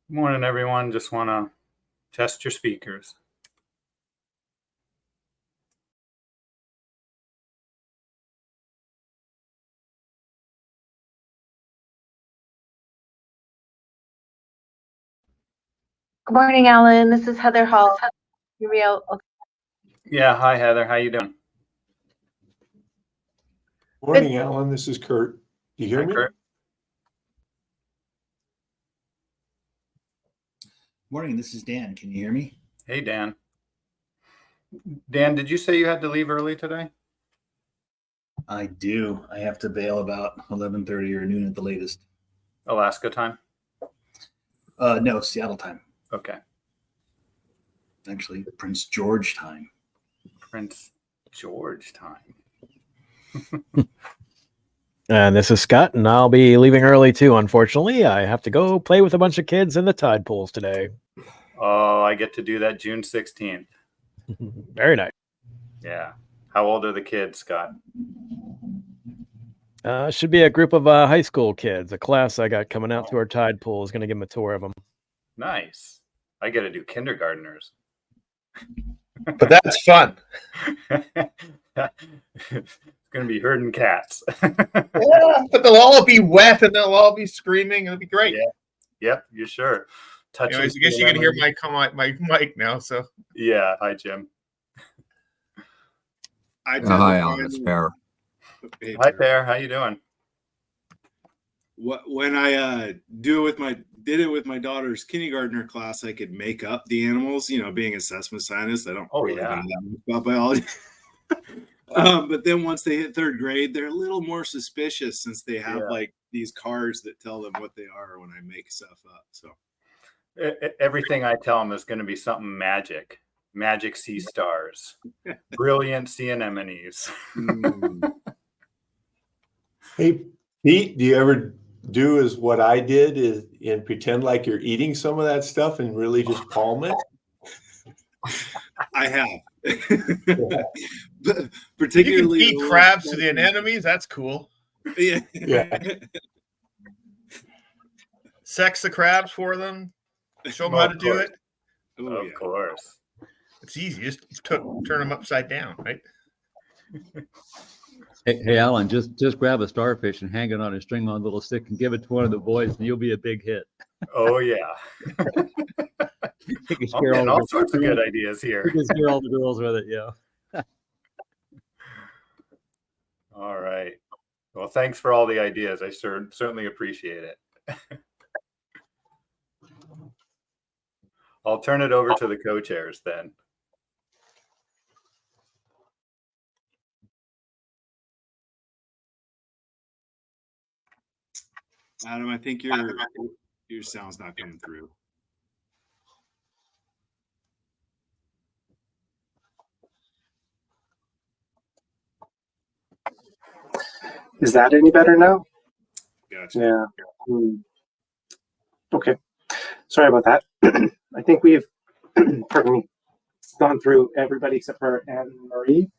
Morning, everyone. Just want to test your speakers. Good morning, Alan. This is Heather Hall. Yeah, hi, Heather. How you doing? Morning, Alan. This is Kurt. Do you hear me? Kurt. Morning, this is Dan. Can you hear me? Hey, Dan. Dan, did you say you had to leave early today? I do. I have to bail about 11:30 or noon at the latest. Alaska time? No, Seattle time. Okay. Actually, Prince George time. Prince George time. And this is Scott, and I'll be leaving early too, unfortunately. I have to go play with a bunch of kids in the tide pools today. Oh, I get to do that June 16th. Very nice. Yeah. How old are the kids, Scott? Should be a group of high school kids. A class I got coming out to our tide pool is going to give them a tour of them. Nice. I get to do kindergartners. But that's fun. It's going to be herding cats. Yeah, but they'll all be wet and they'll all be screaming. It'll be great. Yeah. Yep, you're sure. Anyways, I guess you can hear my mic now. So yeah, hi Jim. Hi, Alan. It's Bear. Hey, Hi Bear, how you doing? When I did it with my daughter's kindergartner class, I could make up the animals. You know, being an assessment scientist, I don't really know about biology. But then once they hit third grade, they're a little more suspicious since they have like these cards that tell them what they are when I make stuff up. So everything I tell them is going to be something magic. Magic sea stars, brilliant sea anemones. Hey, Pete, do you ever do as what I did and pretend like you're eating some of that stuff and really just palm it? I have. Particularly you can feed crabs to the anemones. That's cool. Yeah. Sex the crabs for them. Show them how to do it. Of course. It's easy. Just turn them upside down, right? Hey, Alan, just grab a starfish and hang it on a string on a little stick and give it to one of the boys, and you'll be a big hit. Oh yeah. I'm all sorts of good ideas here. You can scare all the girls with it, yeah. All right. Well, thanks for all the ideas. I certainly appreciate it. I'll turn it over to the co-chairs then. Adam, I think your sound's not coming through. Is that any better now? Gotcha. Yeah. Okay. Sorry about that. I think we've pardon me, gone through everybody except for Anne Marie.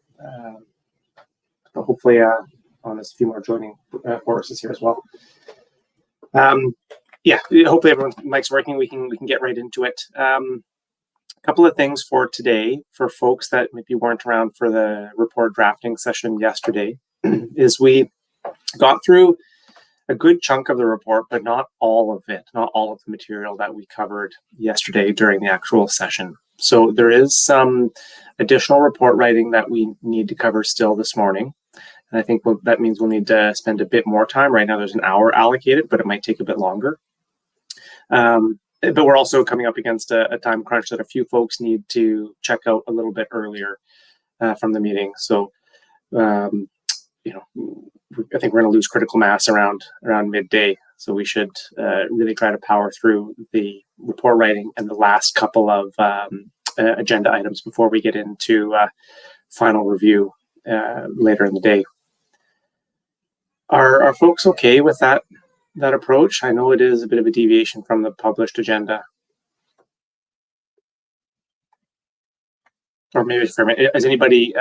But hopefully on a few more joining forces here as well. Yeah, hopefully everyone's mic's working. We can get right into it. A couple of things for today for folks that maybe weren't around for the report drafting session yesterday is we got through a good chunk of the report, but not all of it, not all of the material that we covered yesterday during the actual session. So there is some additional report writing that we need to cover still this morning. And I think that means we'll need to spend a bit more time. Right now there's an hour allocated, but it might take a bit longer. But we're also coming up against a time crunch that a few folks need to check out a little bit earlier from the meeting. So, you know, I think we're going to lose critical mass around midday. So we should really try to power through the report writing and the last couple of agenda items before we get into final review later in the day. Are folks okay with that approach? I know it is a bit of a deviation from the published agenda. Or maybe is anybody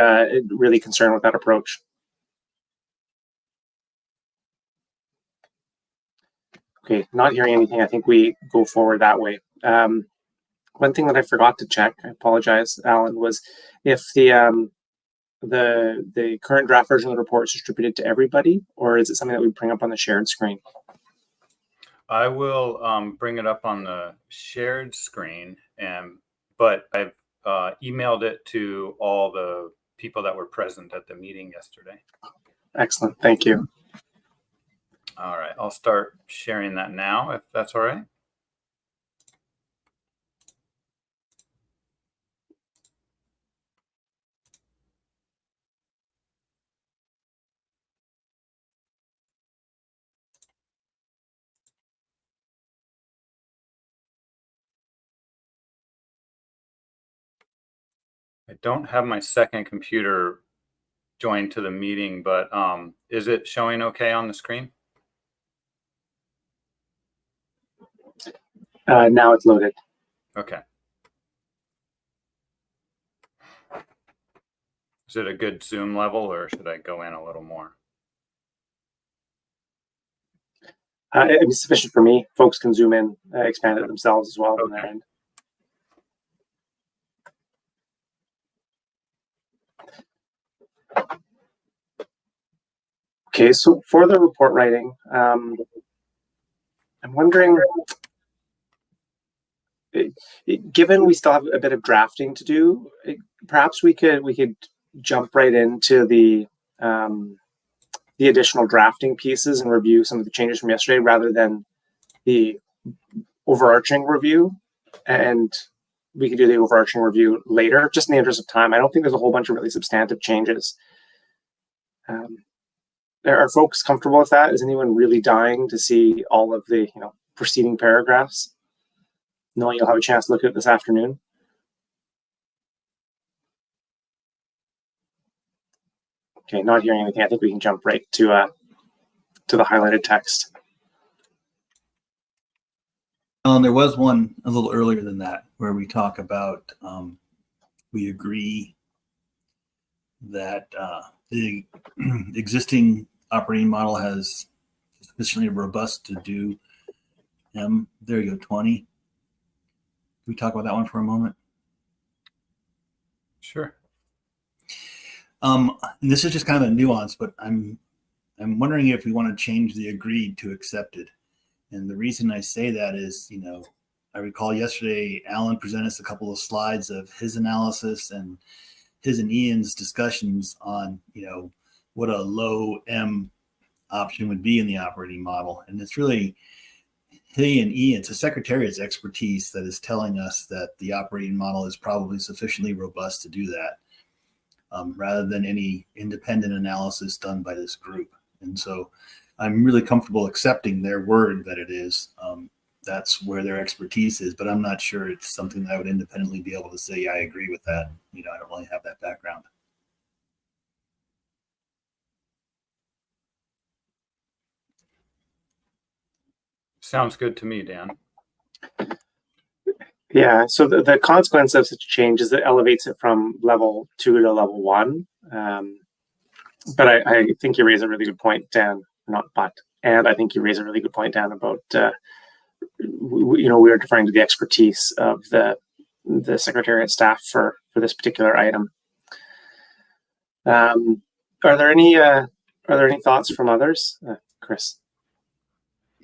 really concerned with that approach? Okay, not hearing anything. I think we go forward that way. One thing that I forgot to check, I apologize, Alan, was if the current draft version of the report is distributed to everybody, or is it something that we bring up on the shared screen? I will bring it up on the shared screen, but I've emailed it to all the people that were present at the meeting yesterday. Excellent, thank you. All right, I'll start sharing that now, if that's all right. I don't have my second computer joined to the meeting, but is it showing okay on the screen? Now it's loaded. Okay. Is it a good Zoom level, or should I go in a little more? It'd be sufficient for me. Folks can zoom in, expand it themselves as well on their end. Okay, so for the report writing, I'm wondering, given we still have a bit of drafting to do, perhaps we could jump right into the additional drafting pieces and review some of the changes from yesterday rather than the overarching review. And we could do the overarching review later, just in the interest of time. I don't think there's a whole bunch of really substantive changes. Are folks comfortable with that? Is anyone really dying to see all of the preceding paragraphs, knowing you'll have a chance to look at it this afternoon? Okay, not hearing anything. I think we can jump right to the highlighted text. There was one a little earlier than that where we talk about we agree that the existing operating model has sufficiently robust to do there you go, 20. Can we talk about that one for a moment? Sure. And this is just kind of a nuance, but I'm wondering if we want to change the agreed to accepted. And the reason I say that is, I recall yesterday Alan presented us a couple of slides of his analysis and his and Ian's discussions on, what a low M option would be in the operating model. And it's really he and Ian, it's a secretariat's expertise that is telling us that the operating model is probably sufficiently robust to do that, rather than any independent analysis done by this group. And so I'm really comfortable accepting their word that it is. That's where their expertise is, but I'm not sure it's something that I would independently be able to say, I agree with that. I don't really have that background. Sounds good to me, Dan. Yeah, so the consequence of such a change is it elevates it from level 2 to level 1. But I think you raise a really good point, Dan. And I think you raise a really good point, Dan, about we are deferring to the expertise of the Secretariat staff for this particular item. Are there any thoughts from others, Chris?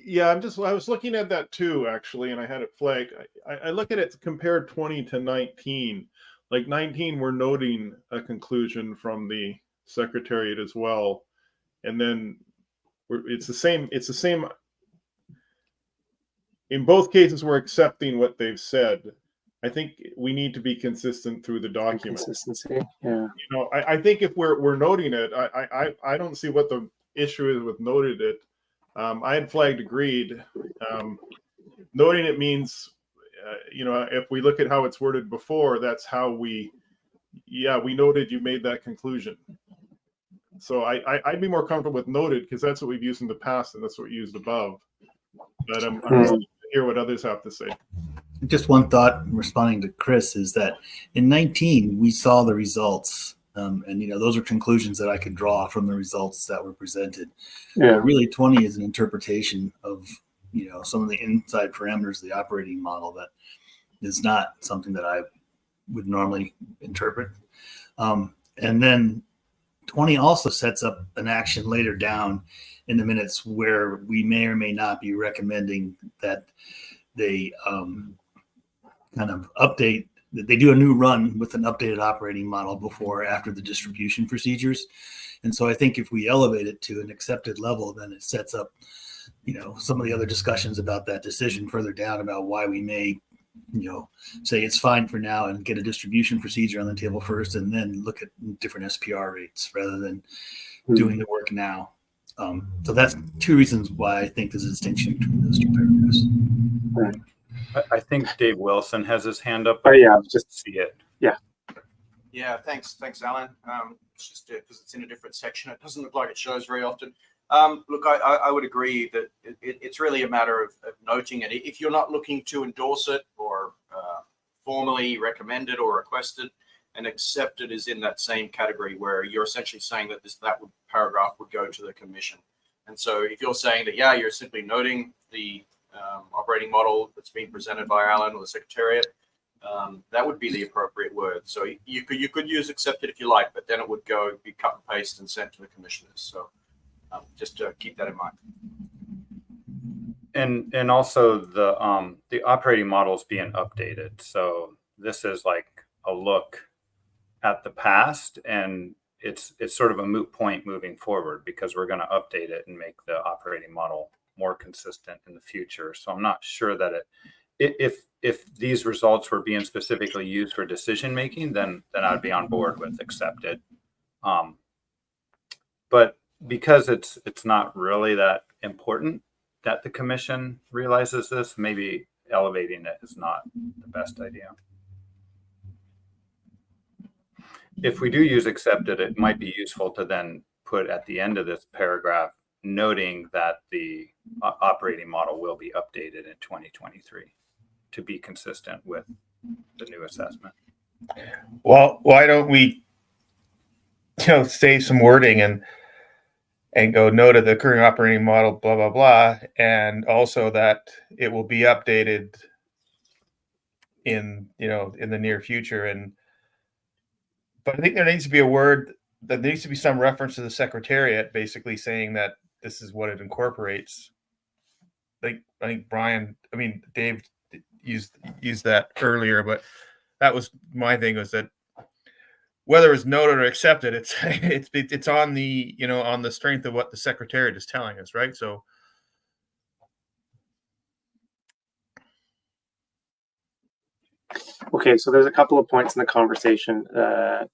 Yeah, I was looking at that too, actually, and I had it flagged. I look at it compared 20 to 19. Like 19, we're noting a conclusion from the Secretariat as well. And then it's the same. In both cases, we're accepting what they've said. I think we need to be consistent through the document. Consistency, yeah. I think if we're noting it, I don't see what the issue is with noted it. I had flagged agreed. Noting it means, if we look at how it's worded before, that's how we noted you made that conclusion. So I'd be more comfortable with noted because that's what we've used in the past and that's what we used above. But I'm willing to hear what others have to say. Just one thought responding to Chris is that in 19, we saw the results. And those are conclusions that I could draw from the results that were presented. Yeah. But really 20 is an interpretation of some of the inside parameters of the operating model that is not something that I would normally interpret. And then 20 also sets up an action later down in the minutes where we may or may not be recommending that they kind of update, that they do a new run with an updated operating model before or after the distribution procedures. And so I think if we elevate it to an accepted level, then it sets up, some of the other discussions about that decision further down about why we may, say it's fine for now and get a distribution procedure on the table first, and then look at different SPR rates rather than doing the work now. So that's two reasons why I think there's a distinction between those two paragraphs. Right. I think Dave Wilson has his hand up. Oh yeah, just see it. Yeah, thanks, Alan. It's just because it's in a different section. It doesn't look like it shows very often. Look, I would agree that it's really a matter of noting it. If you're not looking to endorse it or formally recommend it or request it, and accept it is in that same category where you're essentially saying that paragraph would go to the commission. And so if you're saying that, yeah, you're simply noting the operating model that's being presented by Alan or the Secretariat, that would be the appropriate word. So you could use accepted if you like, but then it would be cut and paste and sent to the commissioners. So just to keep that in mind. And also the operating model is being updated. So this is like a look at the past, and it's sort of a moot point moving forward because we're going to update it and make the operating model more consistent in the future. So I'm not sure that if these results were being specifically used for decision making, then I'd be on board with accepted. But because it's not really that important that the commission realizes this, maybe elevating it is not the best idea. If we do use accepted, it might be useful to then put at the end of this paragraph noting that the operating model will be updated in 2023 to be consistent with the new assessment. Well, why don't we save some wording and go note of the current operating model, blah, blah, blah, and also that it will be updated in the near future. But I think there needs to be a word, that there needs to be some reference to the Secretariat basically saying that this is what it incorporates. I think Dave used that earlier, but that was my thing, was that whether it's noted or accepted, it's on the on the strength of what the Secretariat is telling us, right? So okay, so there's a couple of points in the conversation that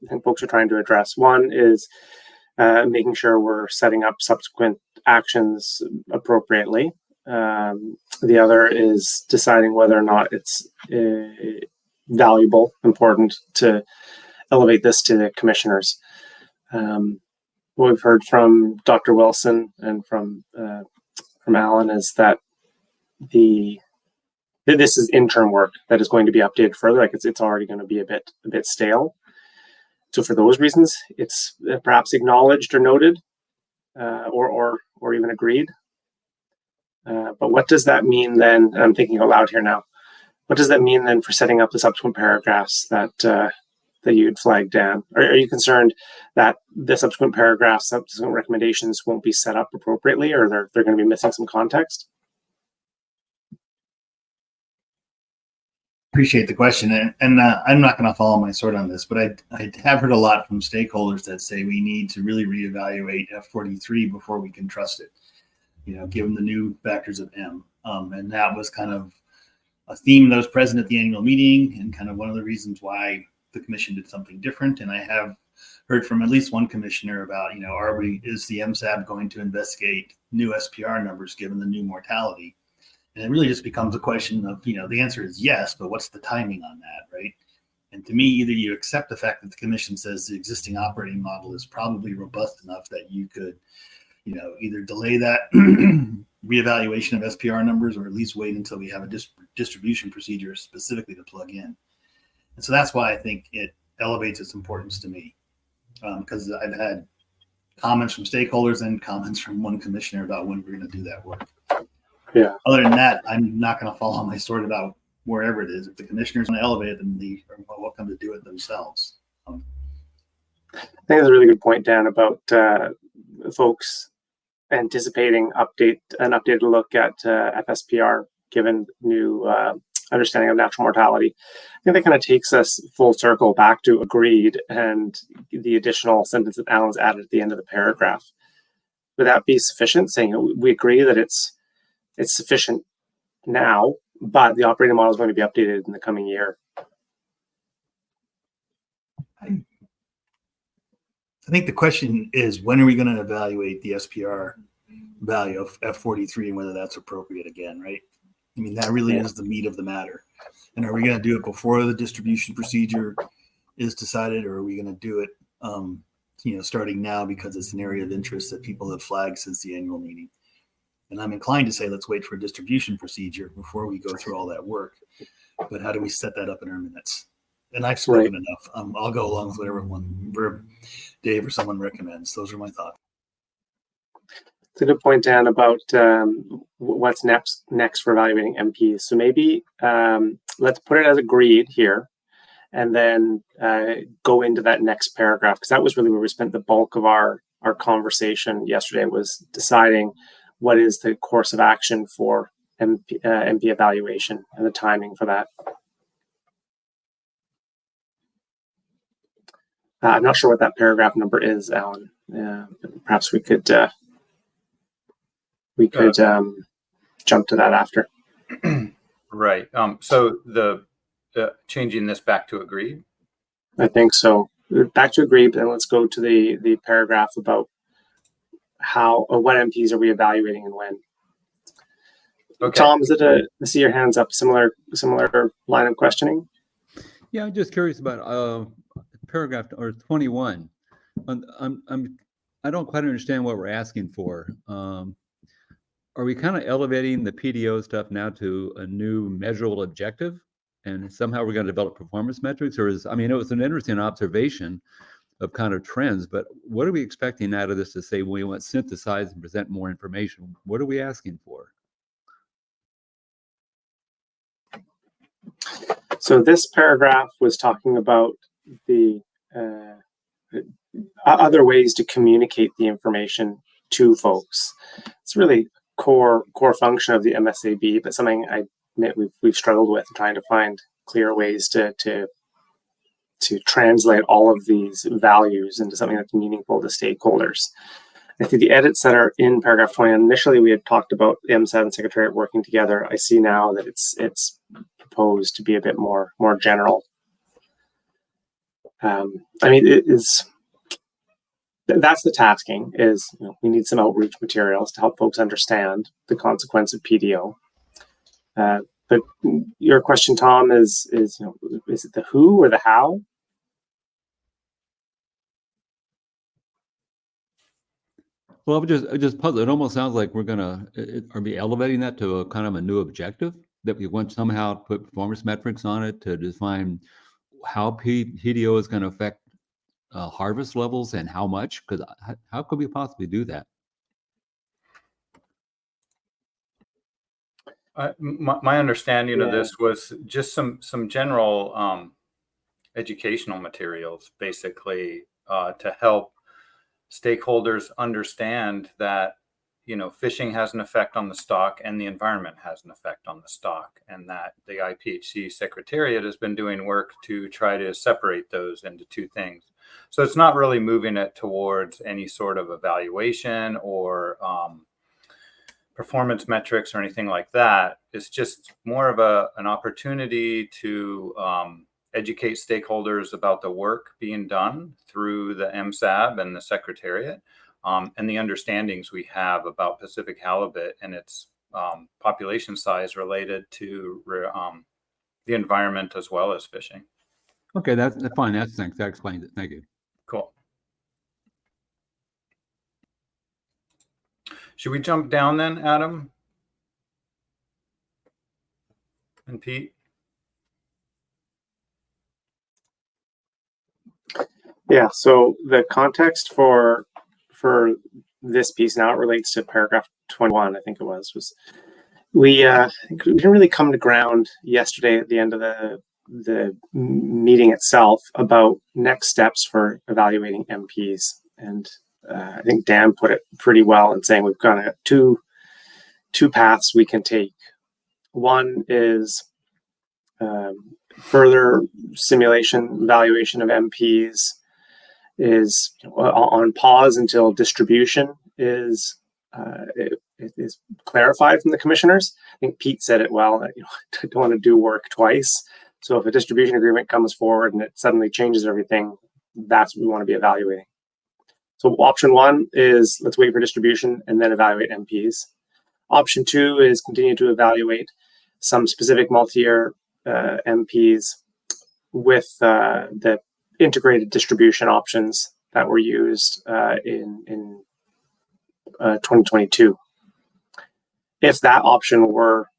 I think folks are trying to address. One is making sure we're setting up subsequent actions appropriately. The other is deciding whether or not it's valuable, important to elevate this to the commissioners. What we've heard from Dr. Wilson and from Alan is that this is interim work that is going to be updated further. Like it's already going to be a bit stale. So for those reasons, it's perhaps acknowledged or noted, or even agreed. But what does that mean then? I'm thinking aloud here now. What does that mean then for setting up the subsequent paragraphs that you'd flagged, Dan? Are you concerned that the subsequent paragraphs, subsequent recommendations won't be set up appropriately, or they're going to be missing some context? Appreciate the question, and I'm not going to follow my sword on this, but I have heard a lot from stakeholders that say we need to really reevaluate F43 before we can trust it, given the new factors of M. And that was kind of a theme that was present at the annual meeting, and kind of one of the reasons why the commission did something different. And I have heard from at least one commissioner about, is the MSAB going to investigate new SPR numbers given the new mortality? And it really just becomes a question of, the answer is yes, but what's the timing on that, right? And to me, either you accept the fact that the commission says the existing operating model is probably robust enough that you could, either delay that reevaluation of SPR numbers, or at least wait until we have a distribution procedure specifically to plug in. And so that's why I think it elevates its importance to me, because I've had comments from stakeholders and comments from one commissioner about when we're going to do that work. Yeah. Other than that, I'm not going to fall on my sword about wherever it is. If the commissioners want to elevate it, then they're welcome to do it themselves. I think that's a really good point, Dan, about folks anticipating an updated look at FSPR given new understanding of natural mortality. I think that kind of takes us full circle back to agreed and the additional sentence that Alan's added at the end of the paragraph. Would that be sufficient? Saying we agree that it's sufficient now, but the operating model is going to be updated in the coming year. I think the question is, when are we going to evaluate the SPR value of F43 and whether that's appropriate again, right? I mean, that really is the meat of the matter. And are we going to do it before the distribution procedure is decided, or are we going to do it, starting now because it's an area of interest that people have flagged since the annual meeting? And I'm inclined to say let's wait for a distribution procedure before we go through all that work. But how do we set that up in our minutes? And I've spoken enough. I'll go along with whatever Dave or someone recommends. Those are my thoughts. It's a good point, Dan, about what's next for evaluating MPs. So maybe let's put it as agreed here, and then go into that next paragraph, because that was really where we spent the bulk of our conversation yesterday, was deciding what is the course of action for MP evaluation and the timing for that. I'm not sure what that paragraph number is, Alan. Perhaps we could jump to that after. Right. So the changing this back to agreed? I think so. Back to agreed, and let's go to the paragraph about how or what MPs are we evaluating and when. Okay. Tom, I see your hands up. Similar line of questioning. Yeah, I'm just curious about paragraph or 21. I don't quite understand what we're asking for. Are we kind of elevating the PDO stuff now to a new measurable objective, and somehow we're going to develop performance metrics? Or it was an interesting observation of kind of trends, but what are we expecting out of this to say we want to synthesize and present more information? What are we asking for? So this paragraph was talking about the other ways to communicate the information to folks. It's really core function of the MSAB, but something I admit we've struggled with, trying to find clear ways to translate all of these values into something that's meaningful to stakeholders. I think the edits that are in paragraph 20, initially we had talked about the MSAB and Secretariat working together. I see now that it's proposed to be a bit more general. That's the tasking, is we need some outreach materials to help folks understand the consequence of PDO. But your question, Tom, is it the who or the how? Well, I just puzzled. It almost sounds like are we elevating that to a kind of a new objective, that we want somehow to put performance metrics on it to define how PDO is going to affect harvest levels and how much? Because how could we possibly do that? My understanding of this was just some general educational materials, basically, to help stakeholders understand that fishing has an effect on the stock and the environment has an effect on the stock, and that the IPHC Secretariat has been doing work to try to separate those into two things. So it's not really moving it towards any sort of evaluation or performance metrics or anything like that. It's just more of an opportunity to educate stakeholders about the work being done through the MSAB and the Secretariat, and the understandings we have about Pacific halibut and its population size related to the environment as well as fishing. Okay, that's fine. That explains it. Thank you. Cool. Should we jump down then, Adam and Pete? Yeah, so the context for this piece, now it relates to paragraph 21, I think it was we didn't really come to ground yesterday at the end of the meeting itself about next steps for evaluating MPs. And I think Dan put it pretty well in saying we've got two paths we can take. One is further simulation evaluation of MPs is on pause until distribution is clarified from the commissioners. I think Pete said it well. I don't want to do work twice. So if a distribution agreement comes forward and it suddenly changes everything, that's what we want to be evaluating. So option one is let's wait for distribution and then evaluate MPs. Option two is continue to evaluate some specific multi-year MPs with the integrated distribution options that were used in 2022. If that option were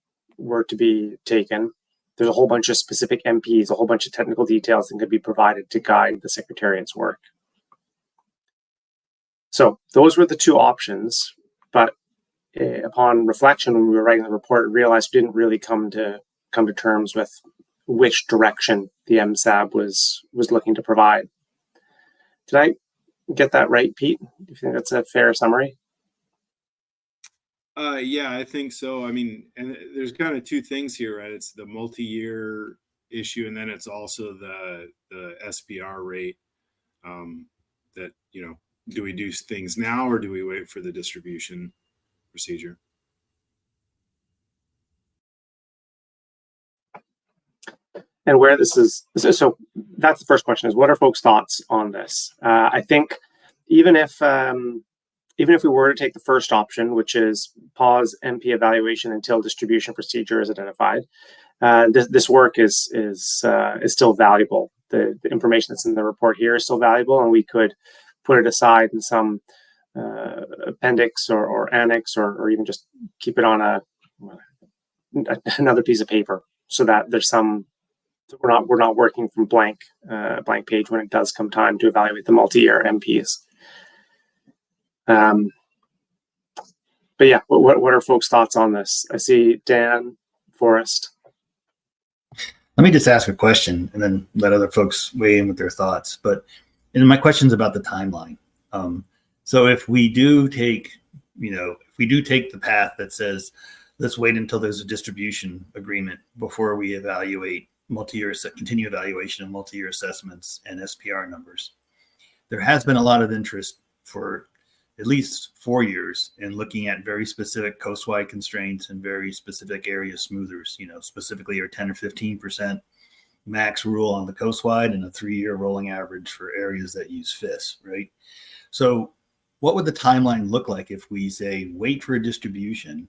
to be taken, there's a whole bunch of specific MPs, a whole bunch of technical details that could be provided to guide the Secretariat's work. So those were the two options, but upon reflection, when we were writing the report, we realized we didn't really come to terms with which direction the MSAB was looking to provide. Did I get that right, Pete? Do you think that's a fair summary? Yeah, I think so. I mean, and there's kind of two things here, right? It's the multi-year issue, and then it's also the SPR rate that, do we do things now or do we wait for the distribution procedure? And where this is, so that's the first question: is what are folks' thoughts on this? I think even if we were to take the first option, which is pause MP evaluation until distribution procedure is identified, this work is still valuable. The information that's in the report here is still valuable, and we could put it aside in some appendix or annex, or even just keep it on another piece of paper, so that there's some. We're not working from blank page when it does come time to evaluate the multi-year MPs. But yeah, what are folks' thoughts on this? I see Dan, Forrest. Let me just ask a question and then let other folks weigh in with their thoughts. But my question's about the timeline. So if we do take, the path that says, let's wait until there's a distribution agreement before we evaluate continue evaluation of multi-year assessments and SPR numbers. There has been a lot of interest for at least 4 years in looking at very specific coastwide constraints and very specific area smoothers, specifically our 10 or 15% max rule on the coastwide and a 3-year rolling average for areas that use FIS, right? So what would the timeline look like if we say, wait for a distribution?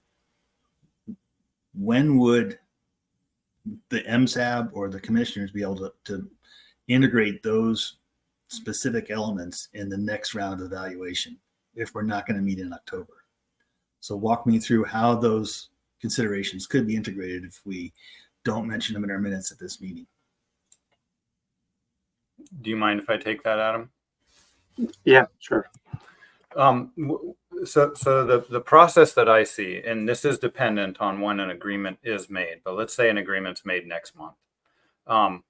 When would the MSAB or the commissioners be able to integrate those specific elements in the next round of evaluation if we're not going to meet in October? So walk me through how those considerations could be integrated if we don't mention them in our minutes at this meeting. Do you mind if I take that, Adam? Yeah, sure. So the process that I see, and this is dependent on when an agreement is made, but let's say an agreement's made next month. And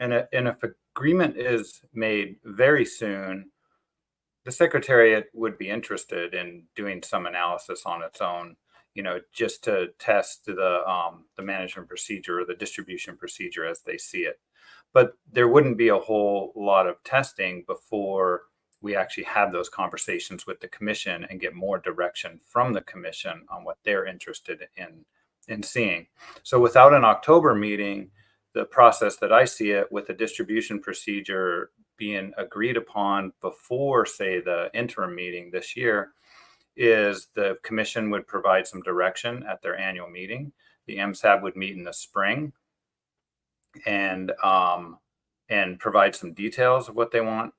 if agreement is made very soon, the Secretariat would be interested in doing some analysis on its own, just to test the management procedure or the distribution procedure as they see it. But there wouldn't be a whole lot of testing before we actually have those conversations with the commission and get more direction from the commission on what they're interested in seeing. So without an October meeting, the process that I see it, with a distribution procedure being agreed upon before, say, the interim meeting this year, is the commission would provide some direction at their annual meeting. The MSAB would meet in the spring and provide some details of what they want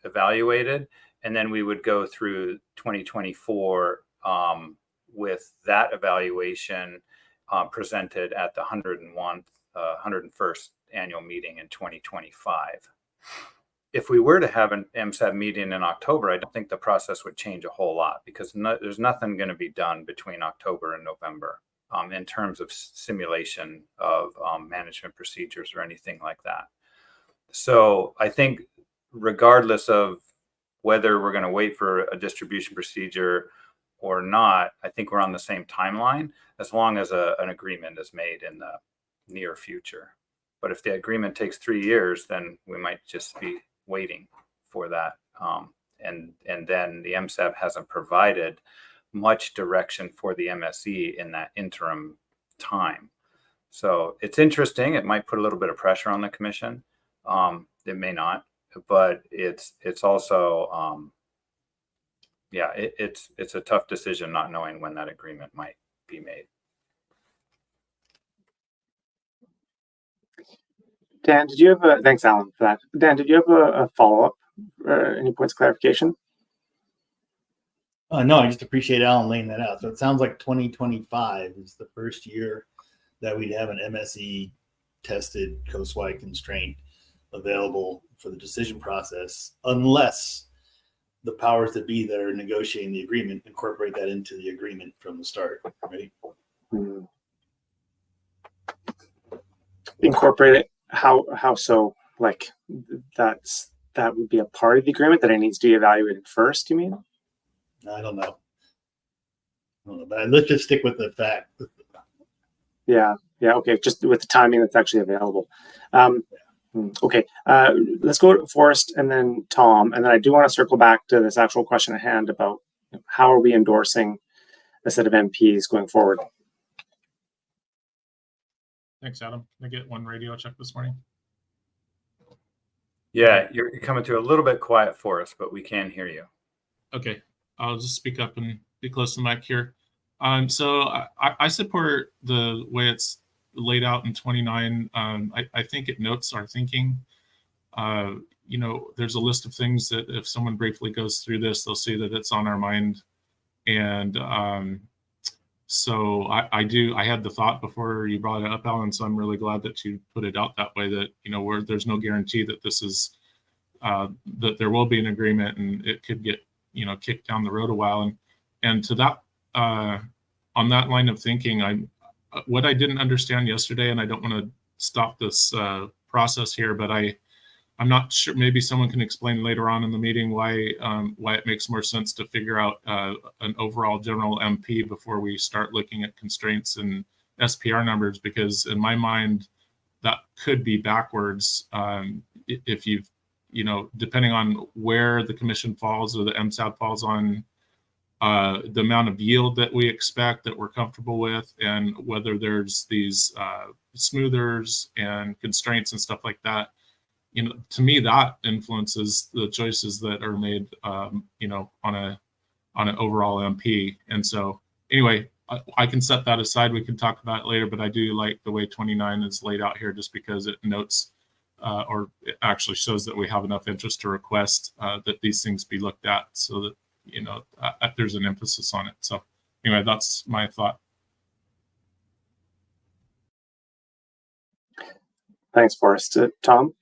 evaluated, and then we would go through 2024 with that evaluation presented at the 101st annual meeting in 2025. if we were to have an MSAB meeting in October, I don't think the process would change a whole lot, because there's nothing going to be done between October and November in terms of simulation of management procedures or anything like that. So I think regardless of whether we're going to wait for a distribution procedure or not, I think we're on the same timeline as long as an agreement is made in the near future. But if the agreement takes 3 years, then we might just be waiting for that. And then the MSAB hasn't provided much direction for the MSE in that interim time. So it's interesting. It might put a little bit of pressure on the commission. It may not, but it's also, yeah, it's a tough decision not knowing when that agreement might be made. Dan, did you have a, thanks Alan for that. Dan, did you have a follow-up, any points of clarification? No, I just appreciate Alan laying that out. So it sounds like 2025 is the first year that we'd have an MSE tested co-SWI constraint available for the decision process, unless the powers that be that are negotiating the agreement incorporate that into the agreement from the start, right? Incorporate it? How so? Like that would be a part of the agreement that it needs to be evaluated first, you mean? I don't know, but let's just stick with the fact. Yeah, okay, just with the timing that's actually available. Okay, let's go to Forrest and then Tom, and then I do want to circle back to this actual question at hand about how are we endorsing a set of MPs going forward. Thanks, Adam. Can I get one radio check this morning? Yeah, you're coming through a little bit quiet for us, but we can hear you. Okay, I'll just speak up and be close to the mic here. So I support the way it's laid out in 29. I think it notes our thinking. You know, there's a list of things that if someone briefly goes through this, they'll see that it's on our mind. And so I had the thought before you brought it up, Alan, so I'm really glad that you put it out that way, that, you know, where there's no guarantee that this is, that there will be an agreement and it could get, you know, kicked down the road a while. And to that, on that line of thinking, what I didn't understand yesterday, and I don't want to stop this process here, but I'm not sure, maybe someone can explain later on in the meeting why it makes more sense to figure out an overall general MP before we start looking at constraints and SPR numbers, because in my mind, that could be backwards if you've, you know, depending on where the commission falls or the MSAB falls on the amount of yield that we expect, that we're comfortable with, and whether there's these smoothers and constraints and stuff like that. You know, to me, that influences the choices that are made, you know, on an overall MP. And so anyway, I can set that aside. We can talk about it later, but I do like the way 29 is laid out here, just because it notes or it actually shows that we have enough interest to request that these things be looked at, so that, you know, there's an emphasis on it. So anyway, that's my thought. Thanks, Forrest. Tom?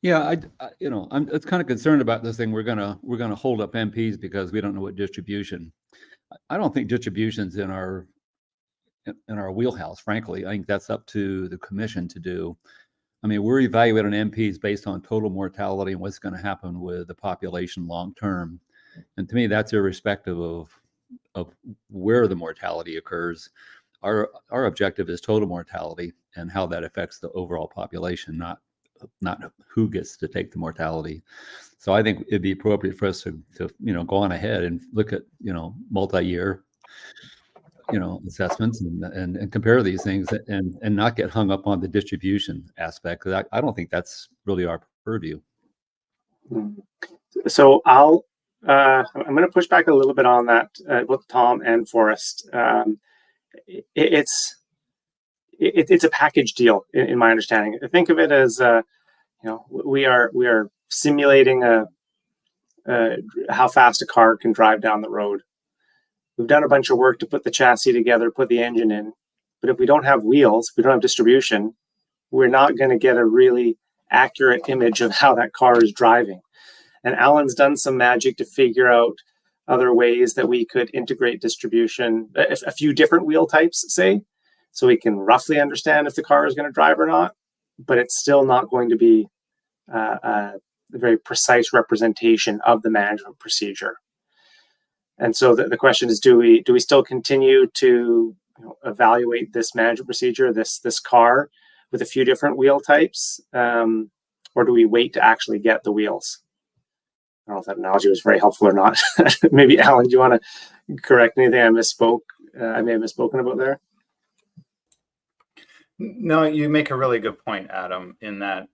Yeah, you know, I'm kind of concerned about this thing. We're gonna hold up MPs because we don't know what distribution. I don't think distribution's in our wheelhouse, frankly. I think that's up to the commission to do. I mean, we're evaluating MPs based on total mortality and what's going to happen with the population long term. And to me, that's irrespective of where the mortality occurs. Our objective is total mortality and how that affects the overall population, not who gets to take the mortality. So I think it'd be appropriate for us to you know, go on ahead and look at, you know, multi-year, you know, assessments and compare these things and not get hung up on the distribution aspect, because I don't think that's really our purview. So I'm going to push back a little bit on that, both Tom and Forrest. It's a package deal in my understanding. Think of it as you know, we are simulating how fast a car can drive down the road. We've done a bunch of work to put the chassis together, put the engine in, but if we don't have wheels, if we don't have distribution, we're not going to get a really accurate image of how that car is driving. And Alan's done some magic to figure out other ways that we could integrate distribution, a few different wheel types, say, so we can roughly understand if the car is going to drive or not, but it's still not going to be a very precise representation of the management procedure. And so the question is, do we still continue to evaluate this management procedure, this car, with a few different wheel types, or do we wait to actually get the wheels? I don't know if that analogy was very helpful or not. Maybe Alan, do you want to correct anything I misspoke? I may have misspoken about there. No, you make a really good point, Adam, in that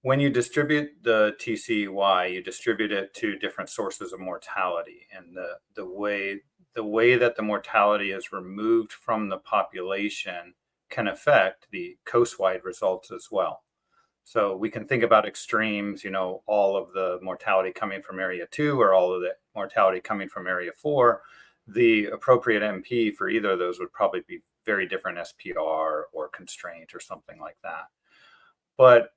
when you distribute the TCY, you distribute it to different sources of mortality, and the way that the mortality is removed from the population can affect the coast-wide results as well. So we can think about extremes, all of the mortality coming from area 2 or all of the mortality coming from area 4. The appropriate MP for either of those would probably be very different SPR or constraint or something like that. But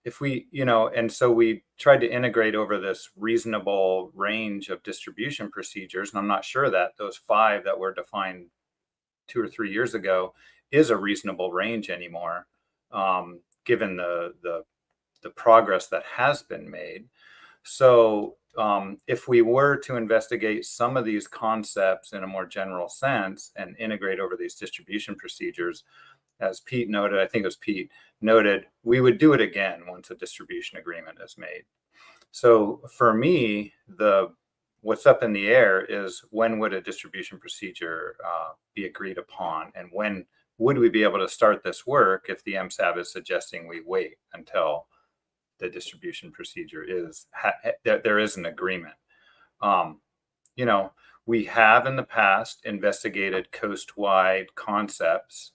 if we, and so we tried to integrate over this reasonable range of distribution procedures, and I'm not sure that those 5 that were defined 2 or 3 years ago is a reasonable range anymore, given the progress that has been made. So if we were to investigate some of these concepts in a more general sense and integrate over these distribution procedures, as Pete noted, I think it was Pete noted, we would do it again once a distribution agreement is made. So for me, what's up in the air is, when would a distribution procedure be agreed upon, and when would we be able to start this work if the MSAB is suggesting we wait until the distribution procedure is there is an agreement. We have in the past investigated coast-wide concepts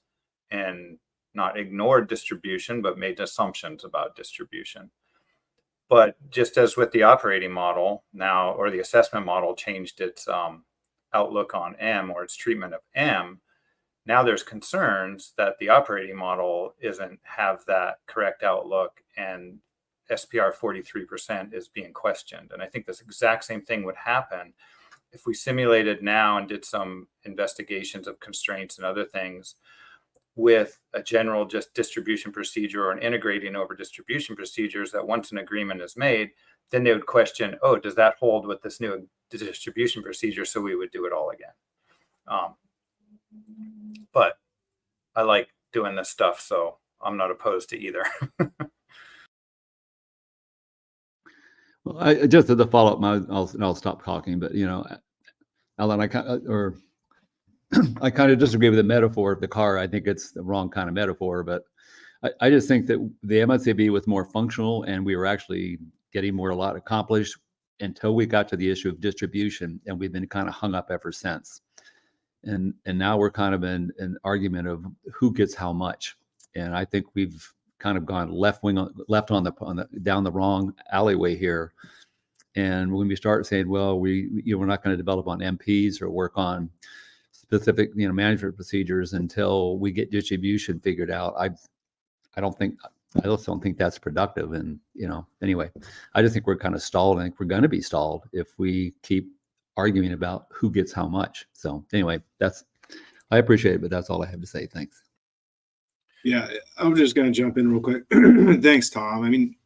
and not ignored distribution, but made assumptions about distribution. But just as with the operating model now, or the assessment model changed its outlook on M, or its treatment of M, now there's concerns that the operating model isn't have that correct outlook, and SPR 43% is being questioned. And I think this exact same thing would happen if we simulated now and did some investigations of constraints and other things with a general just distribution procedure, or an integrating over distribution procedures, that once an agreement is made, then they would question, oh, does that hold with this new distribution procedure? So we would do it all again. But I like doing this stuff, so I'm not opposed to either. Well, I just as a follow up, I'll stop talking. But Alan, I kind of disagree with the metaphor of the car. I think it's the wrong kind of metaphor. But I just think that the MSAB was more functional, and we were actually getting a lot accomplished until we got to the issue of distribution, and we've been kind of hung up ever since. And now we're kind of in an argument of who gets how much. And I think we've kind of gone left down the wrong alleyway here. And when we start saying, well, we're not going to develop on MPs or work on specific management procedures until we get distribution figured out, I also don't think that's productive. And anyway, I just think we're kind of stalled. I think we're going to be stalled if we keep arguing about who gets how much. So anyway, I appreciate it, but that's all I have to say. Thanks. Yeah, I'm just going to jump in real quick. Thanks, Tom. I mean,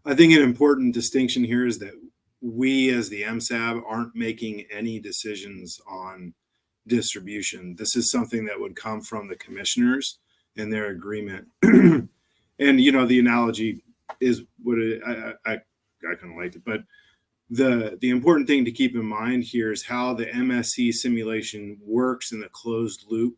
I think an important distinction here is that we as the MSAB aren't making any decisions on distribution. This is something that would come from the commissioners and their agreement. And, the analogy is what I kind of liked it, but the important thing to keep in mind here is how the MSC simulation works in the closed loop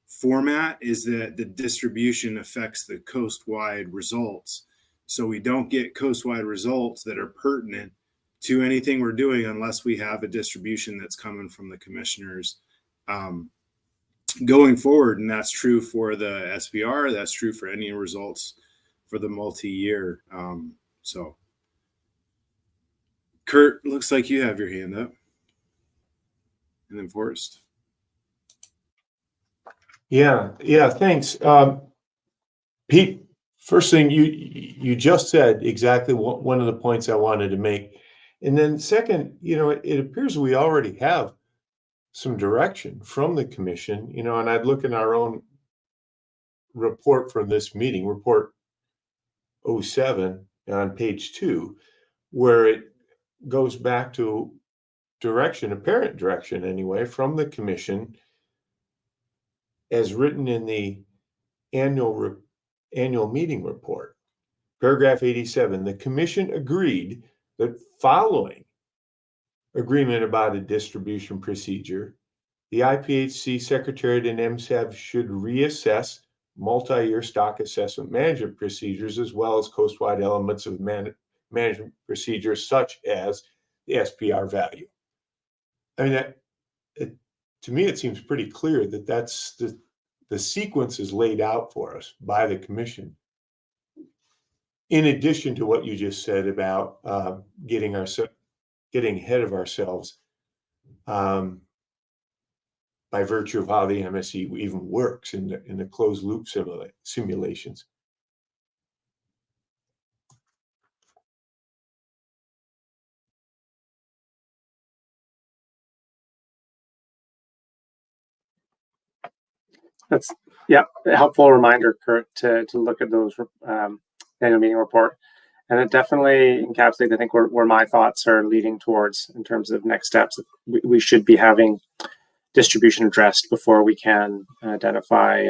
format is that the distribution affects the coast-wide results. So we don't get coast-wide results that are pertinent to anything we're doing unless we have a distribution that's coming from the commissioners going forward. And that's true for the SPR. That's true for any results for the multi-year. So Kurt, looks like you have your hand up. And then Forrest. Yeah, thanks. Pete, first thing you just said exactly one of the points I wanted to make. And then second, it appears we already have some direction from the commission, and I'd look in our own report from this meeting, report 07 on page 2, where it goes back to direction, apparent direction anyway, from the commission as written in the annual meeting report. Paragraph 87, the commission agreed that following agreement about a distribution procedure, the IPHC Secretariat and MSAB should reassess multi-year stock assessment management procedures as well as coastwide elements of management procedures such as the SPR value. I mean, to me, it seems pretty clear that that's the sequence is laid out for us by the commission. In addition to what you just said about getting ahead of ourselves by virtue of how the MSE even works in the closed loop simulations. That's a helpful reminder, Kurt, to look at those annual meeting report. And it definitely encapsulates, I think, where my thoughts are leading towards in terms of next steps. We should be having distribution addressed before we can identify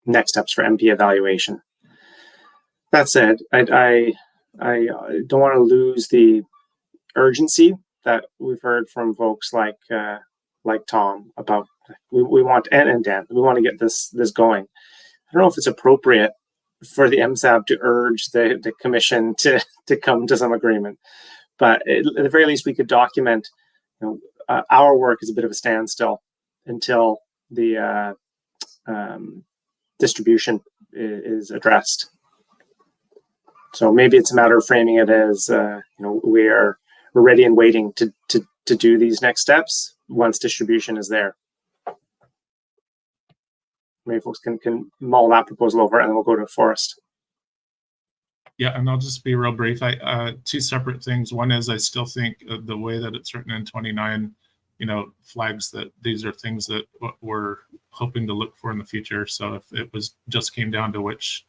next steps for MP evaluation. That said, I don't want to lose the urgency that we've heard from folks like Tom about we want, and Dan, we want to get this going. I don't know if it's appropriate for the MSAB to urge the commission to come to some agreement, but at the very least we could document, our work is a bit of a standstill until the distribution is addressed. So maybe it's a matter of framing it as we're ready and waiting to do these next steps once distribution is there. Maybe folks can mull that proposal over, and then we'll go to Forrest. Yeah, and I'll just be real brief. Two separate things. One is I still think the way that it's written in 29, flags that these are things that we're hoping to look for in the future. So if it just came down to which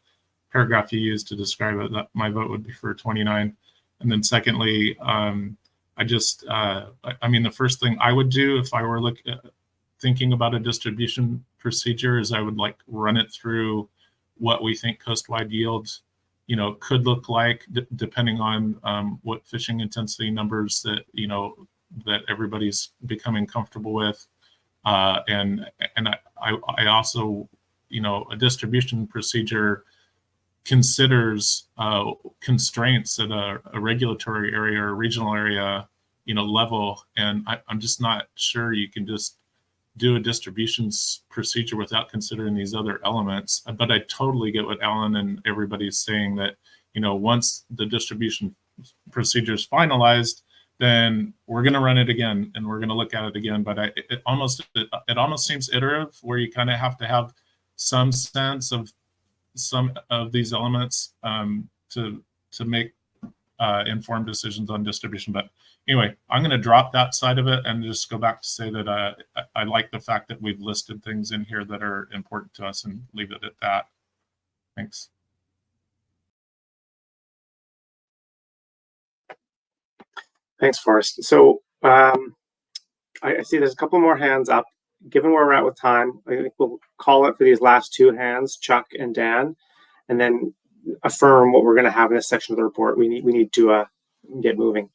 paragraph you use to describe it, that my vote would be for 29. And then secondly, the first thing I would do if I were thinking about a distribution procedure is I would run it through what we think coastwide yields, could look like depending on what fishing intensity numbers that, that everybody's becoming comfortable with. And I also, a distribution procedure considers constraints at a regulatory area or regional area, level. And I'm just not sure you can just do a distributions procedure without considering these other elements. But I totally get what Alan and everybody's saying that, once the distribution procedure is finalized, then we're going to run it again and we're going to look at it again. But it almost seems iterative, where you kind of have to have some sense of some of these elements to make informed decisions on distribution. But anyway, I'm going to drop that side of it and just go back to say that I like the fact that we've listed things in here that are important to us and leave it at that. Thanks. Thanks, Forrest. So I see there's a couple more hands up. Given where we're at with time, I think we'll call it for these last two hands, Chuck and Dan, and then affirm what we're going to have in this section of the report. We need to get moving.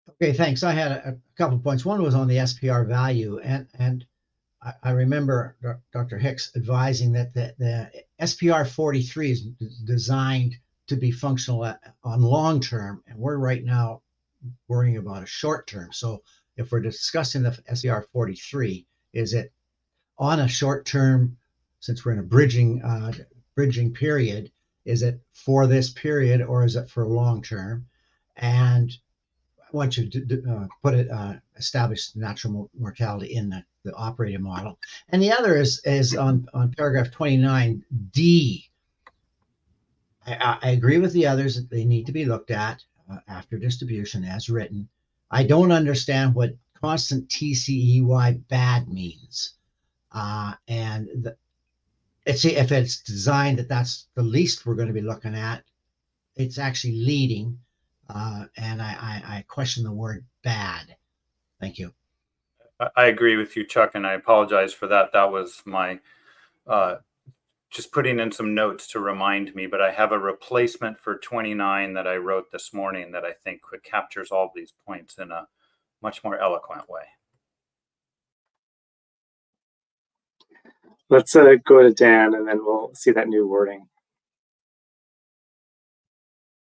Okay, thanks. I had a couple of points. One was on the SPR value, and I remember Dr. Hicks advising that the SPR 43 is designed to be functional on long term, and we're right now worrying about a short term. So if we're discussing the SPR 43, is it on a short term, since we're in a bridging period, is it for this period or is it for long term? And once you establish natural mortality in the the operating model. And the other is on paragraph 29D. I agree with the others that they need to be looked at after distribution as written. I don't understand what constant TCEY bad means. And if it's designed that's the least we're going to be looking at, it's actually leading. And I question the word bad. Thank you. I agree with you, Chuck, and I apologize for that. That was my just putting in some notes to remind me, but I have a replacement for 29 that I wrote this morning that I think captures all these points in a much more eloquent way. Let's go to Dan, and then we'll see that new wording.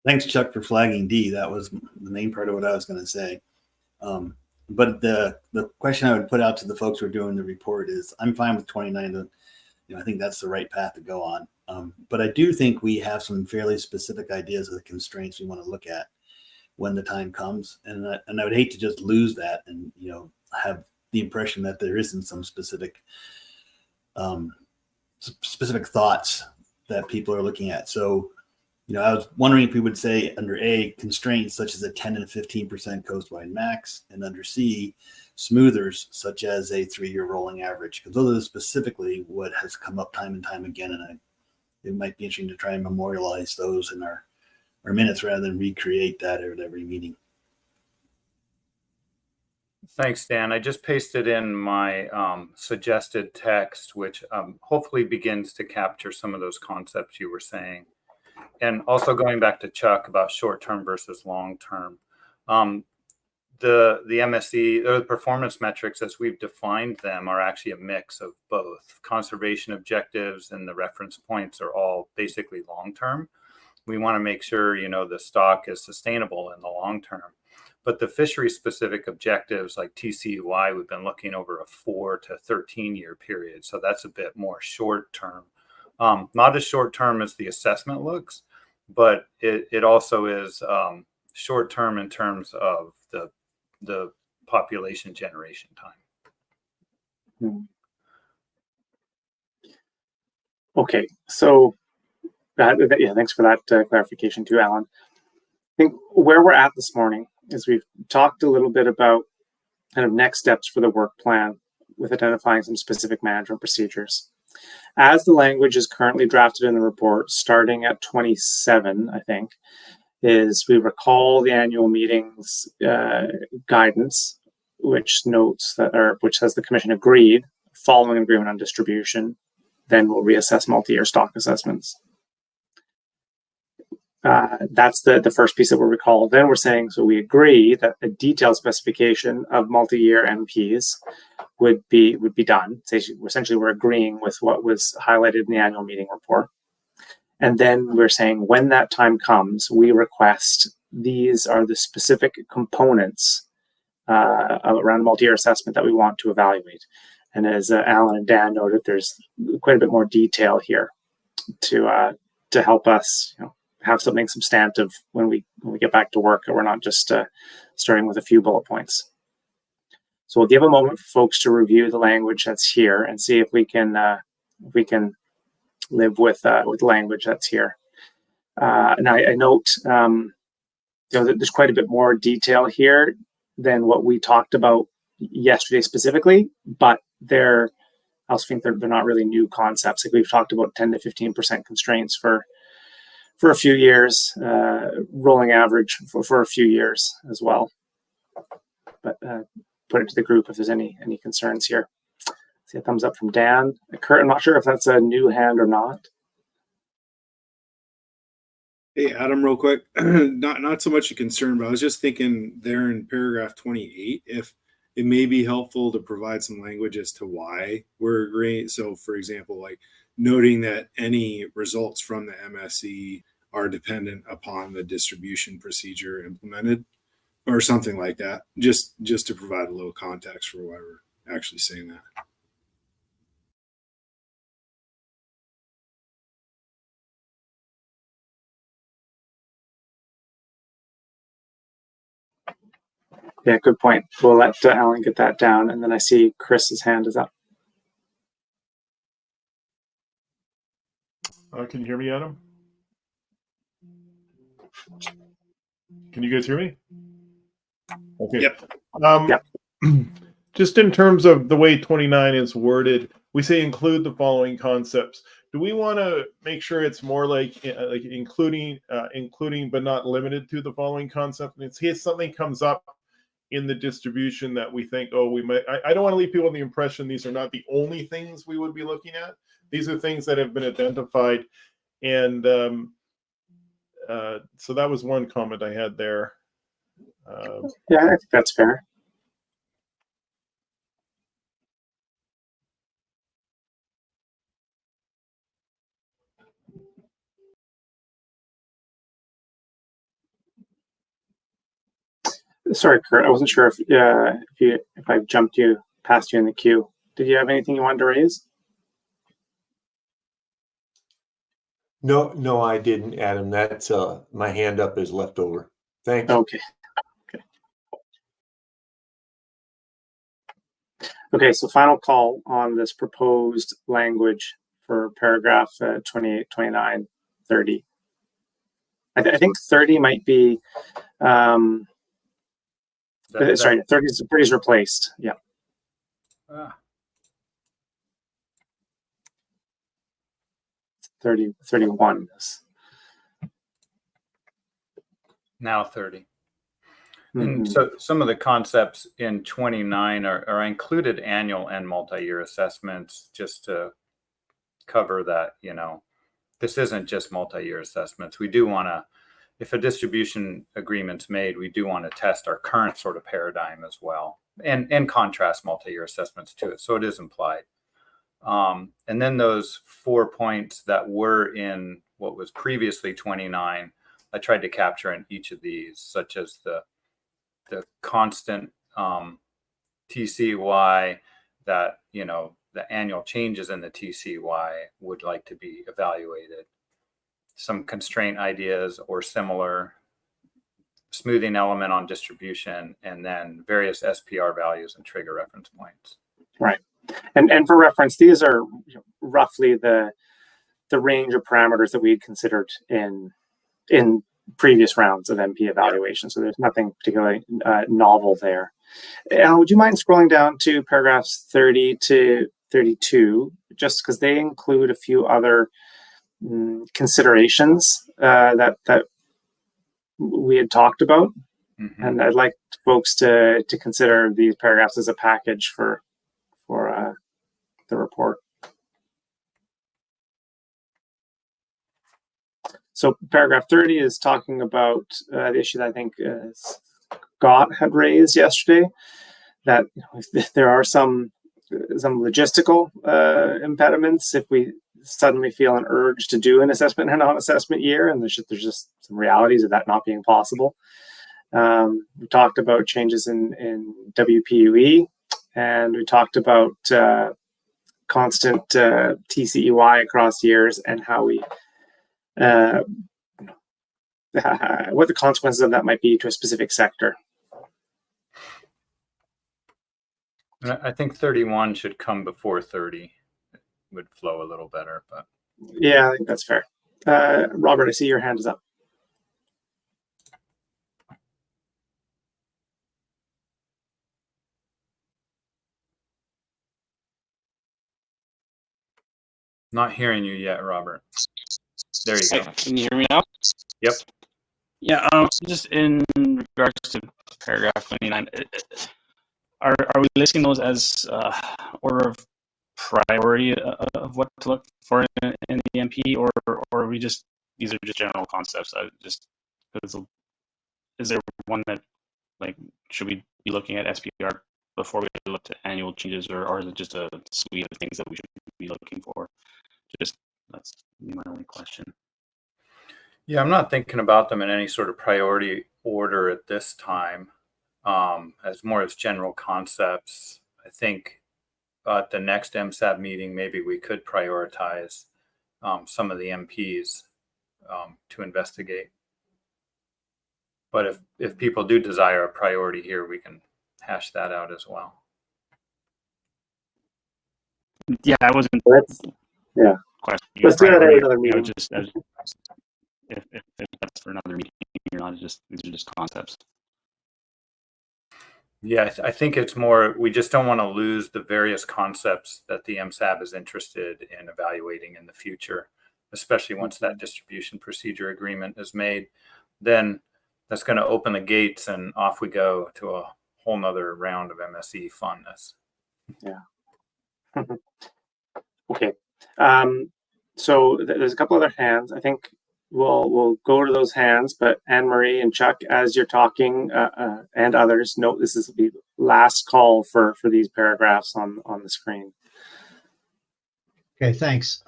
Thanks, Chuck, for flagging D. That was the main part of what I was going to say. But the question I would put out to the folks who are doing the report is, I'm fine with 29. I think that's the right path to go on. But I do think we have some fairly specific ideas of the constraints we want to look at when the time comes. And I would hate to just lose that and, have the impression that there isn't some specific thoughts that people are looking at. So, I was wondering if we would say under A, constraints such as a 10 and 15% coastwide max, and under C, smoothers such as a 3-year rolling average, because those are specifically what has come up time and time again. And it might be interesting to try and memorialize those in our minutes rather than recreate that at every meeting. Thanks, Dan. I just pasted in my suggested text, which hopefully begins to capture some of those concepts you were saying. And also going back to Chuck about short-term versus long-term, the MSE, or the performance metrics as we've defined them, are actually a mix of both. Conservation objectives and the reference points are all basically long-term. We want to make sure, the stock is sustainable in the long term. But the fishery-specific objectives like TCUI, we've been looking over a 4 to 13-year period. So that's a bit more short-term. Not as short-term as the assessment looks, but it also is short-term in terms of the population generation time. Okay, so thanks for that clarification too, Alan. I think where we're at this morning is we've talked a little bit about kind of next steps for the work plan with identifying some specific management procedures. As the language is currently drafted in the report, starting at 27, I think, is we recall the annual meetings guidance, which notes that, which says the commission agreed following an agreement on distribution, then we'll reassess multi-year stock assessments. That's the first piece that we'll recall. Then we're saying, so we agree that a detailed specification of multi-year MPs would be done. So essentially, we're agreeing with what was highlighted in the annual meeting report. And then we're saying when that time comes, we request these are the specific components around multi-year assessment that we want to evaluate. And as Alan and Dan noted, there's quite a bit more detail here to help us, have something substantive when we get back to work, and we're not just starting with a few bullet points. So we'll give a moment for folks to review the language that's here and see if we can live with the language that's here. And I note that there's quite a bit more detail here than what we talked about yesterday specifically, but I also think they're not really new concepts. Like we've talked about 10 to 15% constraints for a few years, rolling average for a few years as well. But put it to the group if there's any concerns here. See a thumbs up from Dan. Kurt, I'm not sure if that's a new hand or not. Hey, Adam, real quick. Not so much a concern, but I was just thinking there in paragraph 28, if it may be helpful to provide some language as to why we're agreeing. So, for example, like noting that any results from the MSE are dependent upon the distribution procedure implemented, or something like that, just to provide a little context for why we're actually saying that. Yeah, good point. We'll let Alan get that down. And then I see Chris's hand is up. Can you hear me, Adam? Can you guys hear me? Okay. Yep. Just in terms of the way 29 is worded, we say include the following concepts. Do we want to make sure it's more like including but not limited to the following concept? And in case something comes up in the distribution that we think, oh, we might. I don't want to leave people with the impression these are not the only things we would be looking at. These are things that have been identified, and so that was one comment I had there. Yeah, I think that's fair. Sorry, Kurt. I wasn't sure if I jumped you past you in the queue. Did you have anything you wanted to raise? No, I didn't, Adam. That's my hand up is left over. Thanks. Okay. Okay, so final call on this proposed language for paragraph 28, 29, 30. I think 30 might be, sorry, 30 is replaced. Yeah. 31. Now 30. And so some of the concepts in 29 are included annual and multi-year assessments, just to cover that, this isn't just multi-year assessments. We do want to, if a distribution agreement's made, we do want to test our current sort of paradigm as well, and contrast multi-year assessments to it. So it is implied. And then those 4 points that were in what was previously 29, I tried to capture in each of these, such as the constant TCY, that, the annual changes in the TCY would like to be evaluated. Some constraint ideas or similar, smoothing element on distribution, and then various SPR values and trigger reference points. Right. And for reference, these are roughly the range of parameters that we had considered in previous rounds of MP evaluation. So there's nothing particularly novel there. Alan, would you mind scrolling down to paragraphs 30 to 32, just because they include a few other considerations that we had talked about. Mm-hmm. And I'd like folks to consider these paragraphs as a package for the report. So paragraph 30 is talking about the issue that I think Scott had raised yesterday, that there are some logistical impediments if we suddenly feel an urge to do an assessment in a non-assessment year, and there's just some realities of that not being possible. We talked about changes in WPUE, and we talked about constant TCEY across years, and how we what the consequences of that might be to a specific sector. I think 31 should come before 30. It would flow a little better, but yeah, I think that's fair. Robert, I see your hand is up. Not hearing you yet, Robert. There you go. Can you hear me now? Yep. Yeah, just in regards to paragraph 29, are we listing those as order of priority of what to look for in the MP, or are we just, these are just general concepts? Is there one that, like, should we be looking at SPR before we look to annual changes, or is it just a suite of things that we should be looking for? That's my only question. Yeah, I'm not thinking about them in any sort of priority order at this time, as more as general concepts. I think at the next MSAB meeting, maybe we could prioritize some of the MPs to investigate. But if people do desire a priority here, we can hash that out as well. Yeah, I wasn't. Yeah. Questioning Let's do that at priority. another I meeting. was just if that's for another meeting or not. These are just concepts. Yeah, I think it's more, we just don't want to lose the various concepts that the MSAB is interested in evaluating in the future, especially once that distribution procedure agreement is made. Then that's going to open the gates and off we go to a whole nother round of MSE funness. Yeah. Okay. So there's a couple other hands. I think we'll go to those hands, but Anne-Marie and Chuck, as you're talking, and others, note this is the last call for these paragraphs on the screen. Okay, thanks.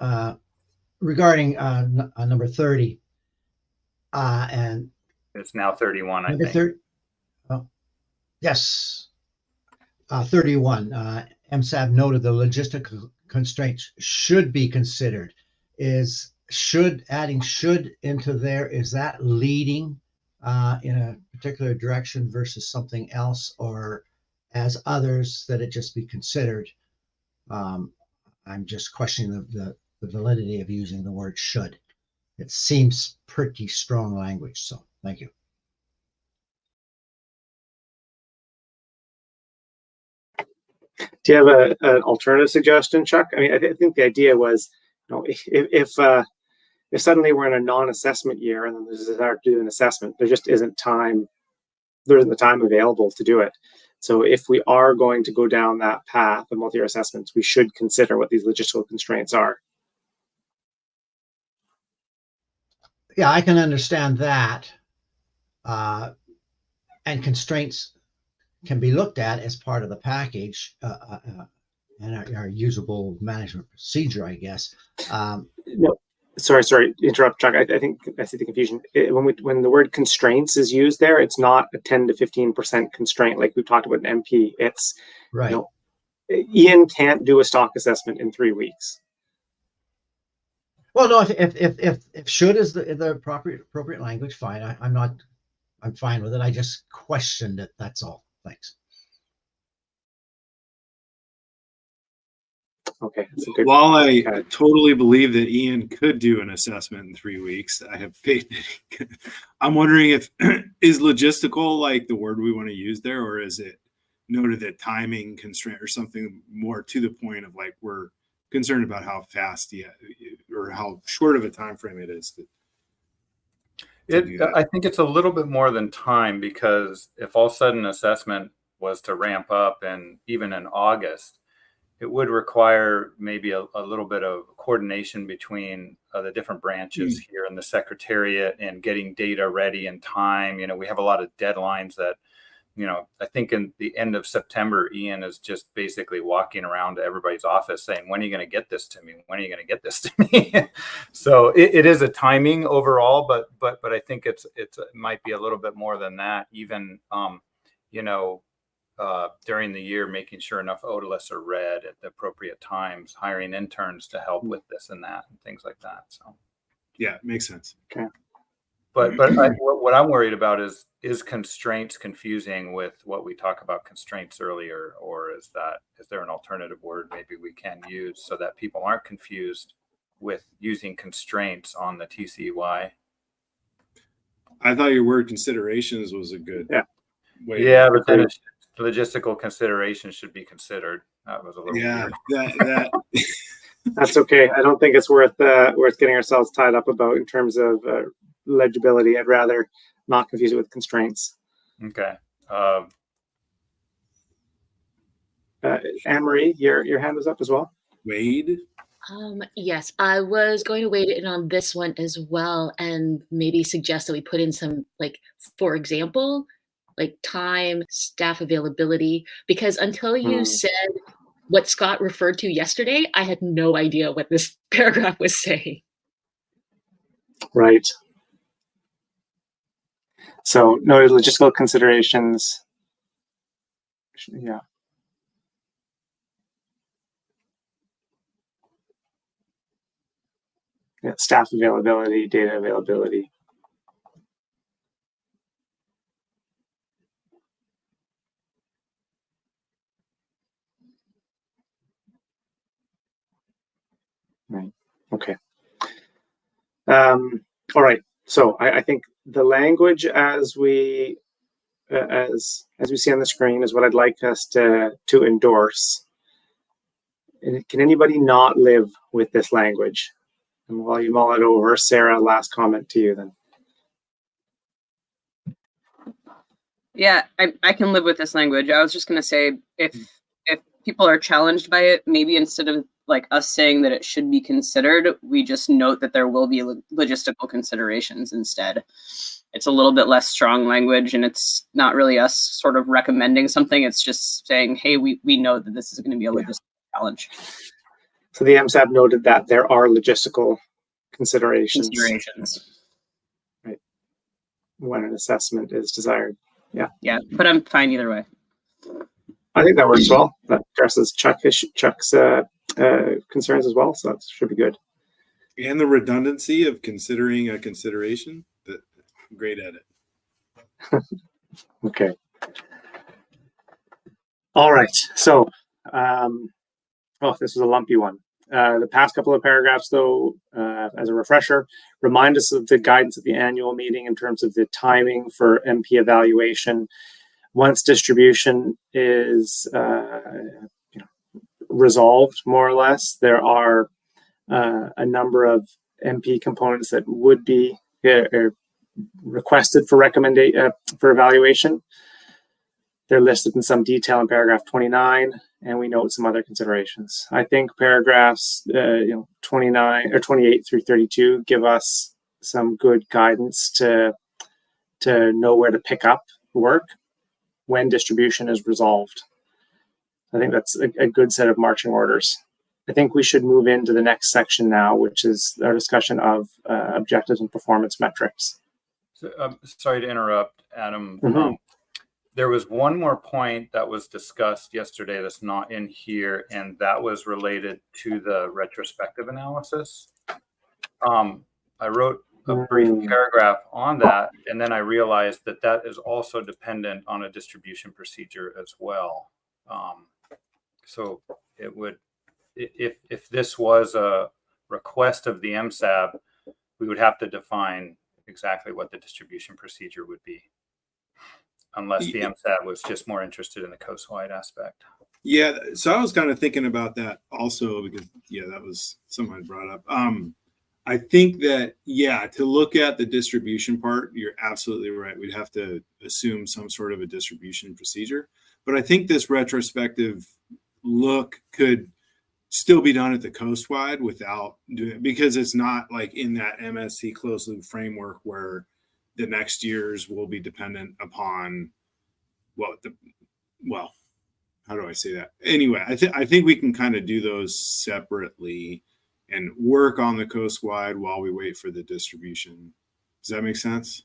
Regarding number 30, and it's now 31, I number think. 30, oh, yes, 31. MSAB noted the logistical constraints should be considered. Adding should into there, is that leading in a particular direction versus something else, or as others that it just be considered? I'm just questioning the validity of using the word should. It seems pretty strong language, so thank you. Do you have an alternative suggestion, Chuck? I mean, I think the idea was, you know, if suddenly we're in a non-assessment year and then there's a desire to do an assessment, there just isn't time. There isn't the time available to do it. So if we are going to go down that path of multi-year assessments, we should consider what these logistical constraints are. Yeah, I can understand that. And constraints can be looked at as part of the package and our usable management procedure, I guess. No, sorry, interrupt, Chuck. I think I see the confusion. When the word constraints is used there, it's not a 10 to 15% constraint like we've talked about in MP. It's right. You know, Ian can't do a stock assessment in 3 weeks. Well, no, if should is the appropriate language, fine. I'm fine with it. I just questioned it. That's all. Thanks. Okay. While I totally believe that Ian could do an assessment in 3 weeks, I have faith that he could. I'm wondering if is logistical like the word we want to use there, or is it noted that timing constraint or something more to the point of like we're concerned about how fast or how short of a time frame it is. I think it's a little bit more than time, because if all of a sudden assessment was to ramp up, and even in August, it would require maybe a little bit of coordination between the different branches here in the Secretariat and getting data ready in time. You know, we have a lot of deadlines that, you know, I think in the end of September, Ian is just basically walking around to everybody's office saying, when are you going to get this to me? When are you going to get this to me? So it is a timing overall, but I think it might be a little bit more than that. Even, you know, during the year, making sure enough ODLIS are read at the appropriate times, hiring interns to help with this and that and things like that. So yeah, it makes sense. Okay. But what I'm worried about is constraints confusing with what we talked about constraints earlier, or is there an alternative word maybe we can use so that people aren't confused with using constraints on the TCY? I thought your word considerations was a good way. Yeah, but then logistical considerations should be considered. That was a little weird. that That's okay. I don't think it's worth getting ourselves tied up about in terms of legibility. I'd rather not confuse it with constraints. Okay. Anne-Marie, your hand was up as well. Wade? Yes, I was going to wade in on this one as well, and maybe suggest that we put in some, like, for example, like time, staff availability, because until you said what Scott referred to yesterday, I had no idea what this paragraph was saying. Right. So noted logistical considerations. Yeah. Yeah, staff availability, data availability. Okay. All right. So I think the language as we see on the screen is what I'd like us to endorse. And can anybody not live with this language? And while you mull it over, Sarah, last comment to you then. Yeah, I can live with this language. I was just going to say, if people are challenged by it, maybe instead of like us saying that it should be considered, we just note that there will be logistical considerations instead. It's a little bit less strong language, and it's not really us sort of recommending something. It's just saying, hey, we know that this is going to be a logistical challenge. So the MSAB noted that there are logistical considerations. Right. When an assessment is desired. Yeah. Yeah, but I'm fine either way. I think that works well. That addresses Chuck's concerns as well, so that should be good. And the redundancy of considering a consideration. Great edit. Okay. All right. So, this is a lumpy one. The past couple of paragraphs, though, as a refresher, remind us of the guidance at the annual meeting in terms of the timing for MP evaluation. Once distribution is resolved, more or less, there are a number of MP components that would be requested for for evaluation. They're listed in some detail in paragraph 29, and we note some other considerations. I think paragraphs 29 or 28 through 32 give us some good guidance to know where to pick up work when distribution is resolved. I think that's a good set of marching orders. I think we should move into the next section now, which is our discussion of objectives and performance metrics. So, sorry to interrupt, Adam. Mm-hmm. There was one more point that was discussed yesterday that's not in here, and that was related to the retrospective analysis. I wrote a brief paragraph on that, and then I realized that that is also dependent on a distribution procedure as well. So it would, if this was a request of the MSAB, we would have to define exactly what the distribution procedure would be, unless the MSAB was just more interested in the coast-wide aspect. Yeah, so I was kind of thinking about that also because, that was something I brought up. I think that, to look at the distribution part, you're absolutely right. We'd have to assume some sort of a distribution procedure. But I think this retrospective look could still be done at the coast-wide without doing it, because it's not like in that MSC closed loop framework where the next years will be dependent upon how do I say that? Anyway, I think we can kind of do those separately and work on the coast-wide while we wait for the distribution. Does that make sense?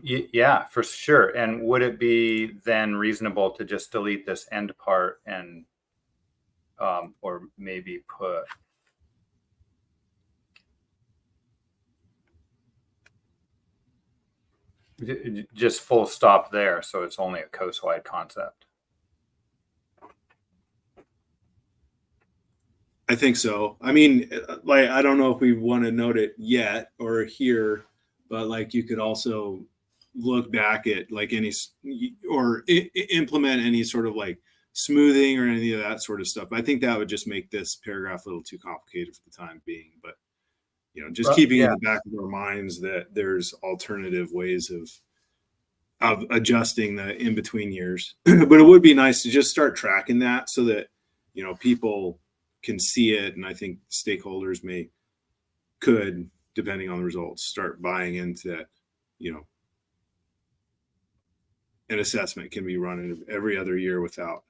Yeah, for sure. And would it be then reasonable to just delete this end part and or maybe put just full stop there, so it's only a coast-wide concept? I think so. I mean, like, I don't know if we want to note it yet or here, but like you could also look back at like any or implement any sort of like smoothing or any of that sort of stuff. I think that would just make this paragraph a little too complicated for the time being, but just keeping in the back of our minds that there's alternative ways of adjusting the in between years. But it would be nice to just start tracking that so that people can see it, and I think stakeholders could, depending on the results, start buying into that. An assessment can be run every other year without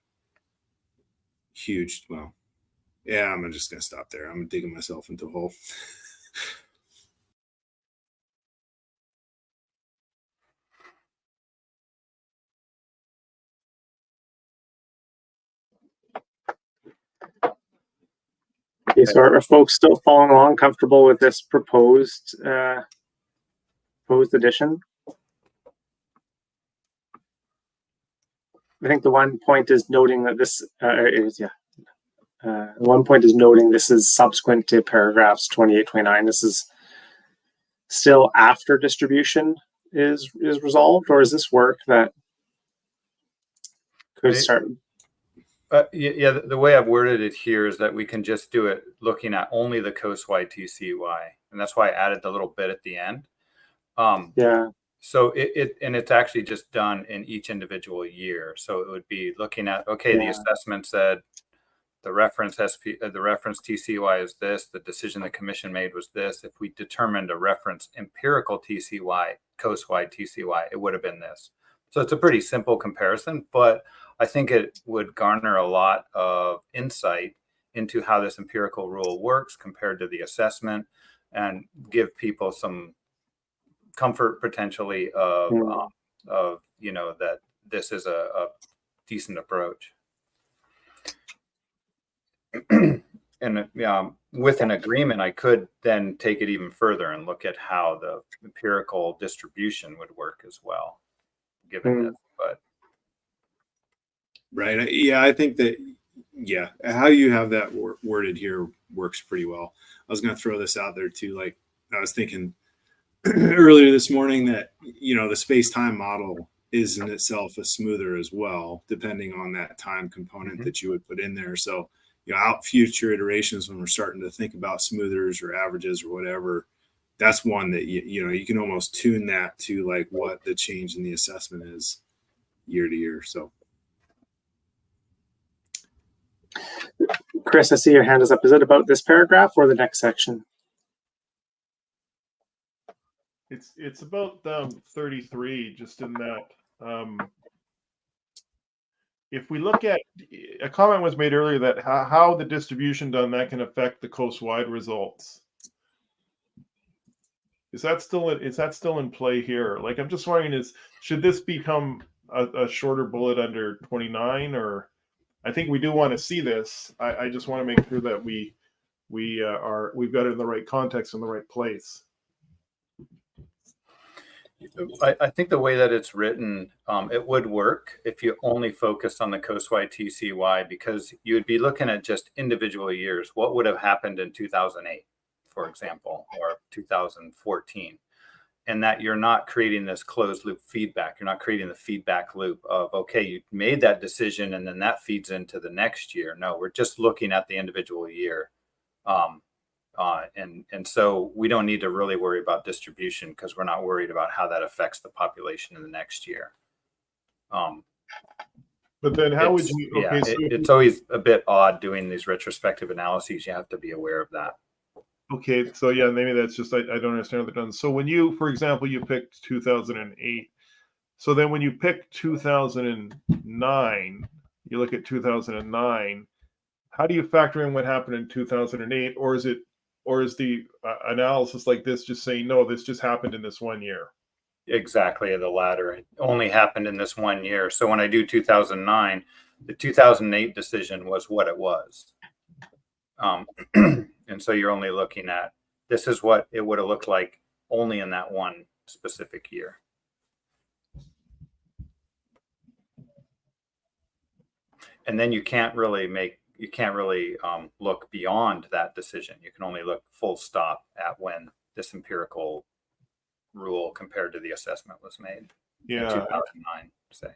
huge. I'm just gonna stop there. I'm digging myself into a hole. Okay, so are folks still following along, comfortable with this proposed addition? I think the one point is noting that this At one point is noting this is subsequent to paragraphs 28, 29. This is still after distribution is resolved, or is this work that could start? Yeah, the way I've worded it here is that we can just do it looking at only the coast-wide TCY, and that's why I added the little bit at the end. Yeah. So it's actually just done in each individual year. So it would be looking at, okay, the assessment said the reference TCY is this, the decision the commission made was this. If we determined a reference empirical TCY, coast-wide TCY, it would have been this. So it's a pretty simple comparison, but I think it would garner a lot of insight into how this empirical rule works compared to the assessment, and give people some comfort potentially of that this is a decent approach. And with an agreement, I could then take it even further and look at how the empirical distribution would work as well, given this. But right, yeah, I think that how you have that worded here works pretty well. I was going to throw this out there too. Like, I was thinking earlier this morning that the space-time model is in itself a smoother as well, depending on that time component that you would put in there. So out future iterations, when we're starting to think about smoothers or averages or whatever, that's one that you can almost tune that to like what the change in the assessment is year to year. So Chris, I see your hand is up. Is it about this paragraph or the next section? It's about 33, just in that if we look at, a comment was made earlier that how the distribution done that can affect the coast-wide results. Is that still in play here? Like, I'm just wondering, should this become a shorter bullet under 29, or I think we do want to see this. I just want to make sure that we've got it in the right context, in the right place. I think the way that it's written, it would work if you only focused on the coast-wide TCY, because you would be looking at just individual years. What would have happened in 2008, for example, or 2014, and that you're not creating this closed loop feedback. You're not creating the feedback loop of, okay, you made that decision and then that feeds into the next year. No, we're just looking at the individual year. And so we don't need to really worry about distribution, because we're not worried about how that affects the population in the next year. But then how would you, okay, so it's always a bit odd doing these retrospective analyses. You have to be aware of that. Okay, so yeah, maybe that's just, I don't understand what they're done. So when you, for example, you picked 2008. So then when you pick 2009, you look at 2009, how do you factor in what happened in 2008? Or is the analysis like this just saying, no, this just happened in this 1 year? Exactly the latter. It only happened in this 1 year. So when I do 2009, the 2008 decision was what it was. And so you're only looking at, this is what it would have looked like only in that one specific year. And then you can't really look beyond that decision. You can only look full stop at when this empirical rule compared to the assessment was made. Yeah, in 2009. Say,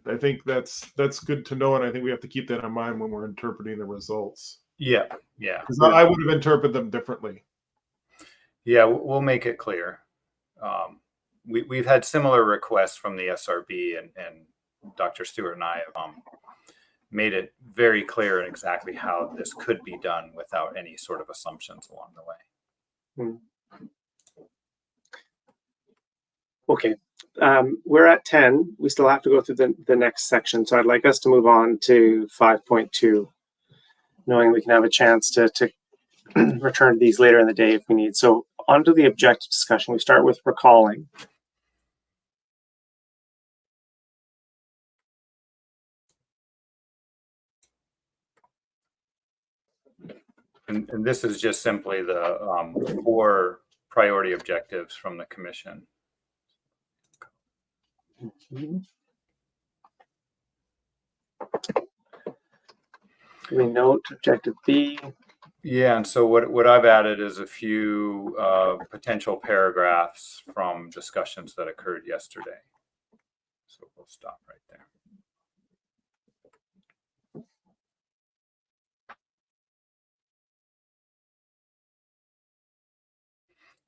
I think that's good to know, and I think we have to keep that in mind when we're interpreting the results. Yeah. Because I would have interpreted them differently. Yeah, we'll make it clear. We've had similar requests from the SRB, and Dr. Stewart and I have made it very clear exactly how this could be done without any sort of assumptions along the way. Okay, we're at 10. We still have to go through the next section, so I'd like us to move on to 5.2, knowing we can have a chance to return to these later in the day if we need. So on to the objective discussion. We start with recalling. And this is just simply the 4 priority objectives from the commission. we note objective B. Yeah, and so what I've added is a few potential paragraphs from discussions that occurred yesterday. So we'll stop right there.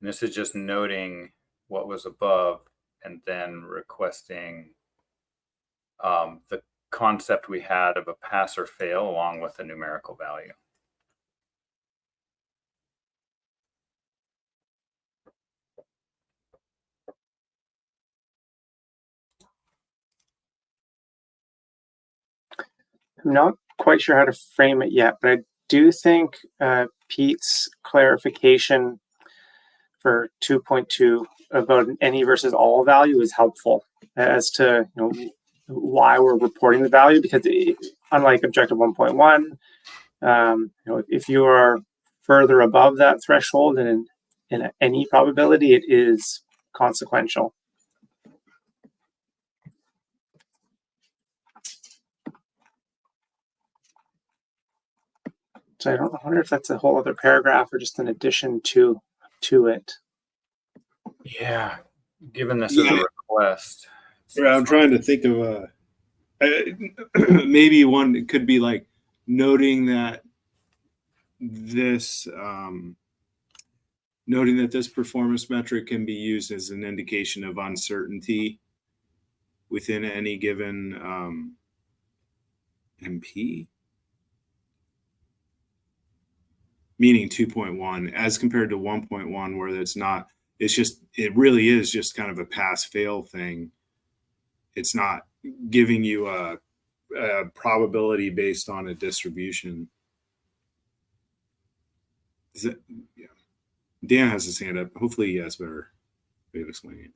And this is just noting what was above and then requesting the concept we had of a pass or fail along with a numerical value. I'm not quite sure how to frame it yet, but I do think Pete's clarification for 2.2 about an any versus all value is helpful as to why we're reporting the value, because unlike objective 1.1, if you are further above that threshold in any probability, it is consequential. So I wonder if that's a whole other paragraph or just an addition to it. Yeah, given this as a request. Yeah, I'm trying to think of maybe one could be like noting that this performance metric can be used as an indication of uncertainty within any given MP. Meaning 2.1 as compared to 1.1, where it really is just kind of a pass fail thing. It's not giving you a probability based on a distribution. Yeah. Dan has his hand up. Hopefully he has a better way of explaining it.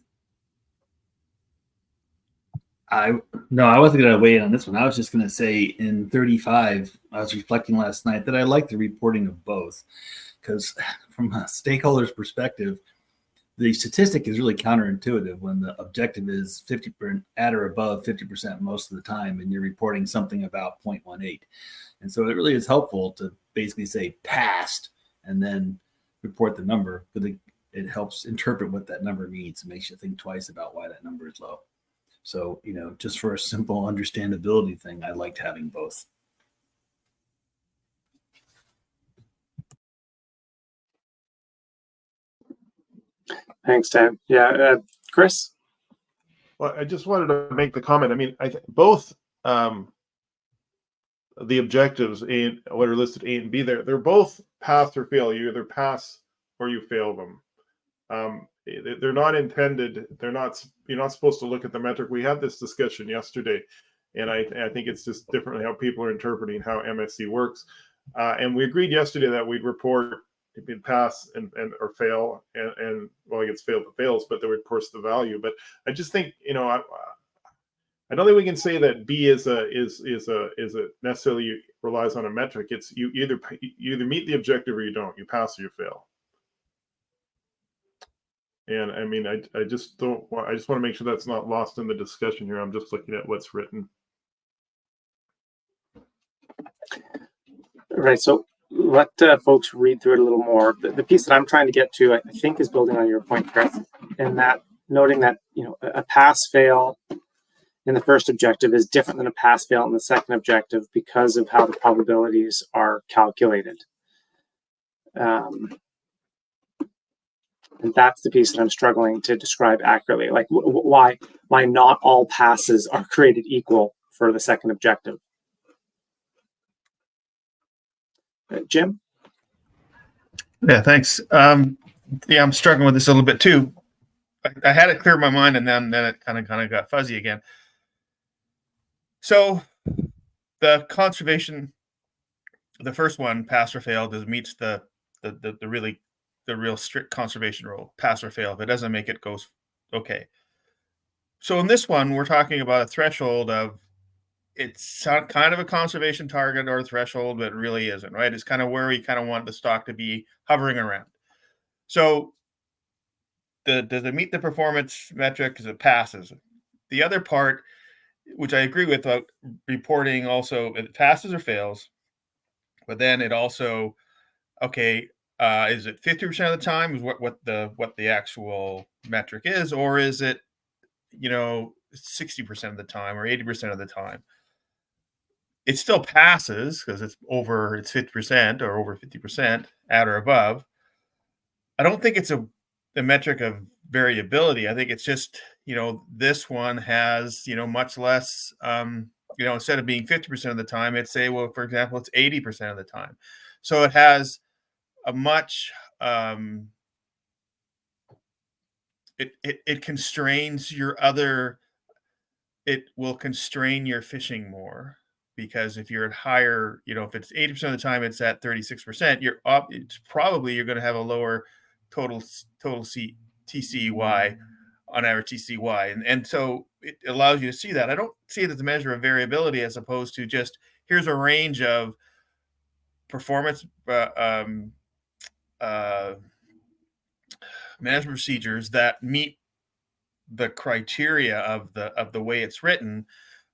I wasn't going to weigh in on this one. I was just going to say in 35, I was reflecting last night that I like the reporting of both, because from a stakeholder's perspective, the statistic is really counterintuitive when the objective is 50% at or above 50% most of the time, and you're reporting something about 0.18. And so it really is helpful to basically say passed and then report the number, but it helps interpret what that number means and makes you think twice about why that number is low. So, just for a simple understandability thing, I liked having both. Thanks, Dan. Yeah, Chris? Well, I just wanted to make the comment. I mean, both the objectives, what are listed A and B, they're both pass or fail. You either pass or you fail them. They're not intended. You're not supposed to look at the metric. We had this discussion yesterday, and I think it's just differently how people are interpreting how MSC works. And we agreed yesterday that we'd report if it pass and or fail, and well, it gets failed to fails, but then we report the value. But I just think I don't think we can say that B is a necessarily relies on a metric. It's you either meet the objective or you don't. You pass or you fail. And I mean, I just want to make sure that's not lost in the discussion here. I'm just looking at what's written. Right. So let folks read through it a little more. The piece that I'm trying to get to, I think, is building on your point, Chris, and that noting that a pass fail in the first objective is different than a pass fail in the second objective because of how the probabilities are calculated. And that's the piece that I'm struggling to describe accurately. Like why not all passes are created equal for the second objective. Jim? Yeah, thanks. I'm struggling with this a little bit too. I had it clear in my mind, and then it kind of got fuzzy again. So the conservation, the first one, pass or fail, meets the real strict conservation rule, pass or fail. If it doesn't make it, goes okay. So in this one, we're talking about a threshold of, it's kind of a conservation target or threshold, but it really isn't, right? It's kind of where we kind of want the stock to be hovering around. So does it meet the performance metric? Because it passes. The other part, which I agree with, reporting also, it passes or fails. But then it also, okay, is it 50% of the time is what the actual metric is, or is it, 60% of the time or 80% of the time? It still passes because it's 50% or over 50% at or above. I don't think it's a metric of variability. I think it's just, this one has, much less, instead of being 50% of the time, it's say, well, for example, it's 80% of the time. So it has a much, it constrains your other, it will constrain your fishing more, because if you're at higher, if it's 80% of the time, it's at 36%, you're going to have a lower total TCY on average TCY. And so it allows you to see that. I don't see it as a measure of variability as opposed to just, here's a range of performance management procedures that meet the criteria of the way it's written,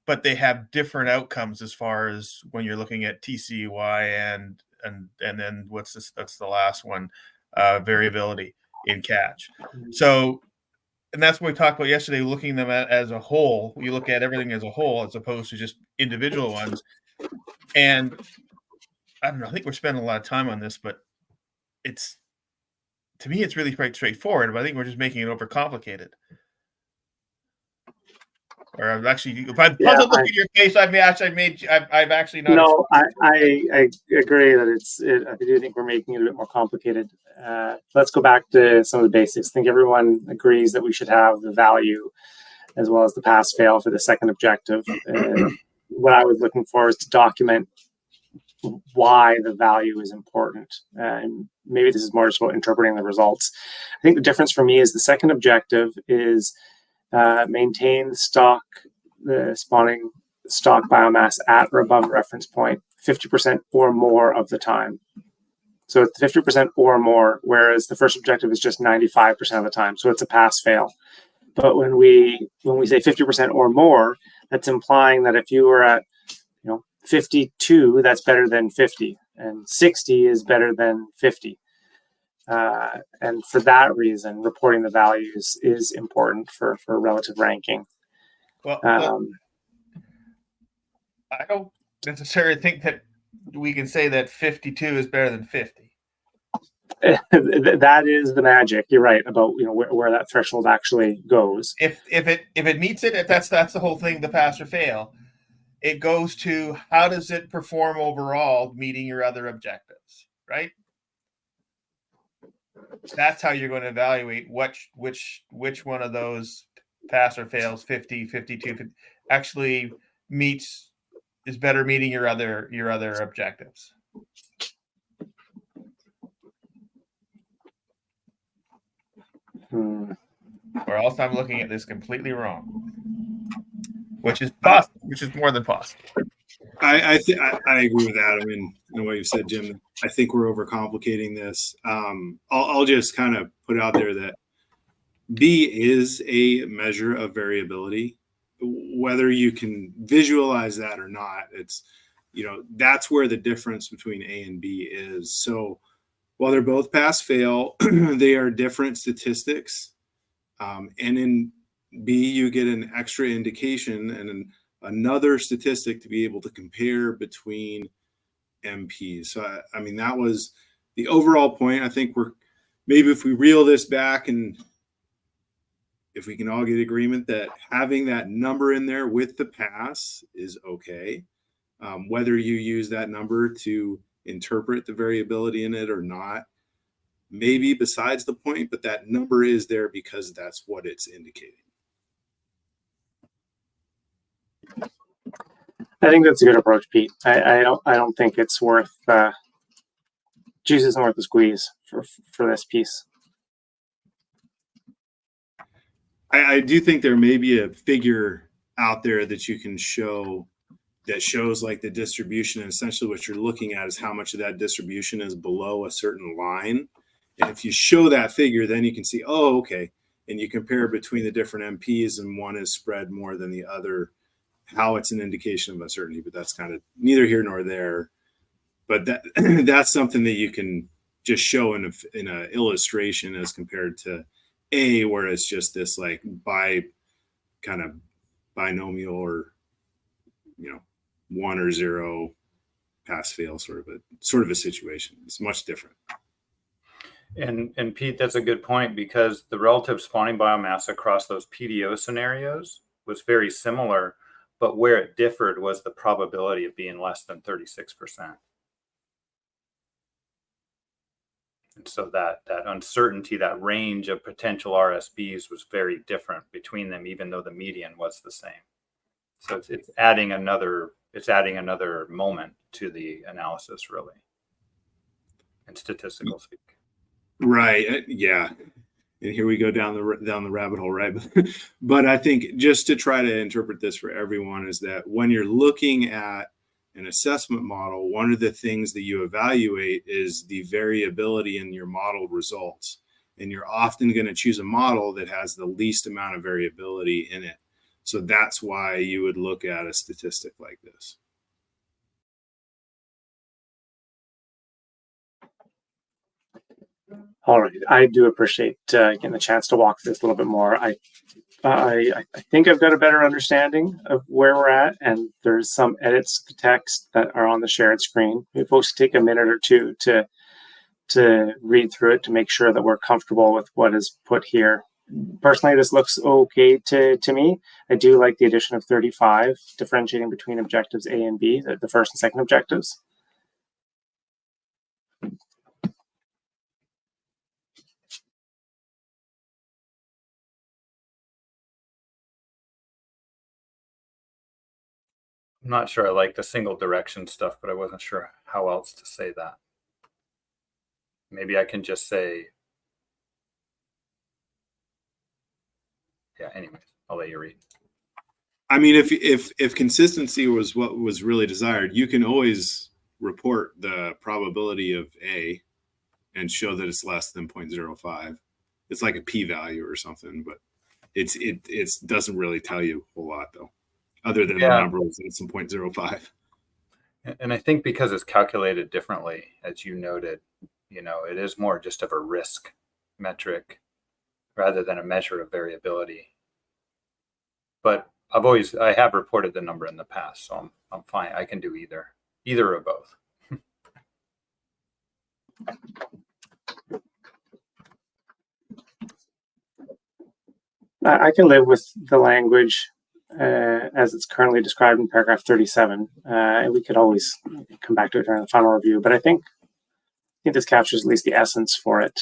but they have different outcomes as far as when you're looking at TCY and then that's the last one, variability in catch. So, and that's what we talked about yesterday, looking them at as a whole. You look at everything as a whole as opposed to just individual ones. And I don't know, I think we're spending a lot of time on this, but to me, it's really quite straightforward, but I think we're just making it overcomplicated. Or I've actually, if I puzzled look at your face, I've actually noticed. No, I agree that I do think we're making it a bit more complicated. Let's go back to some of the basics. I think everyone agrees that we should have the value as well as the pass-fail for the second objective. What I was looking for is to document why the value is important. And maybe this is more just about interpreting the results. I think the difference for me is the second objective is maintain the spawning stock biomass at or above reference point 50% or more of the time. So it's 50% or more, whereas the first objective is just 95% of the time. So it's a pass-fail. But when we say 50% or more, that's implying that if you were at 52, that's better than 50, and 60 is better than 50. And for that reason, reporting the values is important for relative ranking. Well, I don't necessarily think that we can say that 52 is better than 50. That is the magic. You're right about where that threshold actually goes. If it meets it, if that's the whole thing, the pass or fail. It goes to how does it perform overall, meeting your other objectives, right? That's how you're going to evaluate which one of those pass or fails, 50, 52, actually is better meeting your other objectives. Or else I'm looking at this completely wrong, which is possible, which is more than possible. I agree with Adam in what you said, Jim. I think we're overcomplicating this. I'll just kind of put out there that B is a measure of variability, whether you can visualize that or not. It's that's where the difference between A and B is. So while they're both pass fail, they are different statistics, and in B you get an extra indication and another statistic to be able to compare between MPs. So, I mean, that was the overall point. I think maybe if we reel this back and if we can all get agreement that having that number in there with the pass is okay, whether you use that number to interpret the variability in it or not, maybe besides the point, but that number is there because that's what it's indicating. I think that's a good approach, Pete. I don't think it's worth juice isn't worth the squeeze for this piece. I do think there may be a figure out there that you can show that shows like the distribution, and essentially what you're looking at is how much of that distribution is below a certain line. And if you show that figure, then you can see, oh, okay. And you compare between the different MPs and one is spread more than the other, how it's an indication of uncertainty, but that's kind of neither here nor there. but that that's something that you can just show in a illustration as compared to A, where it's just this like kind of binomial or, you know, 1 or 0 pass fail sort of a situation. It's much different. And Pete, that's a good point, because the relative spawning biomass across those PDO scenarios was very similar, but where it differed was the probability of being less than 36%. And so that uncertainty, that range of potential RSBs was very different between them, even though the median was the same. So it's adding another moment to the analysis, really, in statistical speak. Right. Yeah. And here we go down the rabbit hole, right? But I think just to try to interpret this for everyone is that when you're looking at an assessment model, one of the things that you evaluate is the variability in your model results. And you're often going to choose a model that has the least amount of variability in it. So that's why you would look at a statistic like this. All right, I do appreciate getting the chance to walk through this a little bit more. I think I've got a better understanding of where we're at, and there's some edits to the text that are on the shared screen. Maybe folks take a minute or two to read through it to make sure that we're comfortable with what is put here. Personally, this looks okay to me. I do like the addition of 35, differentiating between objectives A and B, the first and second objectives. I'm not sure I like the single direction stuff, but I wasn't sure how else to say that. Maybe I can just say, yeah, anyways, I'll let you read. I mean, if consistency was what was really desired, you can always report the probability of A and show that it's less than 0.05. It's like a p-value or something, but it doesn't really tell you a whole lot though, other than the number was less than 0.05. And I think because it's calculated differently, as you noted, you know, it is more just of a risk metric rather than a measure of variability. But I have reported the number in the past, so I'm fine. I can do either or both. I can live with the language as it's currently described in paragraph 37. And we could always come back to it during the final review, but I think this captures at least the essence for it.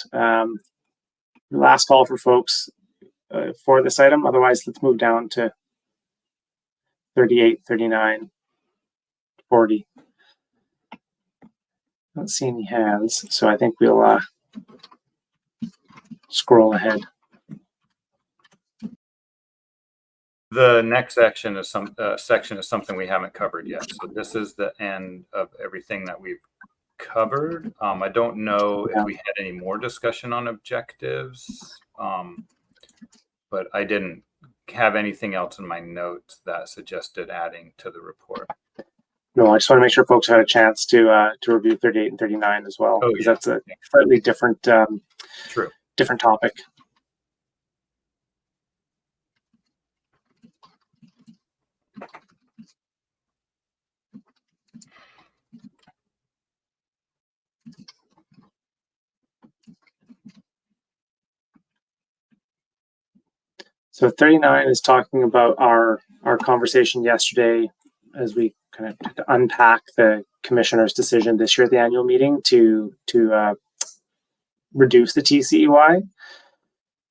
Last call for folks for this item. Otherwise, let's move down to 38, 39, 40. I don't see any hands, so I think we'll scroll ahead. The next section is something we haven't covered yet. So this is the end of everything that we've covered. I don't know if we had any more discussion on objectives, but I didn't have anything else in my notes that suggested adding to the report. No, I just want to make sure folks had a chance to review 38 and 39 as well, because that's a slightly different different topic. So 39 is talking about our conversation yesterday as we kind of unpack the commissioner's decision this year at the annual meeting to reduce the TCEY.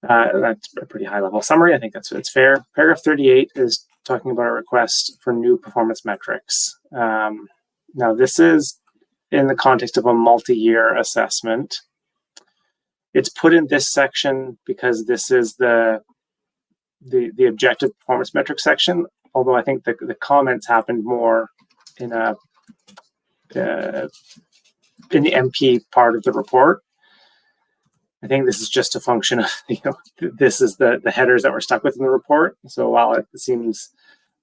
That's a pretty high level summary. I think it's fair. Paragraph 38 is talking about a request for new performance metrics. Now this is in the context of a multi-year assessment. It's put in this section because this is the objective performance metric section, although I think the comments happened more in the MP part of the report. I think this is just a function of, this is the headers that were stuck within the report. So while it seems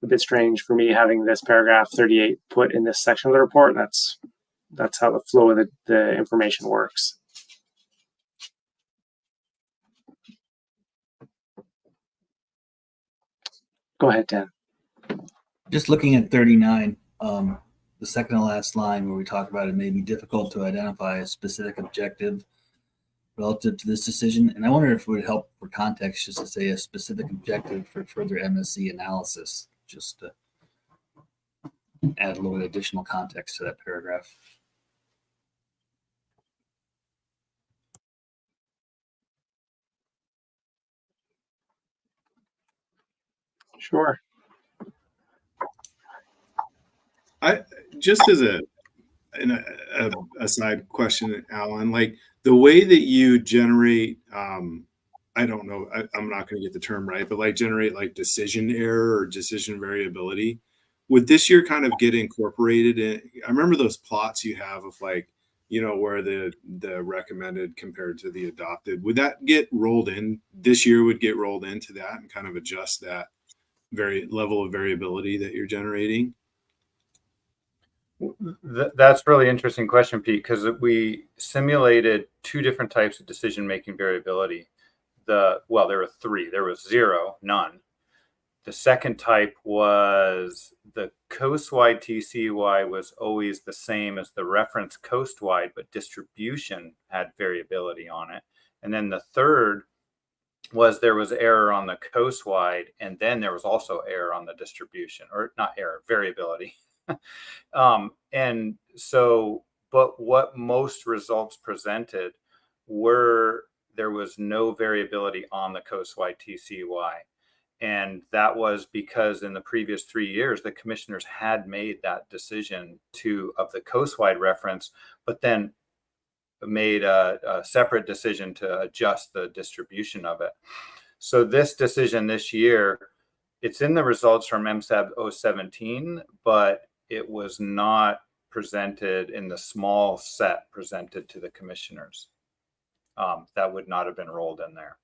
a bit strange for me having this paragraph 38 put in this section of the report, that's that's how the flow of the information works. Go ahead, Dan. Just looking at 39, the second to last line where we talk about it may be difficult to identify a specific objective relative to this decision. And I wonder if it would help for context just to say a specific objective for further MSC analysis, just to add a little bit additional context to that paragraph. Sure. I just as a side question, Alan, like the way that you generate, I don't know, I'm not going to get the term right, but like generate like decision error or decision variability. Would this year kind of get incorporated in? I remember those plots you have of like, you know, where the recommended compared to the adopted. Would that get rolled in this year? Would get rolled into that and kind of adjust that level of variability that you're generating? That's really interesting question, Pete, because we simulated two different types of decision-making variability. Well, there were three. There was zero, none. The second type was the coast-wide TCY was always the same as the reference coast-wide, but distribution had variability on it. And then the third was there was error on the coast-wide, and then there was also error on the distribution, or not error, variability. And so, but what most results presented were there was no variability on the coast-wide TCY. And that was because in the previous 3 years, the commissioners had made that decision of the coast-wide reference, but then made a separate decision to adjust the distribution of it. So this decision this year, it's in the results from MSAB018, but it was not presented in the small set presented to the commissioners. That would not have been rolled in there.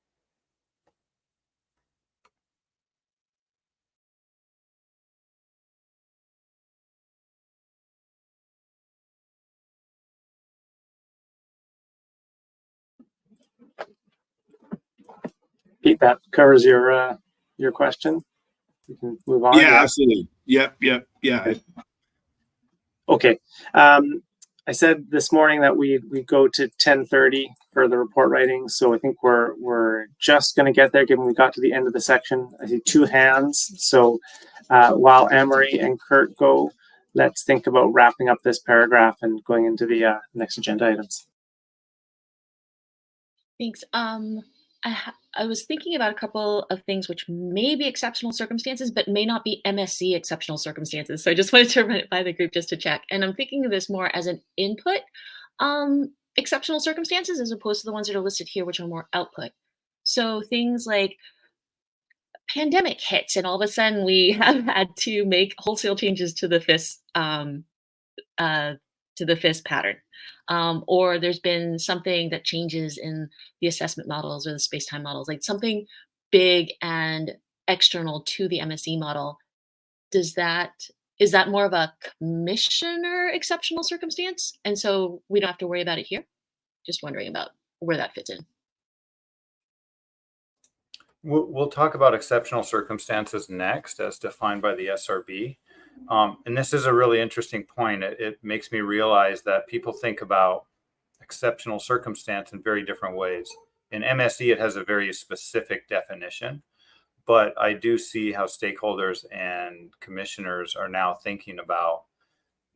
Pete, that covers your question. You can move on. Yeah, absolutely. Yep. Yeah. Okay. I said this morning that we go to 10:30 for the report writing, so I think we're just going to get there. Given we got to the end of the section, I see two hands. So while Amory and Kurt go, let's think about wrapping up this paragraph and going into the next agenda items. Thanks. I was thinking about a couple of things which may be exceptional circumstances, but may not be MSC exceptional circumstances. So I just wanted to run it by the group just to check. And I'm thinking of this more as an input exceptional circumstances as opposed to the ones that are listed here, which are more output. So things like pandemic hits and all of a sudden we have had to make wholesale changes to the FIS pattern. Or there's been something that changes in the assessment models or the space-time models, like something big and external to the MSE model. Is that more of a commissioner exceptional circumstance? And so we don't have to worry about it here? Just wondering about where that fits in. We'll talk about exceptional circumstances next as defined by the SRB. And this is a really interesting point. It makes me realize that people think about exceptional circumstance in very different ways. In MSE, it has a very specific definition, but I do see how stakeholders and commissioners are now thinking about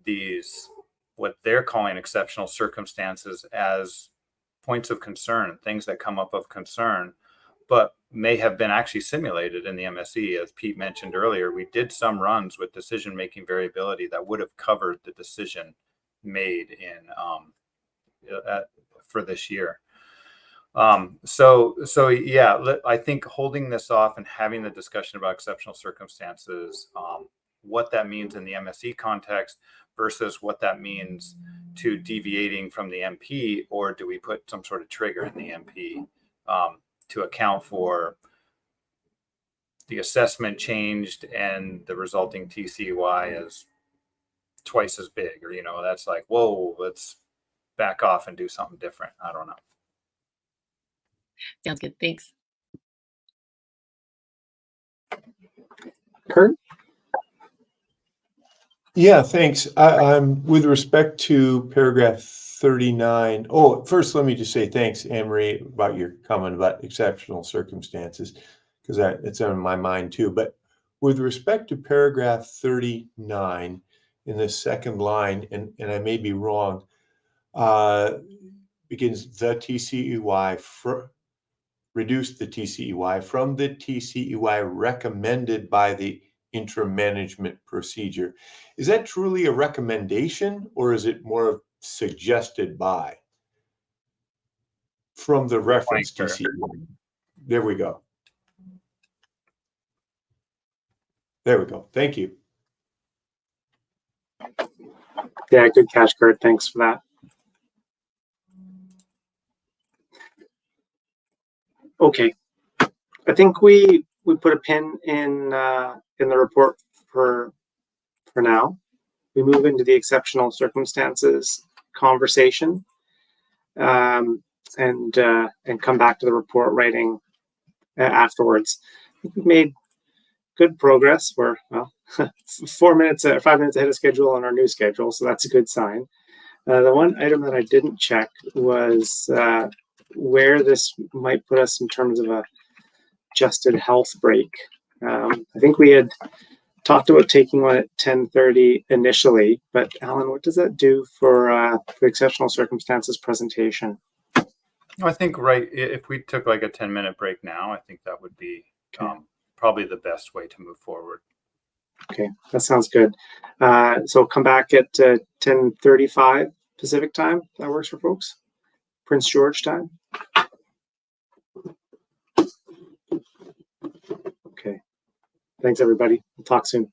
these, what they're calling exceptional circumstances, as points of concern, things that come up of concern, but may have been actually simulated in the MSE. As Pete mentioned earlier, we did some runs with decision-making variability that would have covered the decision made in for this year. So yeah, I think holding this off and having the discussion about exceptional circumstances, what that means in the MSE context versus what that means to deviating from the MP, or do we put some sort of trigger in the MP to account for the assessment changed and the resulting TCY as twice as big, or, you know, that's like, whoa, let's back off and do something different. I don't know. Sounds good. Thanks. Kurt? Yeah, thanks. I'm with respect to paragraph 39. Oh, first, let me just say thanks, Anne Marie, about your comment about exceptional circumstances, because it's on my mind too. But with respect to paragraph 39 in the second line, and I may be wrong, begins the TCEY, reduce the TCEY from the TCEY recommended by the interim management procedure. Is that truly a recommendation, or is it more of suggested by? From the reference TCEY. There we go. There we go. Thank you. Yeah, good catch, Kurt. Thanks for that. Okay, I think we put a pin in the report for now. We move into the exceptional circumstances conversation, and come back to the report writing afterwards. I think we've made good progress. We're 5 minutes ahead of schedule on our new schedule, so that's a good sign. The one item that I didn't check was where this might put us in terms of a adjusted health break. I think we had talked about taking one at 10:30 initially, but Alan, what does that do for exceptional circumstances presentation? I think if we took like a 10-minute break now, I think that would be probably the best way to move forward. Okay, that sounds good. So come back at 10:35 Pacific time. That works for folks. Prince George time. Okay. Thanks, everybody. We'll talk soon.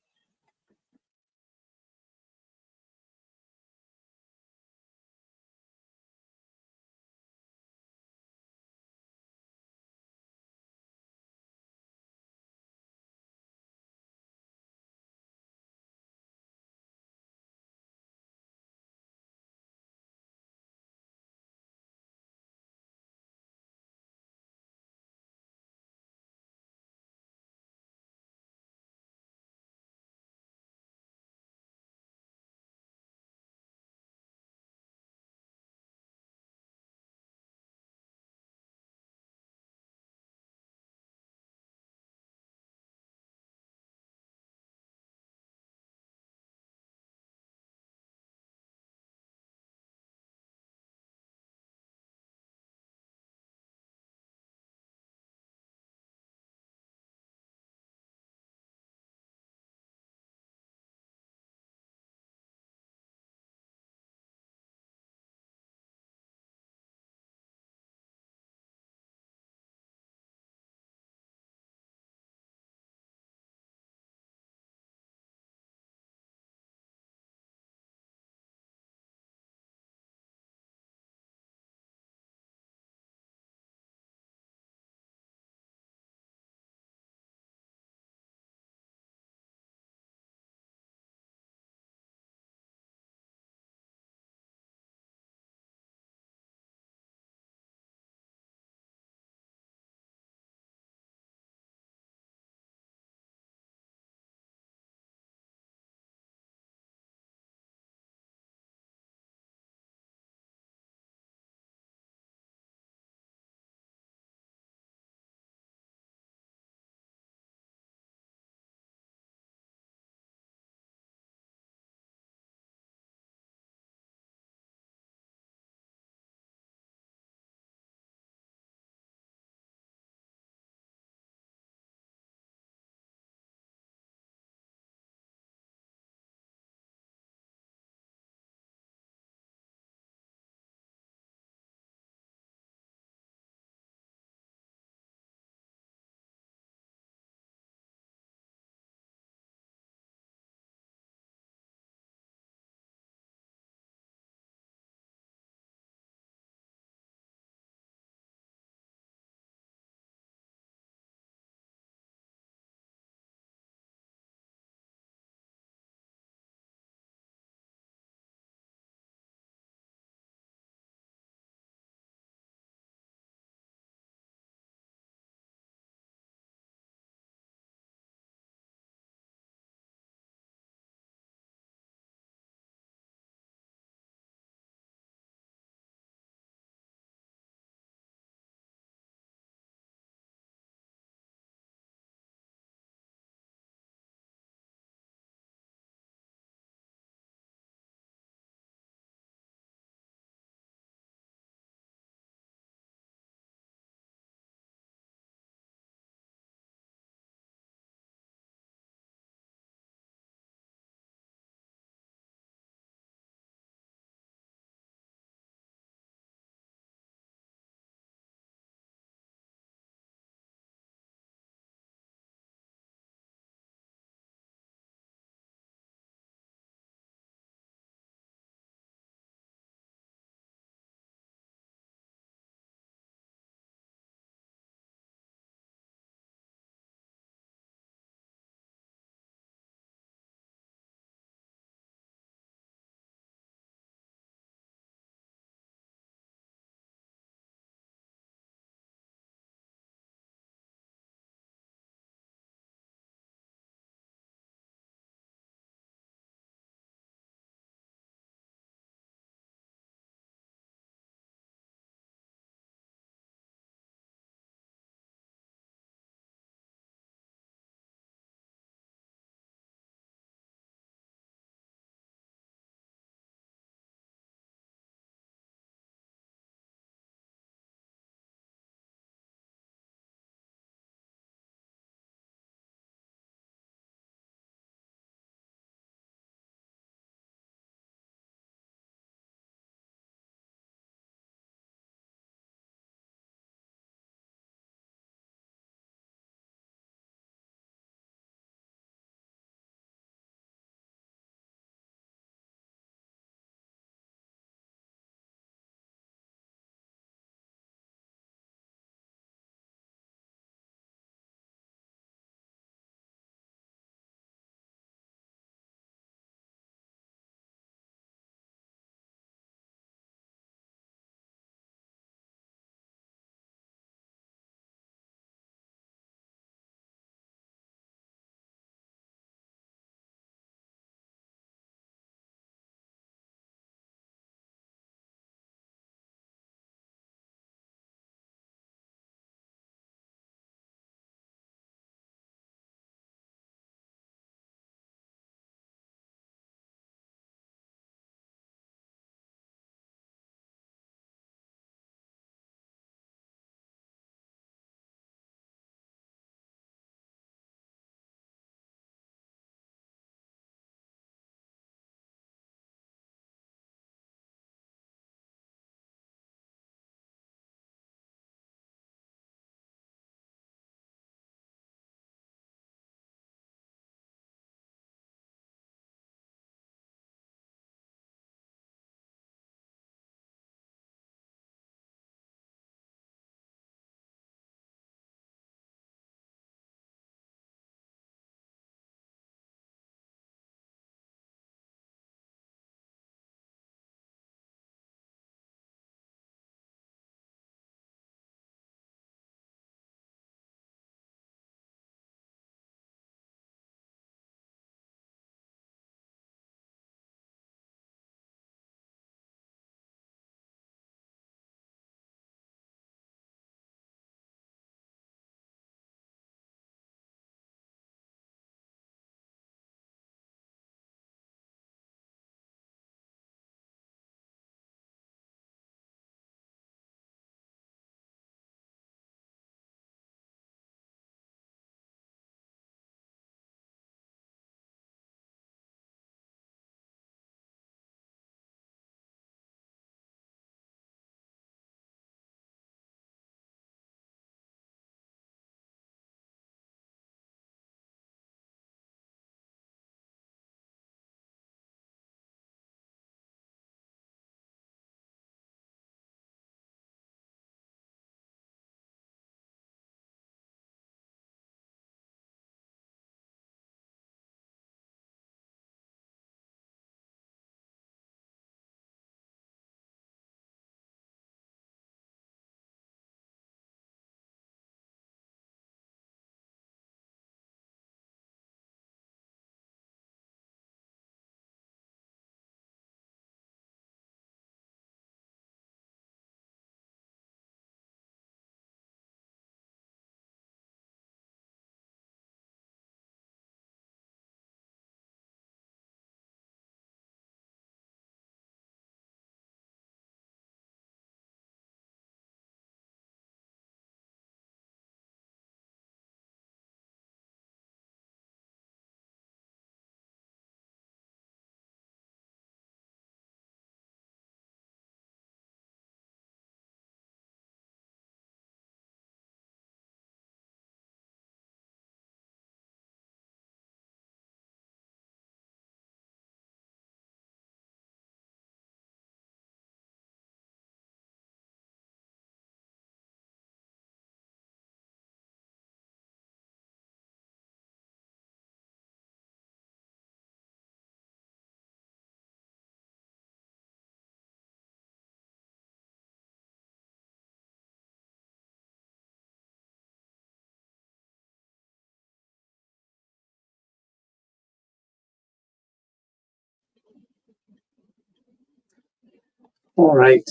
All right.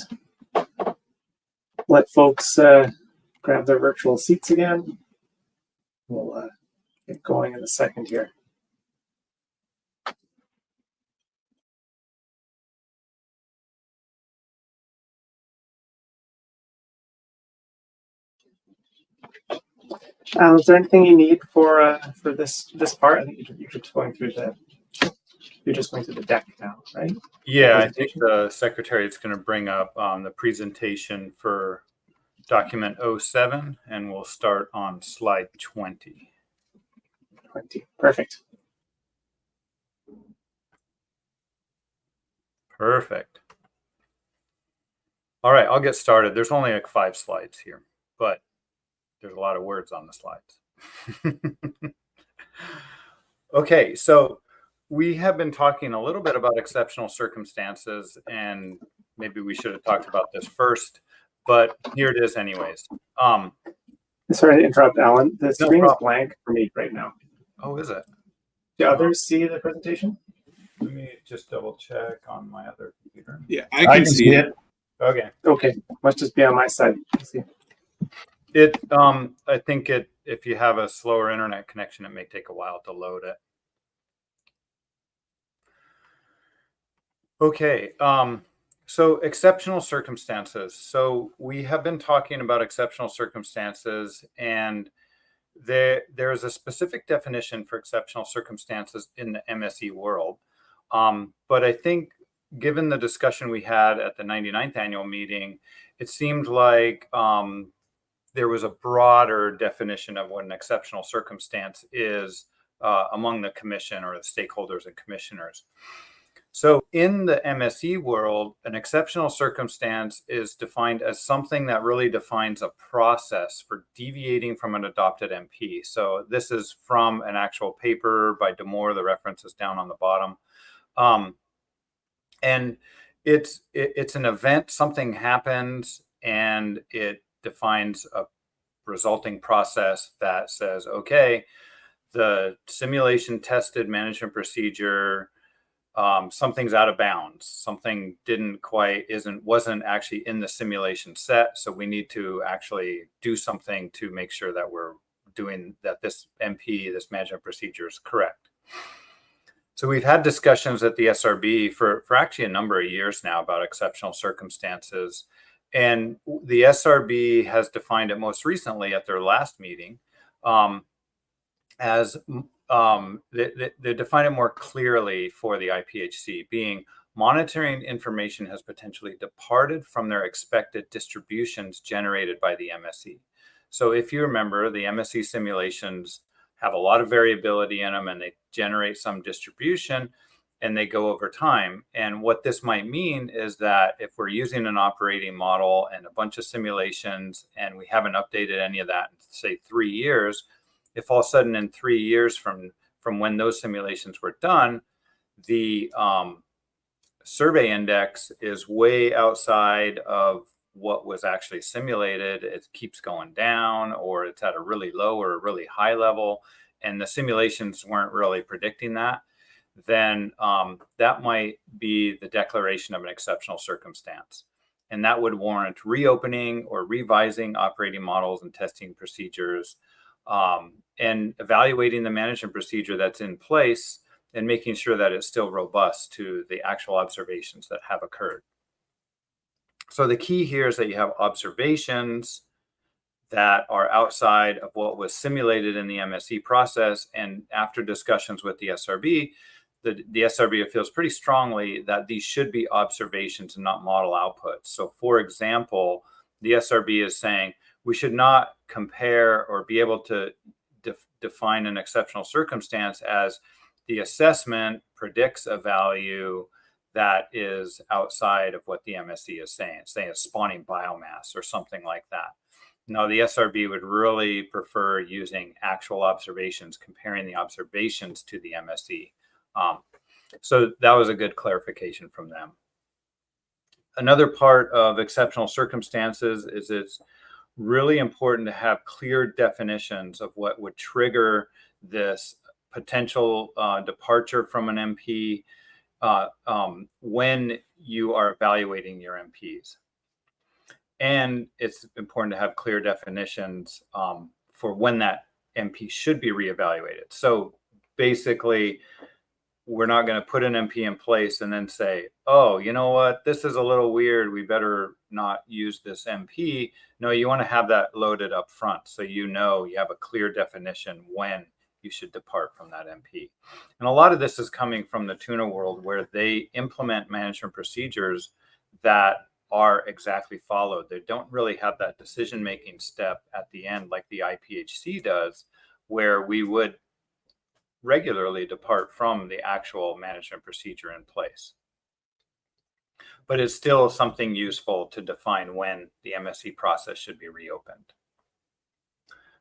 Let folks grab their virtual seats again. We'll get going in a second here. Is there anything you need for this part? I think you're just going through the deck now, right? Yeah, I think the secretary is going to bring up the presentation for document 07, and we'll start on slide 20. 20, perfect. Perfect. All right, I'll get started. There's only like 5 slides here, but there's a lot of words on the slides. Okay, so we have been talking a little bit about exceptional circumstances, and maybe we should have talked about this first, but here it is anyways. Sorry to interrupt, Alan. The screen is problem. blank for me right now. Oh, is it? Do others see the presentation? Let me just double check on my other computer. Yeah, I can see it. Okay. Okay, must just be on my side. Let's see. I think if you have a slower internet connection, it may take a while to load it. Okay, so exceptional circumstances. So we have been talking about exceptional circumstances, and there's a specific definition for exceptional circumstances in the MSE world. But I think given the discussion we had at the 99th annual meeting, it seemed like there was a broader definition of what an exceptional circumstance is among the commission or the stakeholders and commissioners. So in the MSE world, an exceptional circumstance is defined as something that really defines a process for deviating from an adopted MP. So this is from an actual paper by Demore. The reference is down on the bottom. And it's an event, something happens, and it defines a resulting process that says, okay, the simulation tested management procedure, something's out of bounds, something wasn't actually in the simulation set, so we need to actually do something to make sure that we're doing that, this MP, this management procedure, is correct. So we've had discussions at the SRB for actually a number of years now about exceptional circumstances, and the SRB has defined it most recently at their last meeting as they define it more clearly for the IPHC, being monitoring information has potentially departed from their expected distributions generated by the MSE. So if you remember, the MSE simulations have a lot of variability in them, and they generate some distribution, and they go over time. And what this might mean is that if we're using an operating model and a bunch of simulations, and we haven't updated any of that in, say, 3 years, if all of a sudden in 3 years from when those simulations were done, the survey index is way outside of what was actually simulated, it keeps going down, or it's at a really low or a really high level, and the simulations weren't really predicting that, then that might be the declaration of an exceptional circumstance. And that would warrant reopening or revising operating models and testing procedures, and evaluating the management procedure that's in place and making sure that it's still robust to the actual observations that have occurred. So the key here is that you have observations that are outside of what was simulated in the MSE process. And after discussions with the SRB, the SRB feels pretty strongly that these should be observations and not model outputs. So for example, the SRB is saying we should not compare or be able to define an exceptional circumstance as the assessment predicts a value that is outside of what the MSE is saying, say a spawning biomass or something like that. No, the SRB would really prefer using actual observations, comparing the observations to the MSE. So that was a good clarification from them. Another part of exceptional circumstances is it's really important to have clear definitions of what would trigger this potential departure from an MP, when you are evaluating your MPs. And it's important to have clear definitions for when that MP should be reevaluated. So basically, we're not going to put an MP in place and then say, oh, you know what, this is a little weird, we better not use this MP. No, you want to have that loaded up front so you know you have a clear definition when you should depart from that MP. And a lot of this is coming from the tuna world, where they implement management procedures that are exactly followed. They don't really have that decision-making step at the end like the IPHC does, where we would regularly depart from the actual management procedure in place. But it's still something useful to define when the MSC process should be reopened.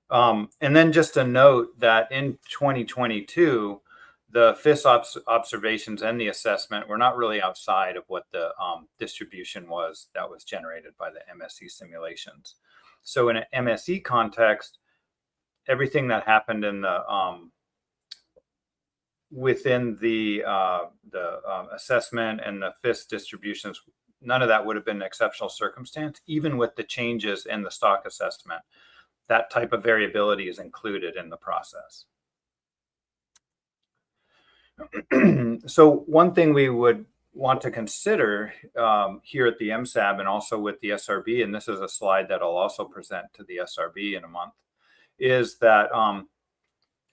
And then just a note that in 2022, the FIS observations and the assessment were not really outside of what the distribution was that was generated by the MSC simulations. So in an MSC context, everything that happened in the within the assessment and the FIS distributions, none of that would have been an exceptional circumstance. Even with the changes in the stock assessment, that type of variability is included in the process. So one thing we would want to consider here at the MSAB and also with the SRB, and this is a slide that I'll also present to the SRB in a month, is that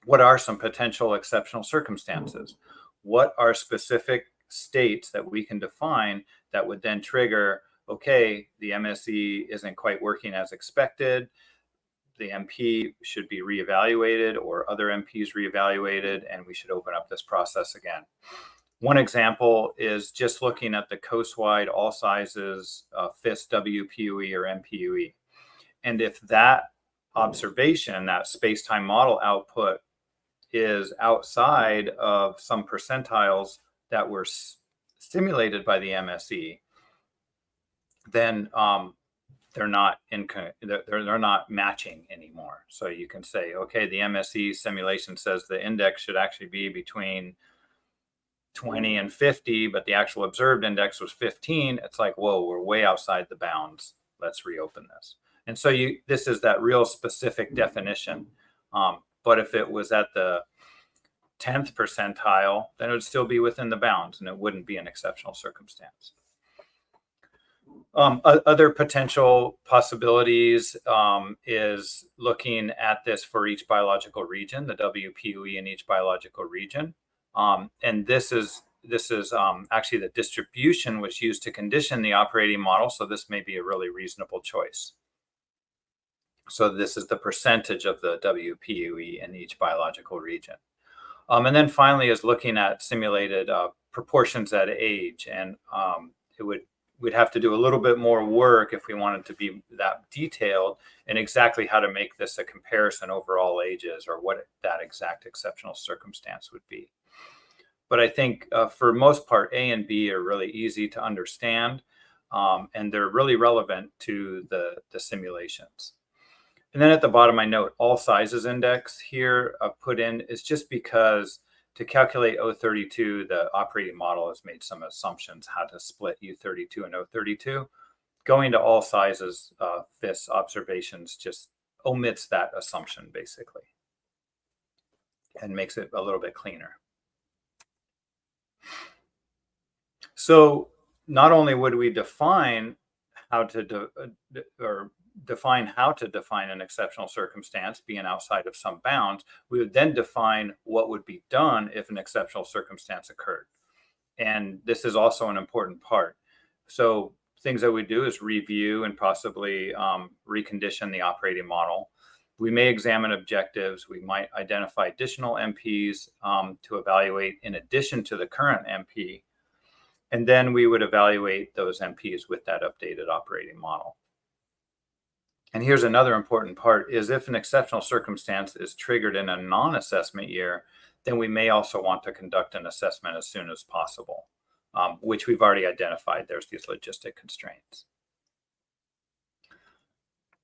what are some potential exceptional circumstances? What are specific states that we can define that would then trigger, okay, the MSE isn't quite working as expected, the MP should be reevaluated or other MPs reevaluated, and we should open up this process again. One example is just looking at the coast-wide all sizes FIS WPUE or MPUE. And if that observation, that space-time model output, is outside of some percentiles that were simulated by the MSE, then they're not matching anymore. So you can say, okay, the MSE simulation says the index should actually be between 20 and 50, but the actual observed index was 15. It's like, whoa, we're way outside the bounds. Let's reopen this. And so this is that real specific definition. But if it was at the 10th percentile, then it would still be within the bounds and it wouldn't be an exceptional circumstance. Other potential possibilities is looking at this for each biological region, the WPUE in each biological region. And this is actually the distribution was used to condition the operating model. So this may be a really reasonable choice. So this is the percentage of the WPUE in each biological region. And then finally is looking at simulated proportions at age. And we'd have to do a little bit more work if we wanted to be that detailed in exactly how to make this a comparison over all ages or what that exact exceptional circumstance would be. But I think for most part, A and B are really easy to understand, and they're really relevant to the simulations. And then at the bottom, I note all sizes index here put in is just because to calculate O32, the operating model has made some assumptions how to split U32 and O32. Going to all sizes FIS observations just omits that assumption basically and makes it a little bit cleaner. So not only would we define how to define an exceptional circumstance being outside of some bounds, we would then define what would be done if an exceptional circumstance occurred. And this is also an important part. So things that we do is review and possibly recondition the operating model. We may examine objectives. We might identify additional MPs to evaluate in addition to the current MP. And then we would evaluate those MPs with that updated operating model. And here's another important part is if an exceptional circumstance is triggered in a non-assessment year, then we may also want to conduct an assessment as soon as possible, which we've already identified. There's these logistic constraints.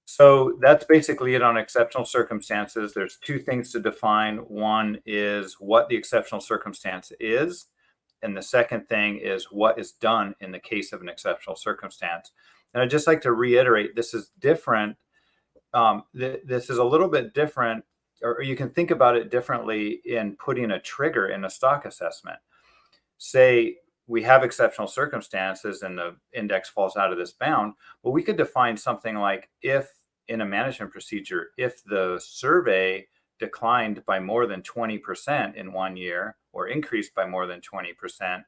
So that's basically it on exceptional circumstances. There's two things to define. One is what the exceptional circumstance is, And the second thing is what is done in the case of an exceptional circumstance. And I'd just like to reiterate, this is different. This is a little bit different, or you can think about it differently in putting a trigger in a stock assessment. Say we have exceptional circumstances and the index falls out of this bound, well, we could define something like, if in a management procedure, if the survey declined by more than 20% in 1 year or increased by more than 20%,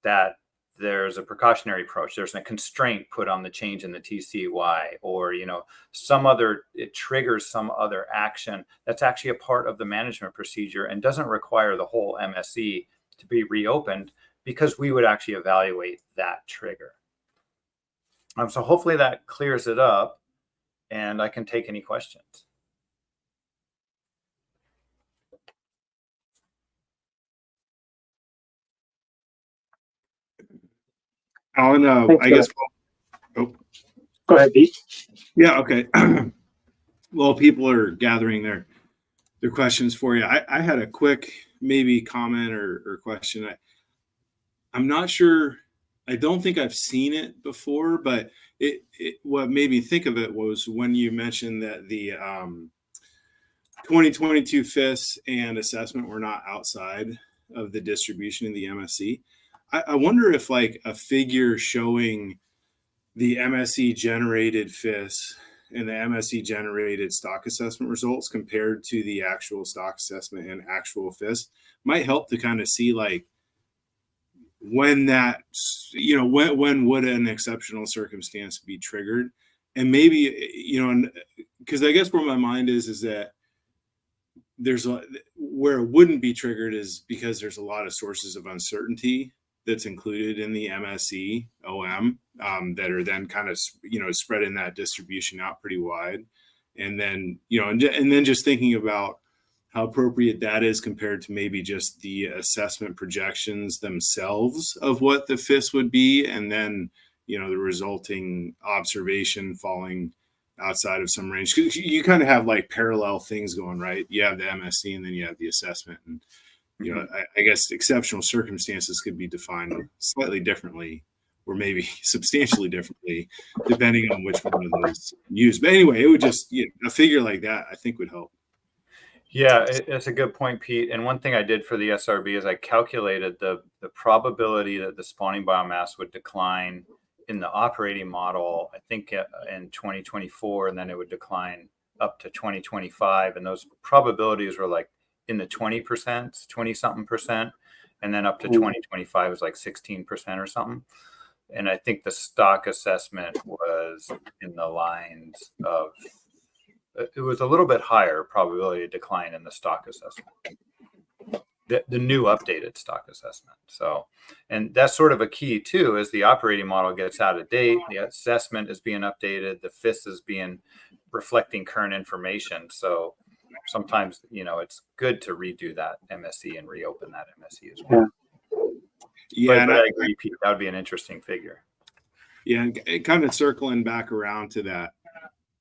that there's a precautionary approach. There's a constraint put on the change in the TCY, or, you know, some other, it triggers some other action that's actually a part of the management procedure and doesn't require the whole MSE to be reopened, because we would actually evaluate that trigger. So hopefully that clears it up, and I can take any questions. Alan, I guess. Oh, go ahead, Pete. Yeah. Okay. Well, people are gathering their questions for you. I had a quick maybe comment or question. I'm not sure. I don't think I've seen it before, but what made me think of it was when you mentioned that the 2022 FIS and assessment were not outside of the distribution in the MSE. I wonder if like a figure showing the MSE generated FIS and the MSE generated stock assessment results compared to the actual stock assessment and actual FIS might help to kind of see like when that, you know, when would an exceptional circumstance be triggered. And maybe, you know, because I guess where my mind is that there's where it wouldn't be triggered is because there's a lot of sources of uncertainty that's included in the MSE OM that are then kind of, you know, spreading that distribution out pretty wide. And then, you know, and then just thinking about how appropriate that is compared to maybe just the assessment projections themselves of what the FIS would be. And then, you know, the resulting observation falling outside of some range. You kind of have like parallel things going, right? You have the MSE and then you have the assessment. And, you know, I guess exceptional circumstances could be defined slightly differently, or maybe substantially differently, depending on which one of those used. But anyway, it would just, you know, a figure like that, I think, would help. Yeah, it's a good point, Pete. And one thing I did for the SRB is I calculated the probability that the spawning biomass would decline in the operating model, I think in 2024, and then it would decline up to 2025. And those probabilities were like in the 20%, 20 something percent. And then up to 2025 was like 16% or something. And I think the stock assessment was in the lines of, it was a little bit higher probability of decline in the stock assessment, the new updated stock assessment. So, and that's sort of a key too, as the operating model gets out of date, the assessment is being updated, the FIS is being reflecting current information. So sometimes, you know, it's good to redo that MSE and reopen that MSE as well. Yeah, but I agree, Pete, that would be an interesting figure. Yeah, and kind of circling back around to that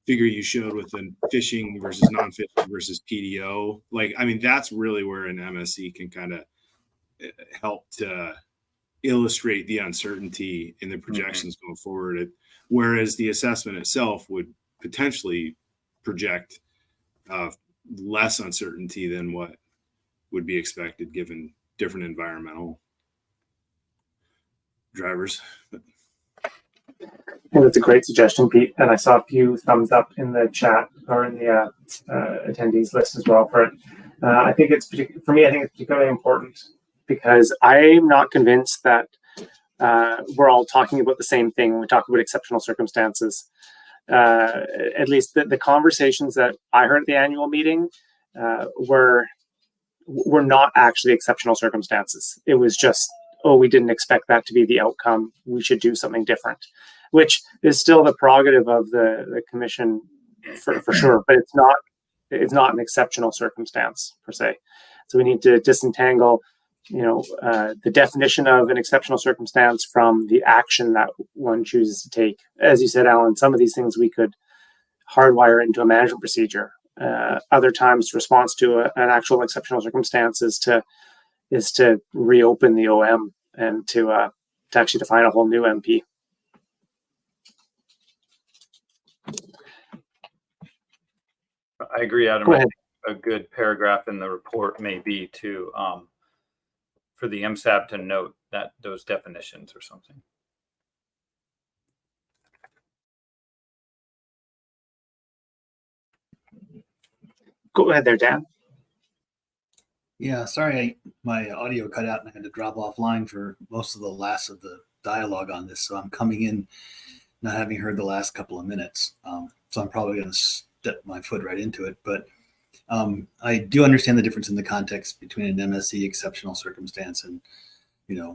figure you showed with the fishing versus non-fishing versus PDO. Like, I mean, that's really where an MSE can kind of help to illustrate the uncertainty in the projections going forward. Whereas the assessment itself would potentially project less uncertainty than what would be expected given different environmental drivers. I think that's a great suggestion, Pete. And I saw a few thumbs up in the chat or in the attendees list as well for it. I think it's for me, I think it's particularly important because I'm not convinced that we're all talking about the same thing when we talk about exceptional circumstances. At least the conversations that I heard at the annual meeting were not actually exceptional circumstances. It was just, oh, we didn't expect that to be the outcome. We should do something different, which is still the prerogative of the commission for sure, but it's not an exceptional circumstance per se. So we need to disentangle, you know, the definition of an exceptional circumstance from the action that one chooses to take. As you said, Alan, some of these things we could hardwire into a management procedure. Other times, response to an actual exceptional circumstance is to reopen the OM and to actually define a whole new MP. I agree, Adam. Go I ahead. think a good paragraph in the report may be to for the MSAB to note that those definitions or something. Go ahead there, Dan. Yeah, sorry, my audio cut out and I had to drop offline for most of the last of the dialogue on this. So I'm coming in not having heard the last couple of minutes. So I'm probably going to step my foot right into it. But I do understand the difference in the context between an MSE exceptional circumstance and,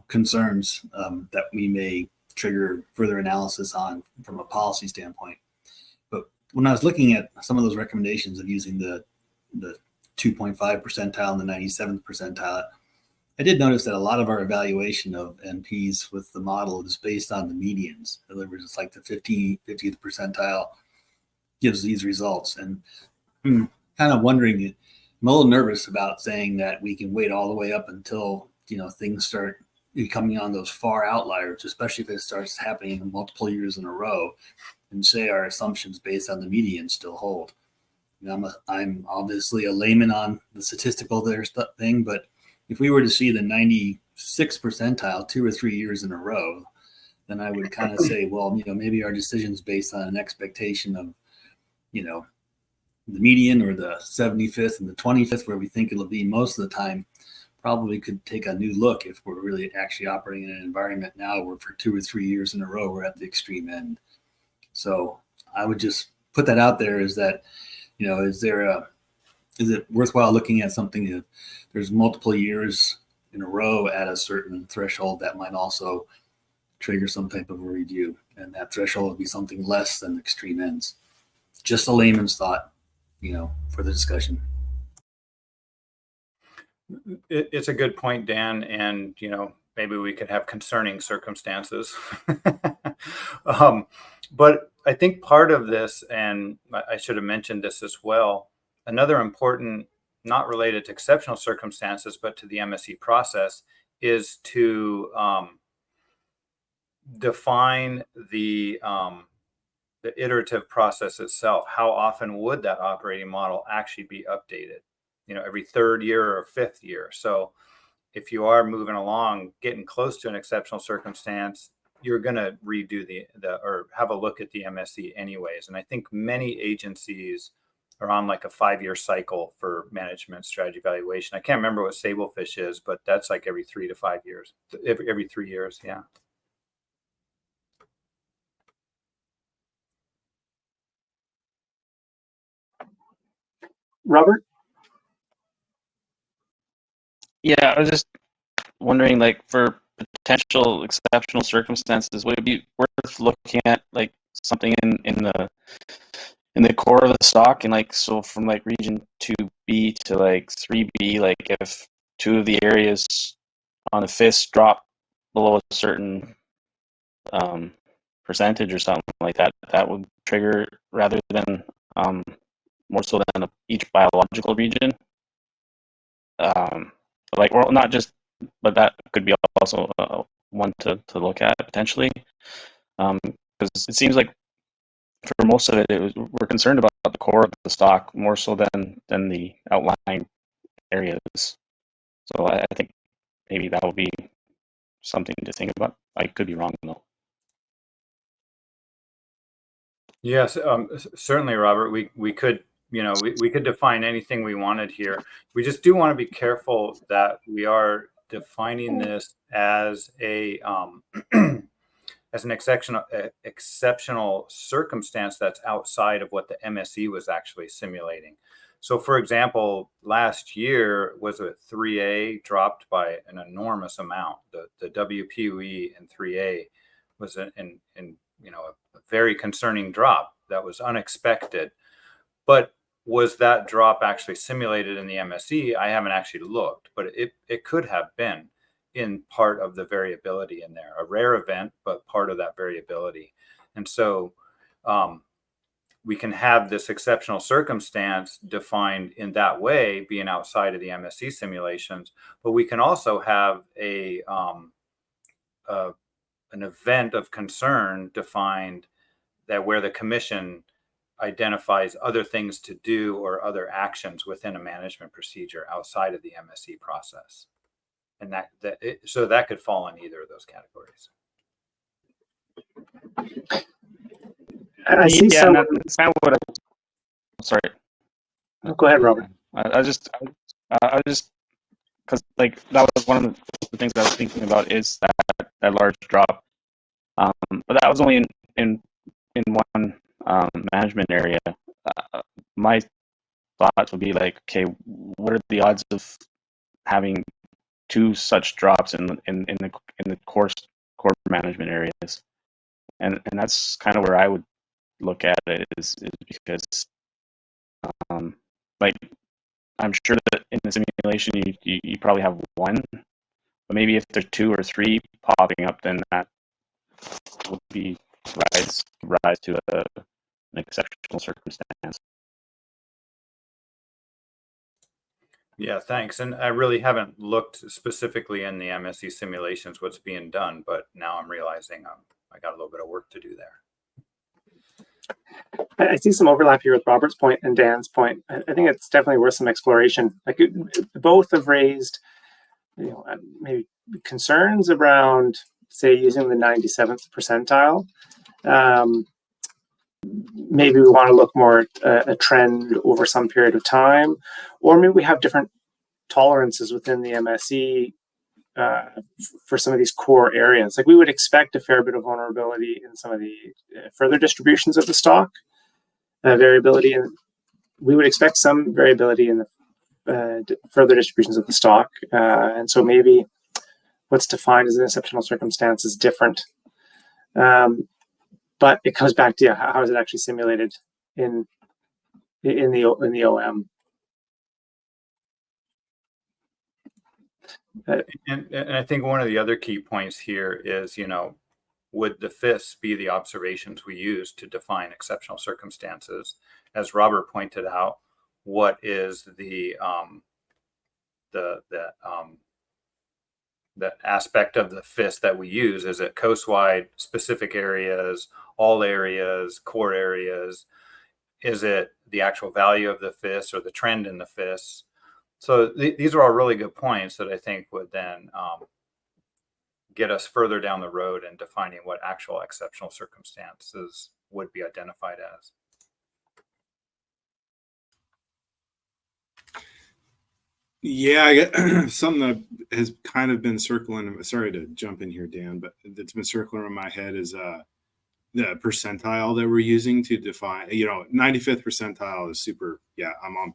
concerns that we may trigger further analysis on from a policy standpoint. But when I was looking at some of those recommendations of using the 2.5 percentile and the 97th percentile, I did notice that a lot of our evaluation of NPs with the model is based on the medians. In other words, it's like the 50th percentile gives these results. And I'm kind of wondering, I'm a little nervous about saying that we can wait all the way up until, things start coming on those far outliers, especially if it starts happening multiple years in a row, and say our assumptions based on the median still hold. I'm obviously a layman on the statistical thing, but if we were to see the 96th percentile 2 or 3 years in a row, then I would kind of say, well, maybe our decision's based on an expectation of, the median or the 75th and the 25th, where we think it'll be most of the time, probably could take a new look if we're really actually operating in an environment now where for 2 or 3 years in a row, we're at the extreme end. So I would just put that out there, is that, is it worthwhile looking at something if there's multiple years in a row at a certain threshold that might also trigger some type of a review, and that threshold would be something less than extreme ends. Just a layman's thought, for the discussion. It's a good point, Dan, and maybe we could have concerning circumstances. But I think part of this, and I should have mentioned this as well, another important, not related to exceptional circumstances, but to the MSE process, is to define the iterative process itself. How often would that operating model actually be updated? Every 3rd year or 5th year. So if you are moving along, getting close to an exceptional circumstance, you're going to redo or have a look at the MSE anyways. And I think many agencies are on like a 5-year cycle for management strategy evaluation. I can't remember what Sablefish is, but that's like every 3 to 5 years, every 3 years. Yeah. Robert? Yeah, I was just wondering, like, for potential exceptional circumstances, would it be worth looking at like something in the core of the stock, and like, so from like region 2B to like 3B, like if 2 of the areas on the FIS drop below a certain percentage or something like that, that would trigger, rather than more so than each biological region. Like, well, not just, but that could be also one to look at potentially, because it seems like for most of it, we're concerned about the core of the stock more so than the outlying areas. So I think maybe that would be something to think about. I could be wrong though. Yes, certainly, Robert. We could, we could define anything we wanted here. We just do want to be careful that we are defining this as a as an exceptional circumstance that's outside of what the MSE was actually simulating. So, for example, last year was a 3A dropped by an enormous amount. The WPUE in 3A was a very concerning drop that was unexpected. But was that drop actually simulated in the MSE? I haven't actually looked, but it could have been in part of the variability in there, a rare event, but part of that variability. And so we can have this exceptional circumstance defined in that way, being outside of the MSE simulations, but we can also have a an event of concern defined that where the commission identifies other things to do or other actions within a management procedure outside of the MSE process. And so that could fall in either of those categories. I see some. That's kind of what sorry. Go ahead, Robert. I just because like that was one of the things I was thinking about is that large drop, but that was only in one management area. My thoughts would be like, okay, what are the odds of having two such drops in the core management areas? And that's kind of where I would look at it is because like I'm sure that in the simulation you probably have one, but maybe if there's two or three popping up, then that would be rise to an exceptional circumstance. Yeah, thanks. And I really haven't looked specifically in the MSE simulations what's being done, but now I'm realizing I got a little bit of work to do there. I see some overlap here with Robert's point and Dan's point. I think it's definitely worth some exploration. Like both have raised, maybe concerns around, say, using the 97th percentile. Maybe we want to look more at a trend over some period of time, or maybe we have different tolerances within the MSE for some of these core areas. Like we would expect a fair bit of vulnerability in some of the further distributions of the stock, variability, and we would expect some variability in the further distributions of the stock. And so maybe what's defined as an exceptional circumstance is different. But it comes back to how is it actually simulated in the OM? And I think one of the other key points here is, would the FIS be the observations we use to define exceptional circumstances? As Robert pointed out, what is the aspect of the FIS that we use? Is it coastwide, specific areas, all areas, core areas? Is it the actual value of the FIS or the trend in the FIS? So these are all really good points that I think would then get us further down the road in defining what actual exceptional circumstances would be identified as. Yeah, I get something that has kind of been circling. Sorry to jump in here, Dan, but that's been circling in my head is the percentile that we're using to define. 95th percentile is super. Yeah, I'm on.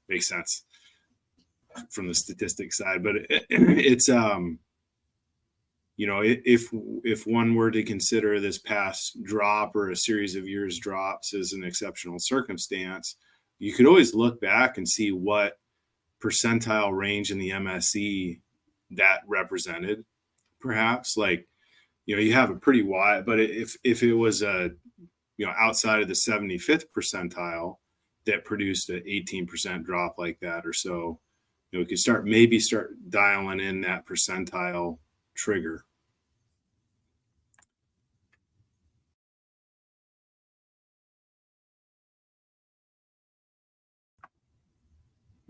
Makes sense from the statistics side, but it's if one were to consider this past drop or a series of years drops as an exceptional circumstance, you could always look back and see what percentile range in the MSE that represented. Perhaps you have a pretty wide, but if it was outside of the 75th percentile that produced an 18% drop like that or so, we could start dialing in that percentile trigger.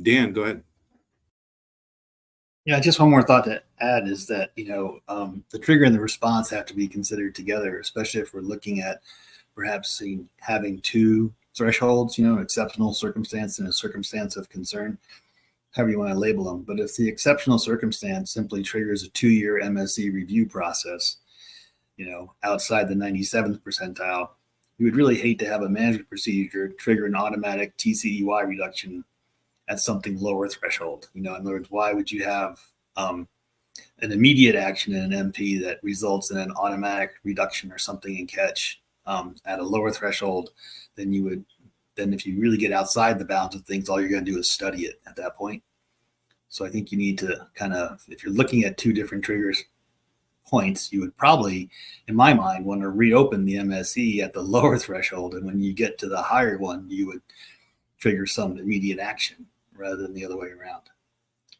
Dan, go ahead. Yeah, just one more thought to add is that, the trigger and the response have to be considered together, especially if we're looking at perhaps having two thresholds, exceptional circumstance and a circumstance of concern, however you want to label them. But if the exceptional circumstance simply triggers a 2-year MSE review process, outside the 97th percentile, you would really hate to have a management procedure trigger an automatic TCEY reduction at something lower threshold. In other words, why would you have an immediate action in an MP that results in an automatic reduction or something in catch at a lower threshold than you would? Then if you really get outside the bounds of things, all you're going to do is study it at that point. So I think you need to if you're looking at two different triggers points, you would probably, in my mind, want to reopen the MSE at the lower threshold. And when you get to the higher one, you would trigger some immediate action rather than the other way around.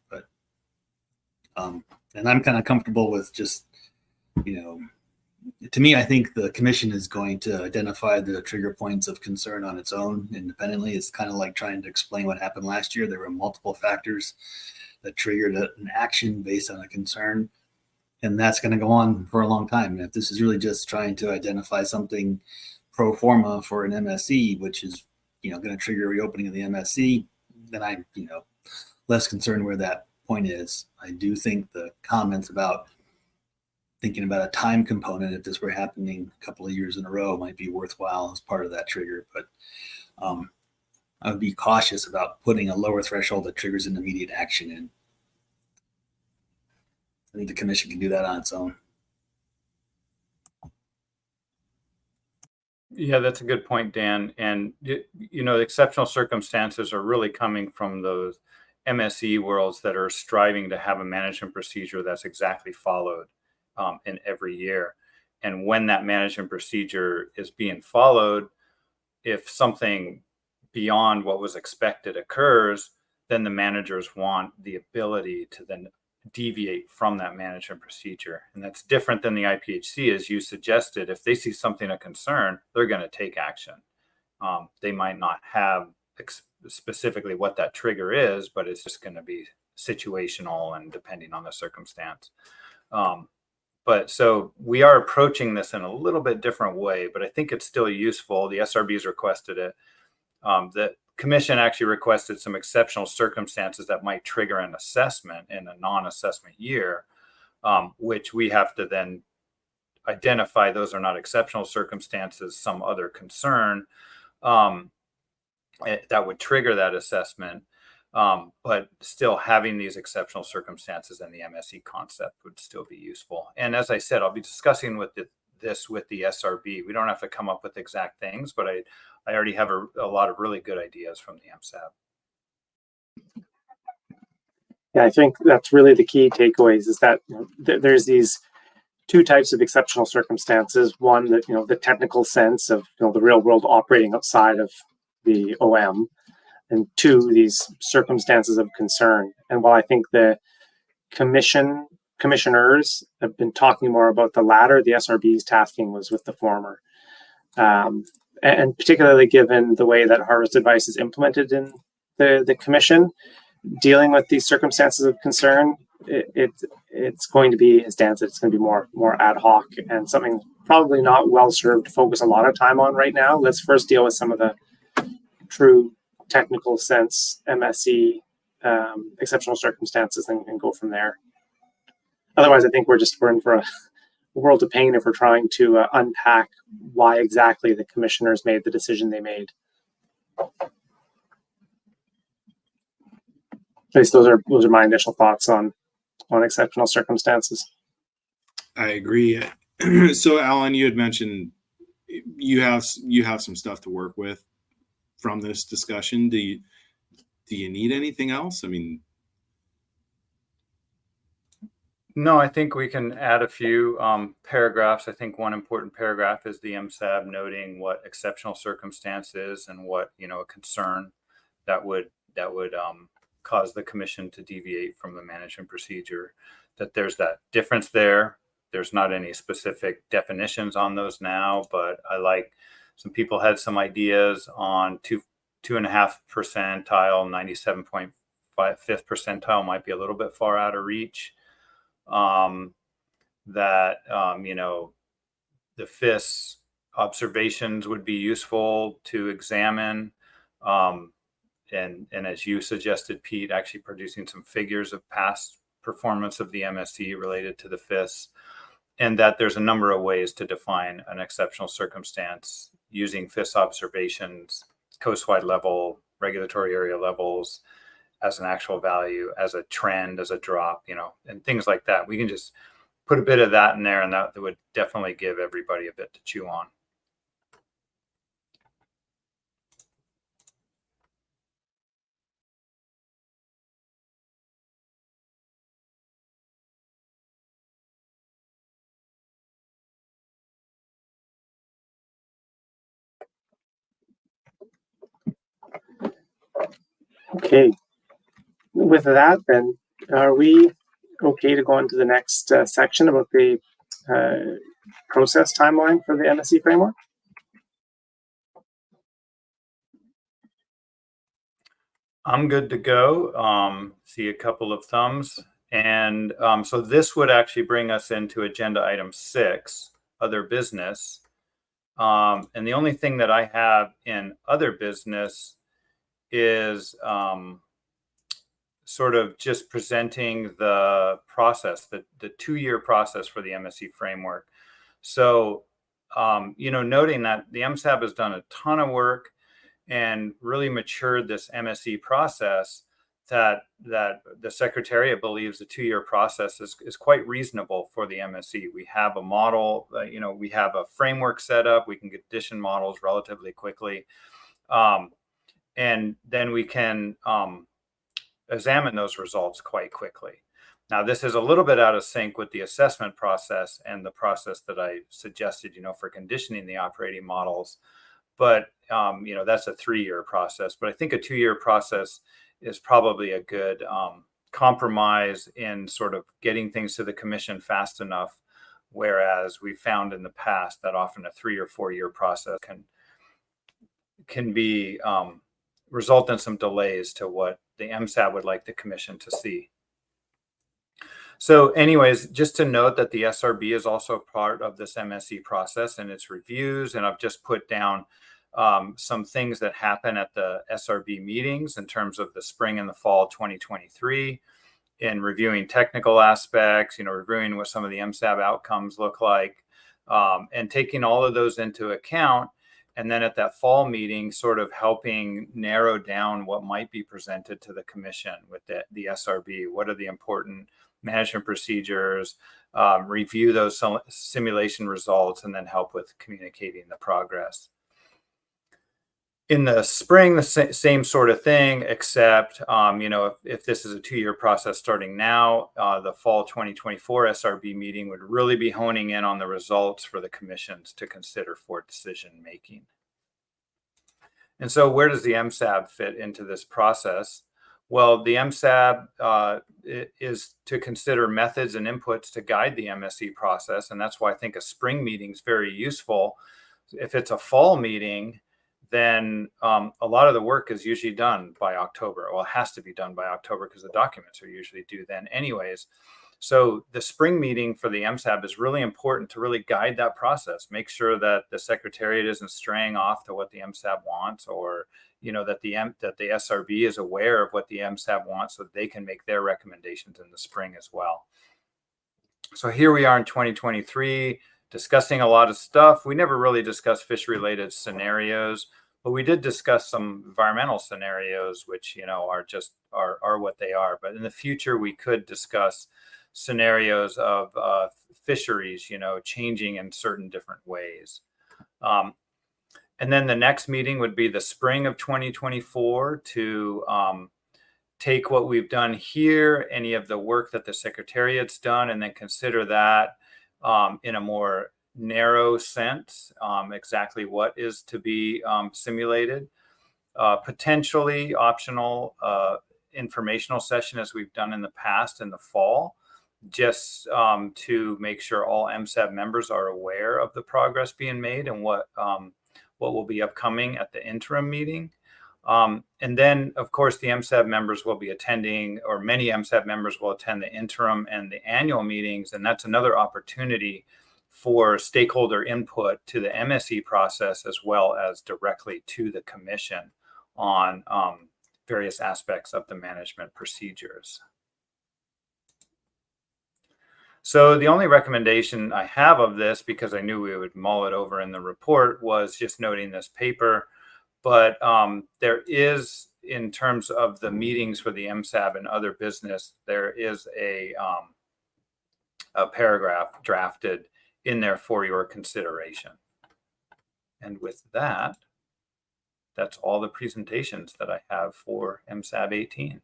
But and I'm kind of comfortable with just you know, to me, I think the commission is going to identify the trigger points of concern on its own independently. It's kind of like trying to explain what happened last year. There were multiple factors that triggered an action based on a concern, and that's going to go on for a long time. And if this is really just trying to identify something pro forma for an MSE, which is, you know, going to trigger a reopening of the MSE, then I'm, you know, less concerned where that point is. I do think the comments about thinking about a time component, if this were happening a couple of years in a row, might be worthwhile as part of that trigger. But I would be cautious about putting a lower threshold that triggers an immediate action in. I think the commission can do that on its own. Yeah, that's a good point, Dan. And, you know, the exceptional circumstances are really coming from those MSE worlds that are striving to have a management procedure that's exactly followed in every year. And when that management procedure is being followed, if something beyond what was expected occurs, then the managers want the ability to then deviate from that management procedure. And that's different than the IPHC, as you suggested. If they see something of concern, they're going to take action. They might not have specifically what that trigger is, but it's just going to be situational and depending on the circumstance. But so we are approaching this in a little bit different way, but I think it's still useful. The SRBs requested it. The commission actually requested some exceptional circumstances that might trigger an assessment in a non-assessment year, which we have to then identify those are not exceptional circumstances, some other concern that would trigger that assessment. But still having these exceptional circumstances and the MSE concept would still be useful. And as I said, I'll be discussing with this with the SRB. We don't have to come up with exact things, but I already have a lot of really good ideas from the MSAB. Yeah, I think that's really the key takeaways is that, you know, there's these two types of exceptional circumstances. One, that, you know, the technical sense of, you know, the real world operating outside of the OM, and two, these circumstances of concern. And while I think the commissioners have been talking more about the latter, the SRB's tasking was with the former. And particularly given the way that Harvest Advice is implemented in the commission, dealing with these circumstances of concern, it's going to be, as Dan said, it's going to be more ad hoc and something probably not well served to focus a lot of time on right now. Let's first deal with some of the true technical sense MSE exceptional circumstances and go from there. Otherwise, I think we're in for a world of pain if we're trying to unpack why exactly the commissioners made the decision they made. At least those are my initial thoughts on exceptional circumstances. I agree. So, Alan, you had mentioned you have some stuff to work with from this discussion. Do you need anything else? I mean, no, I think we can add a few paragraphs. I think one important paragraph is the MSAB noting what exceptional circumstance is and what, you know, a concern that would cause the commission to deviate from the management procedure. That there's that difference there. There's not any specific definitions on those now, but I like some people had some ideas on 2.5 percentile, 97.5 percentile might be a little bit far out of reach. You know, the FIS observations would be useful to examine. And as you suggested, Pete, actually producing some figures of past performance of the MSE related to the FIS, and that there's a number of ways to define an exceptional circumstance using FIS observations, coastwide level, regulatory area levels, as an actual value, as a trend, as a drop, you know, and things like that. We can just put a bit of that in there, and that would definitely give everybody a bit to chew on. Okay. With that, then, are we okay to go into the next section about the process timeline for the MSC framework? I'm good to go. See a couple of thumbs. And so this would actually bring us into agenda item 6, other business. And the only thing that I have in other business is sort of just presenting the process, the 2-year process for the MSC framework. So, noting that the MSAB has done a ton of work and really matured this MSE process, that the Secretariat believes the 2-year process is quite reasonable for the MSE. We have a model, we have a framework set up, we can condition models relatively quickly. And then we can examine those results quite quickly. Now, this is a little bit out of sync with the assessment process and the process that I suggested, for conditioning the operating models. But, that's a 3-year process. But I think a 2-year process is probably a good compromise in sort of getting things to the commission fast enough, whereas we found in the past that often a 3 or 4-year process can be result in some delays to what the MSAB would like the commission to see. So anyways, just to note that the SRB is also part of this MSE process and its reviews. And I've just put down some things that happen at the SRB meetings in terms of the spring and the fall 2023 in reviewing technical aspects, reviewing what some of the MSAB outcomes look like, and taking all of those into account. And then at that fall meeting, sort of helping narrow down what might be presented to the commission with the SRB. What are the important management procedures, review those simulation results, and then help with communicating the progress. In the spring, the same sort of thing, except, if this is a 2-year process starting now, the fall 2024 SRB meeting would really be honing in on the results for the commissions to consider for decision making. And so where does the MSAB fit into this process? Well, the MSAB is to consider methods and inputs to guide the MSE process. And that's why I think a spring meeting is very useful. If it's a fall meeting, then a lot of the work is usually done by October. Well, it has to be done by October because the documents are usually due then anyways. So the spring meeting for the MSAB is really important to really guide that process. Make sure that the Secretariat isn't straying off to what the MSAB wants, or that the SRB is aware of what the MSAB wants so that they can make their recommendations in the spring as well. So here we are in 2023 discussing a lot of stuff. We never really discussed fish-related scenarios, but we did discuss some environmental scenarios, which are what they are. But in the future, we could discuss scenarios of fisheries, changing in certain different ways. And then the next meeting would be the spring of 2024 to take what we've done here, any of the work that the Secretariat's done, and then consider that in a more narrow sense, exactly what is to be simulated. Potentially optional informational session as we've done in the past in the fall, just to make sure all MSAB members are aware of the progress being made and what will be upcoming at the interim meeting. And then, of course, the MSAB members will be attending, or many MSAB members will attend the interim and the annual meetings. And that's another opportunity for stakeholder input to the MSE process, as well as directly to the commission on various aspects of the management procedures. So the only recommendation I have of this, because I knew we would mull it over in the report, was just noting this paper. But there is, in terms of the meetings for the MSAB and other business, there is a paragraph drafted in there for your consideration. And with that, that's all the presentations that I have for MSAB 18.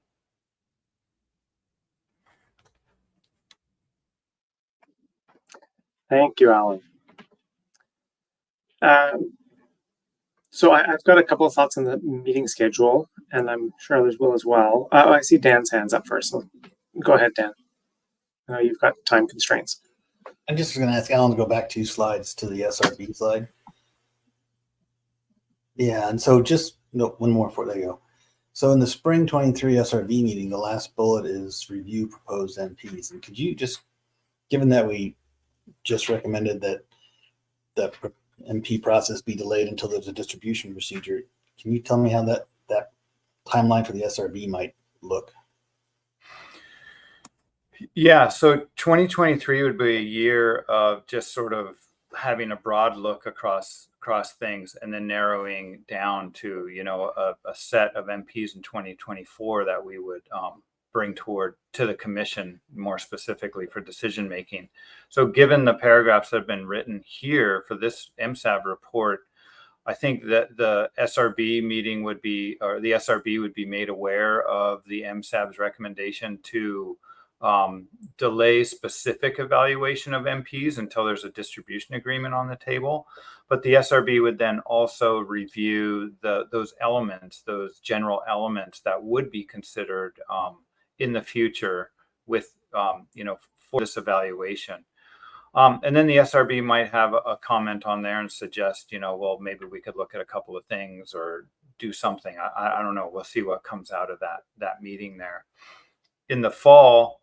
Thank you, Alan. So I've got a couple of thoughts on the meeting schedule, and I'm sure others will as well. I see Dan's hands up first, so go ahead, Dan. I know you've got time constraints. I just was going to ask Alan to go back 2 slides to the SRB slide. Yeah, and so just one more before they go. So in the spring 23 SRB meeting, the last bullet is review proposed MPs. And could you just, given that we just recommended that the MP process be delayed until there's a distribution procedure, can you tell me how that timeline for the SRB might look? Yeah, so 2023 would be a year of just sort of having a broad look across things and then narrowing down to, you know, a set of MPs in 2024 that we would bring to the commission more specifically for decision making. So given the paragraphs that have been written here for this MSAB report, I think that the SRB meeting would be, or the SRB would be made aware of the MSAB's recommendation to delay specific evaluation of MPs until there's a distribution agreement on the table. But the SRB would then also review those elements, those general elements that would be considered in the future with, you know, for this evaluation. And then the SRB might have a comment on there and suggest, you know, well, maybe we could look at a couple of things or do something. I don't know. We'll see what comes out of that meeting there. In the fall,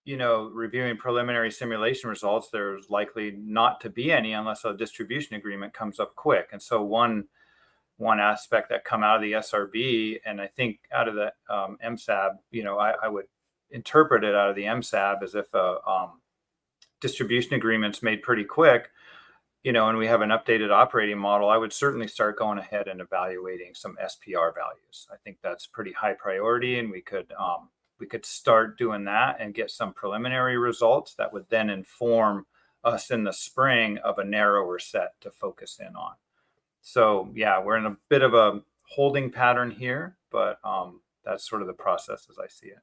you know, reviewing preliminary simulation results, there's likely not to be any unless a distribution agreement comes up quick. And so one aspect that come out of the SRB, and I think out of the MSAB, you know, I would interpret it out of the MSAB as if a distribution agreement's made pretty quick, you know, and we have an updated operating model, I would certainly start going ahead and evaluating some SPR values. I think that's pretty high priority, and we could start doing that and get some preliminary results that would then inform us in the spring of a narrower set to focus in on. So yeah, we're in a bit of a holding pattern here, but that's sort of the process as I see it.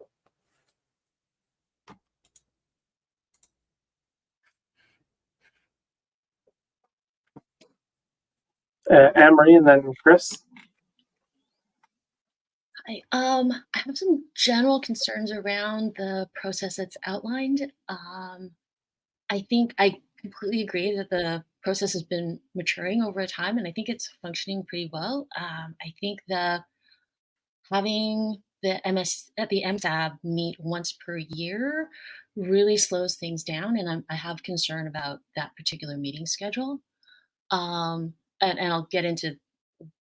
Anne-Marie and then Chris. Hi. I have some general concerns around the process that's outlined. I think I completely agree that the process has been maturing over time, and I think it's functioning pretty well. I think having the MSAB meet once per year really slows things down, and I have concern about that particular meeting schedule. And I'll get into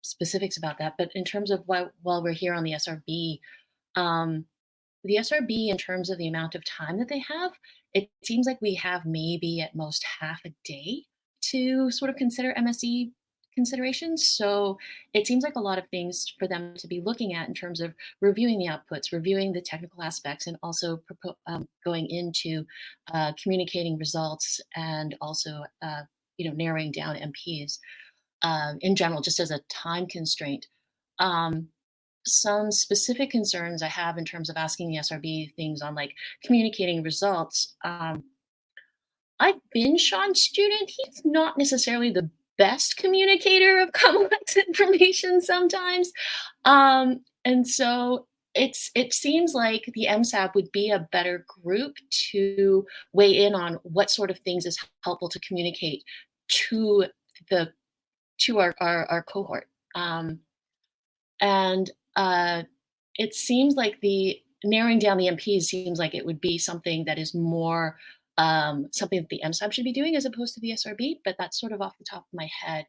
specifics about that. But in terms of while we're here on the SRB, in terms of the amount of time that they have, it seems like we have maybe at most half a day to sort of consider MSE considerations. So it seems like a lot of things for them to be looking at in terms of reviewing the outputs, reviewing the technical aspects, and also going into communicating results and also you know, narrowing down MPs in general, just as a time constraint. Some specific concerns I have in terms of asking the SRB things on like communicating results. I've been Sean's student. He's not necessarily the best communicator of complex information sometimes. And so it seems like the MSAB would be a better group to weigh in on what sort of things is helpful to communicate to our cohort. It seems like the narrowing down the MPs seems like it would be something that is more something that the MSAB should be doing as opposed to the SRB, but that's sort of off the top of my head.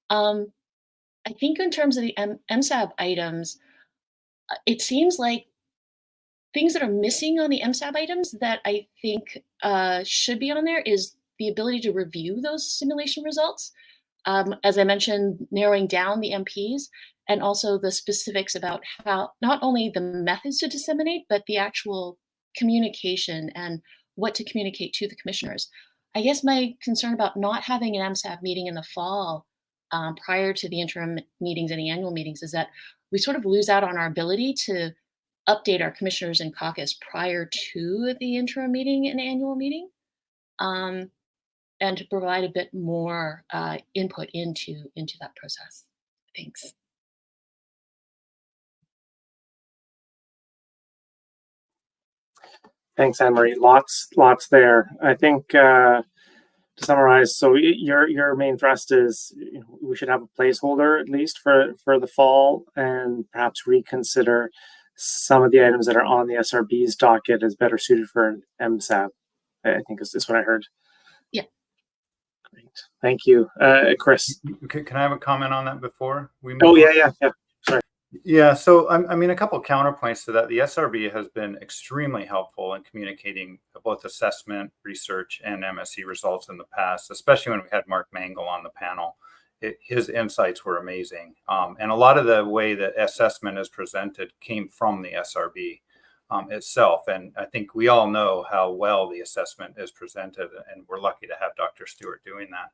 I think in terms of the MSAB items, it seems like things that are missing on the MSAB items that I think should be on there is the ability to review those simulation results. As I mentioned, narrowing down the MPs and also the specifics about how not only the methods to disseminate, but the actual communication and what to communicate to the commissioners. I guess my concern about not having an MSAB meeting in the fall prior to the interim meetings and the annual meetings is that we sort of lose out on our ability to update our commissioners in caucus prior to the interim meeting and annual meeting. And to provide a bit more input into that process. Thanks. Thanks, Anne-Marie. Lots there. I think to summarize, so your main thrust is we should have a placeholder at least for the fall, and perhaps reconsider some of the items that are on the SRB's docket as better suited for MSAB. I think is what I heard. Yeah. Great. Thank you, Chris. Can I have a comment on that before we move? Oh, yeah. Sorry. Yeah, so I mean, a couple of counterpoints to that. The SRB has been extremely helpful in communicating both assessment, research, and MSE results in the past, especially when we had Mark Mangle on the panel. His insights were amazing. And a lot of the way that assessment is presented came from the SRB itself. And I think we all know how well the assessment is presented, and we're lucky to have Dr. Stewart doing that.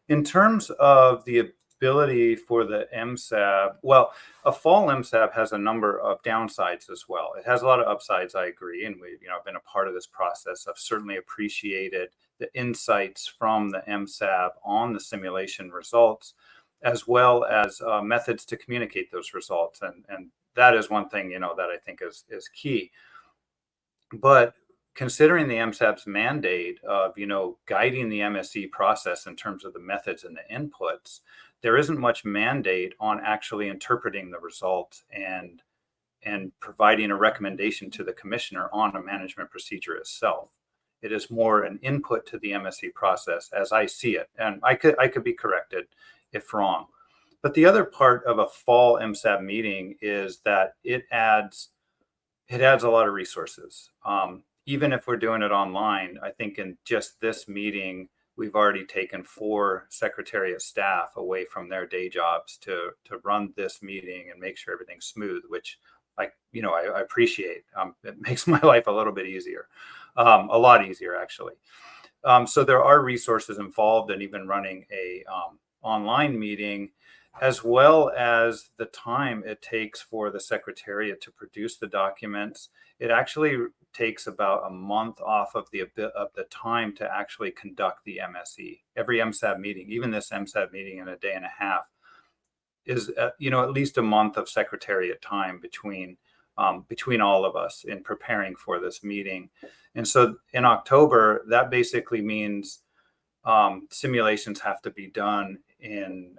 In terms of the ability for the MSAB, well, a fall MSAB has a number of downsides as well. It has a lot of upsides, I agree, and I've been a part of this process. I've certainly appreciated the insights from the MSAB on the simulation results, as well as methods to communicate those results, and that is one thing that I think is key. But considering the MSAB's mandate of guiding the MSE process in terms of the methods and the inputs, there isn't much mandate on actually interpreting the results and providing a recommendation to the commissioner on a management procedure itself. It is more an input to the MSE process as I see it, and I could be corrected if wrong. But the other part of a fall MSAB meeting is that it adds a lot of resources. Even if we're doing it online, I think in just this meeting, we've already taken 4 Secretariat staff away from their day jobs to run this meeting and make sure everything's smooth, which I appreciate. It makes my life a little bit easier, a lot easier actually. So there are resources involved in even running a online meeting, as well as the time it takes for the Secretariat to produce the documents. It actually takes about a month off of the time to actually conduct the MSE. Every MSAB meeting, even this MSAB meeting in a day and a half, is at least a month of Secretariat time between all of us in preparing for this meeting. And so in October, that basically means simulations have to be done in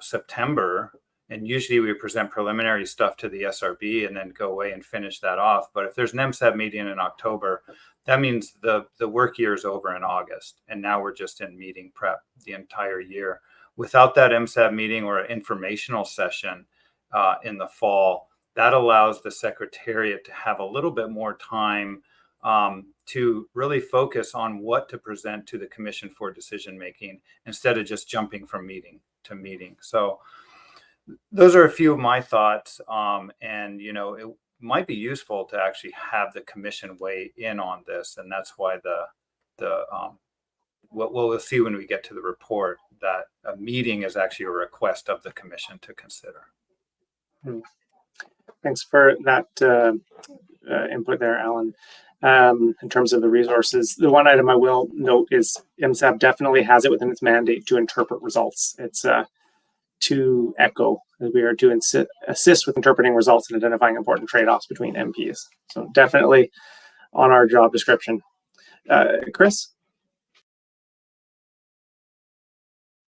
September, and usually we present preliminary stuff to the SRB and then go away and finish that off. But if there's an MSAB meeting in October, that means the work year is over in August, and now we're just in meeting prep the entire year. Without that MSAB meeting or an informational session in the fall, that allows the Secretariat to have a little bit more time to really focus on what to present to the Commission for decision making, instead of just jumping from meeting to meeting. So those are a few of my thoughts, and it might be useful to actually have the Commission weigh in on this, and that's why what we'll see when we get to the report, that a meeting is actually a request of the Commission to consider. Thanks for that input there, Alan. In terms of the resources, the one item I will note is MSAB definitely has it within its mandate to interpret results. It's to echo that we are to assist with interpreting results and identifying important trade-offs between MPs. So definitely on our job description. Chris?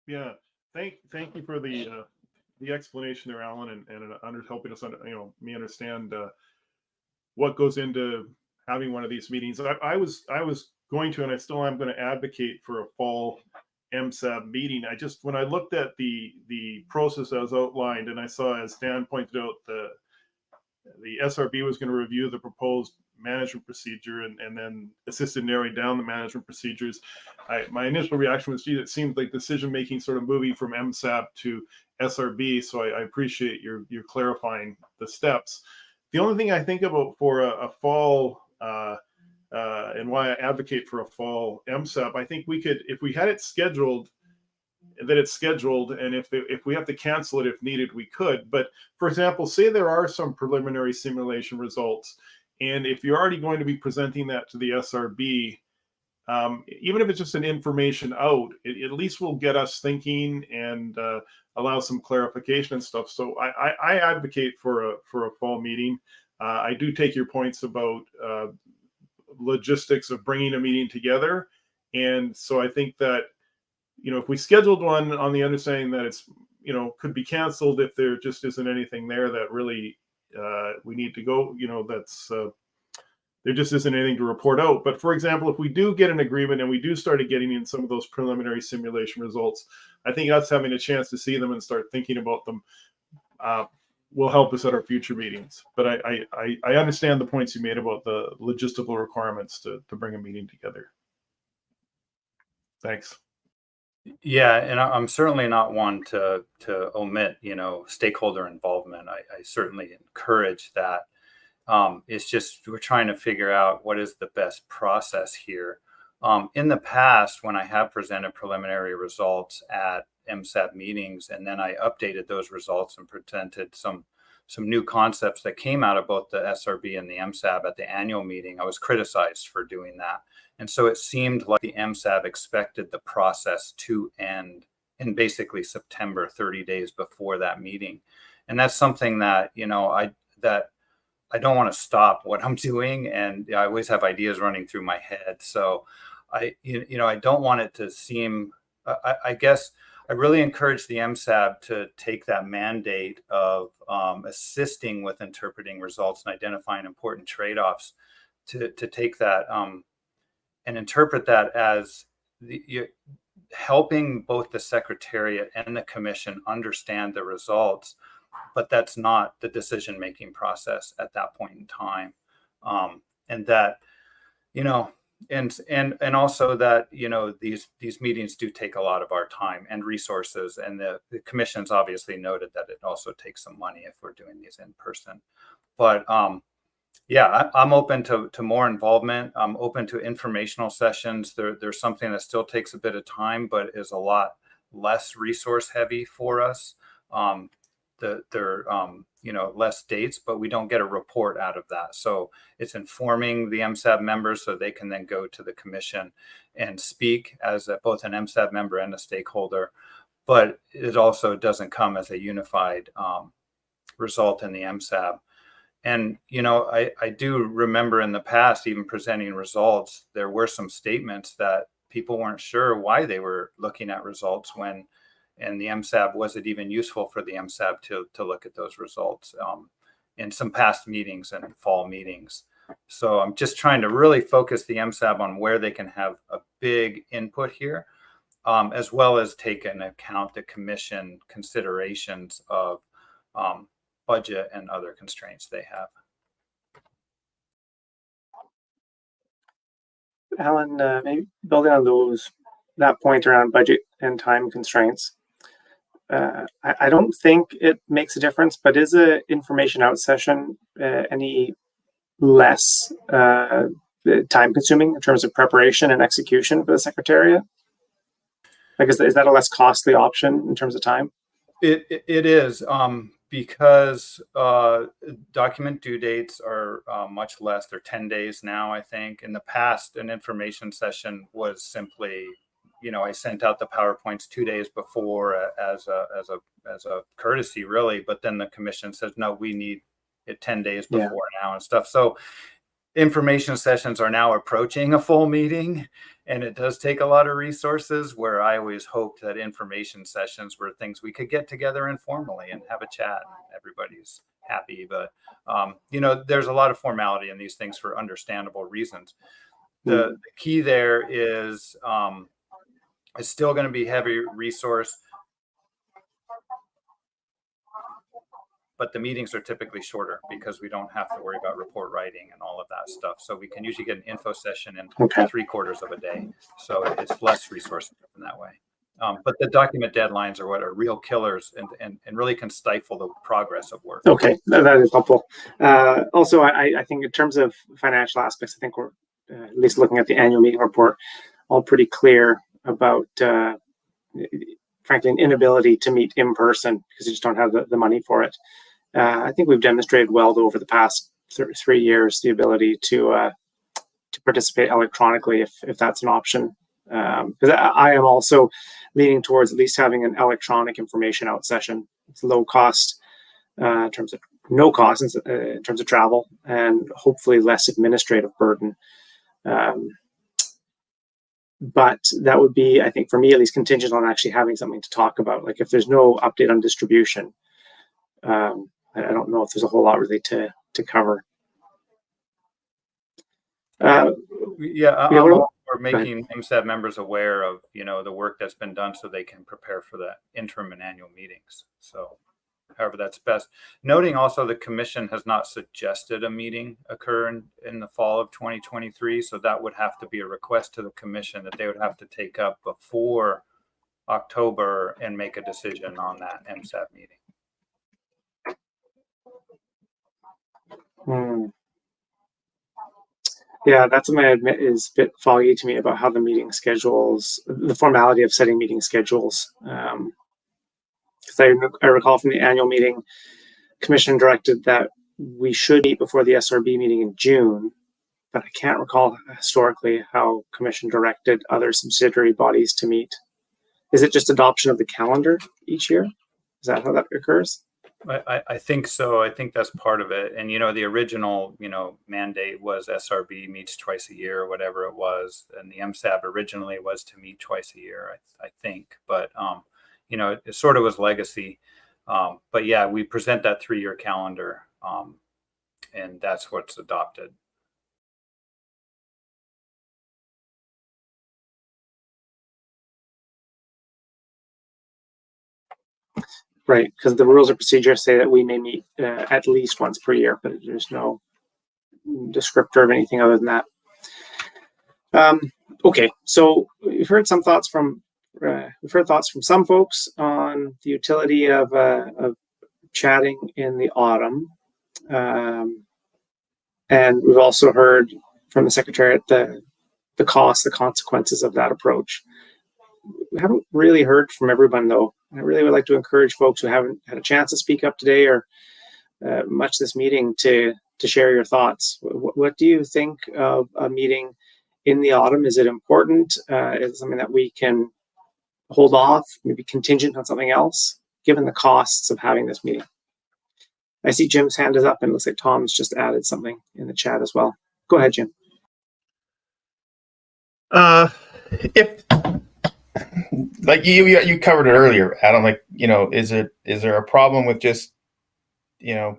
Yeah, thank you for the explanation there, Alan, and helping us me understand what goes into having one of these meetings. I was going to, and I still am going to advocate for a fall MSAB meeting. When I looked at the process as outlined, and I saw, as Dan pointed out, the SRB was going to review the proposed management procedure and then assist in narrowing down the management procedures. My initial reaction was, gee, it seemed like decision making sort of moving from MSAB to SRB. So I appreciate your clarifying the steps. The only thing I think about for a fall and why I advocate for a fall MSAB, I think we could, if we had it scheduled, that it's scheduled, and if we have to cancel it if needed, we could. But for example, say there are some preliminary simulation results, and if you're already going to be presenting that to the SRB, even if it's just an information out, it at least will get us thinking and allow some clarification and stuff. So I advocate for a fall meeting. I do take your points about logistics of bringing a meeting together. And so I think that, if we scheduled one on the understanding that it's, could be canceled if there just isn't anything there that really we need to go, that's there just isn't anything to report out. But for example, if we do get an agreement and we do start getting in some of those preliminary simulation results, I think us having a chance to see them and start thinking about them will help us at our future meetings. But I understand the points you made about the logistical requirements to bring a meeting together. Thanks. Yeah, and I'm certainly not one to omit, stakeholder involvement. I certainly encourage that. It's just we're trying to figure out what is the best process here. In the past, when I have presented preliminary results at MSAB meetings, and then I updated those results and presented some new concepts that came out of both the SRB and the MSAB at the annual meeting, I was criticized for doing that. And so it seemed like the MSAB expected the process to end in basically September, 30 days before that meeting. And that's something that, I don't want to stop what I'm doing, and I always have ideas running through my head. So I don't want it to seem, I guess I really encourage the MSAB to take that mandate of assisting with interpreting results and identifying important trade-offs to take that and interpret that as helping both the Secretariat and the Commission understand the results, but that's not the decision-making process at that point in time. And that, and also that, these meetings do take a lot of our time and resources, and the Commission's obviously noted that it also takes some money if we're doing these in person. But yeah, I'm open to more involvement. I'm open to informational sessions. There's something that still takes a bit of time, but is a lot less resource heavy for us. They're less dates, but we don't get a report out of that. So it's informing the MSAB members so they can then go to the Commission and speak as both an MSAB member and a stakeholder. But it also doesn't come as a unified result in the MSAB. And, I do remember in the past, even presenting results, there were some statements that people weren't sure why they were looking at results and the MSAB, was it even useful for the MSAB to look at those results in some past meetings and fall meetings. So I'm just trying to really focus the MSAB on where they can have a big input here, as well as take into account the Commission considerations of budget and other constraints they have. Alan, maybe building on that point around budget and time constraints. I don't think it makes a difference, but is an information out session any less time consuming in terms of preparation and execution for the Secretariat? Like, is that a less costly option in terms of time? It is, because document due dates are much less. They're 10 days now, I think. In the past, an information session was simply, I sent out the PowerPoints 2 days before as a courtesy, really. But then the Commission says, no, we need it 10 days before now and stuff. So information sessions are now approaching a full meeting, and it does take a lot of resources, where I always hoped that information sessions were things we could get together informally and have a chat and everybody's happy. But there's a lot of formality in these things for understandable reasons. The key there is it's still going to be heavy resource, but the meetings are typically shorter because we don't have to worry about report writing and all of that stuff. So we can usually get an info session in 3/4 of a day. So it's less resource in that way. But the document deadlines are what are real killers and really can stifle the progress of work. Okay, that is helpful. Also, I think in terms of financial aspects, I think we're at least looking at the annual meeting report, all pretty clear about, frankly, an inability to meet in person because you just don't have the money for it. I think we've demonstrated well over the past 3 years the ability to participate electronically if that's an option. Because I am also leaning towards at least having an electronic information out session. It's low cost in terms of no cost in terms of travel, and hopefully less administrative burden. But that would be, I think, for me at least, contingent on actually having something to talk about. Like if there's no update on distribution, I don't know if there's a whole lot really to cover. Yeah, I'm all for making MSAB members aware of, you know, the work that's been done so they can prepare for the interim and annual meetings. So however that's best. Noting also the commission has not suggested a meeting occur in the fall of 2023. So that would have to be a request to the commission that they would have to take up before October and make a decision on that MSAB meeting. Yeah, that's something I admit is a bit foggy to me about how the meeting schedules, the formality of setting meeting schedules. Because I recall from the annual meeting, Commission directed that we should meet before the SRB meeting in June, but I can't recall historically how Commission directed other subsidiary bodies to meet. Is it just adoption of the calendar each year? Is that how that occurs? I think so. I think that's part of it. And, you know, the original, you know, mandate was SRB meets twice a year or whatever it was. And the MSAB originally was to meet twice a year, I think. But, you know, it sort of was legacy. But yeah, we present that 3-year calendar and that's what's adopted. Right, because the rules of procedure say that we may meet at least once per year, but there's no descriptor of anything other than that. Okay, so we've heard some thoughts from some folks on the utility of chatting in the autumn, and we've also heard from the Secretariat the consequences of that approach. We haven't really heard from everyone, though. I really would like to encourage folks who haven't had a chance to speak up today or much this meeting to share your thoughts. What do you think of a meeting in the autumn? Is it important? Is it something that we can hold off, maybe contingent on something else, given the costs of having this meeting? I see Jim's hand is up, and it looks like Tom's just added something in the chat as well. Go ahead, Jim. If like you covered it earlier, Adam, like, you know, is there a problem with just, you know,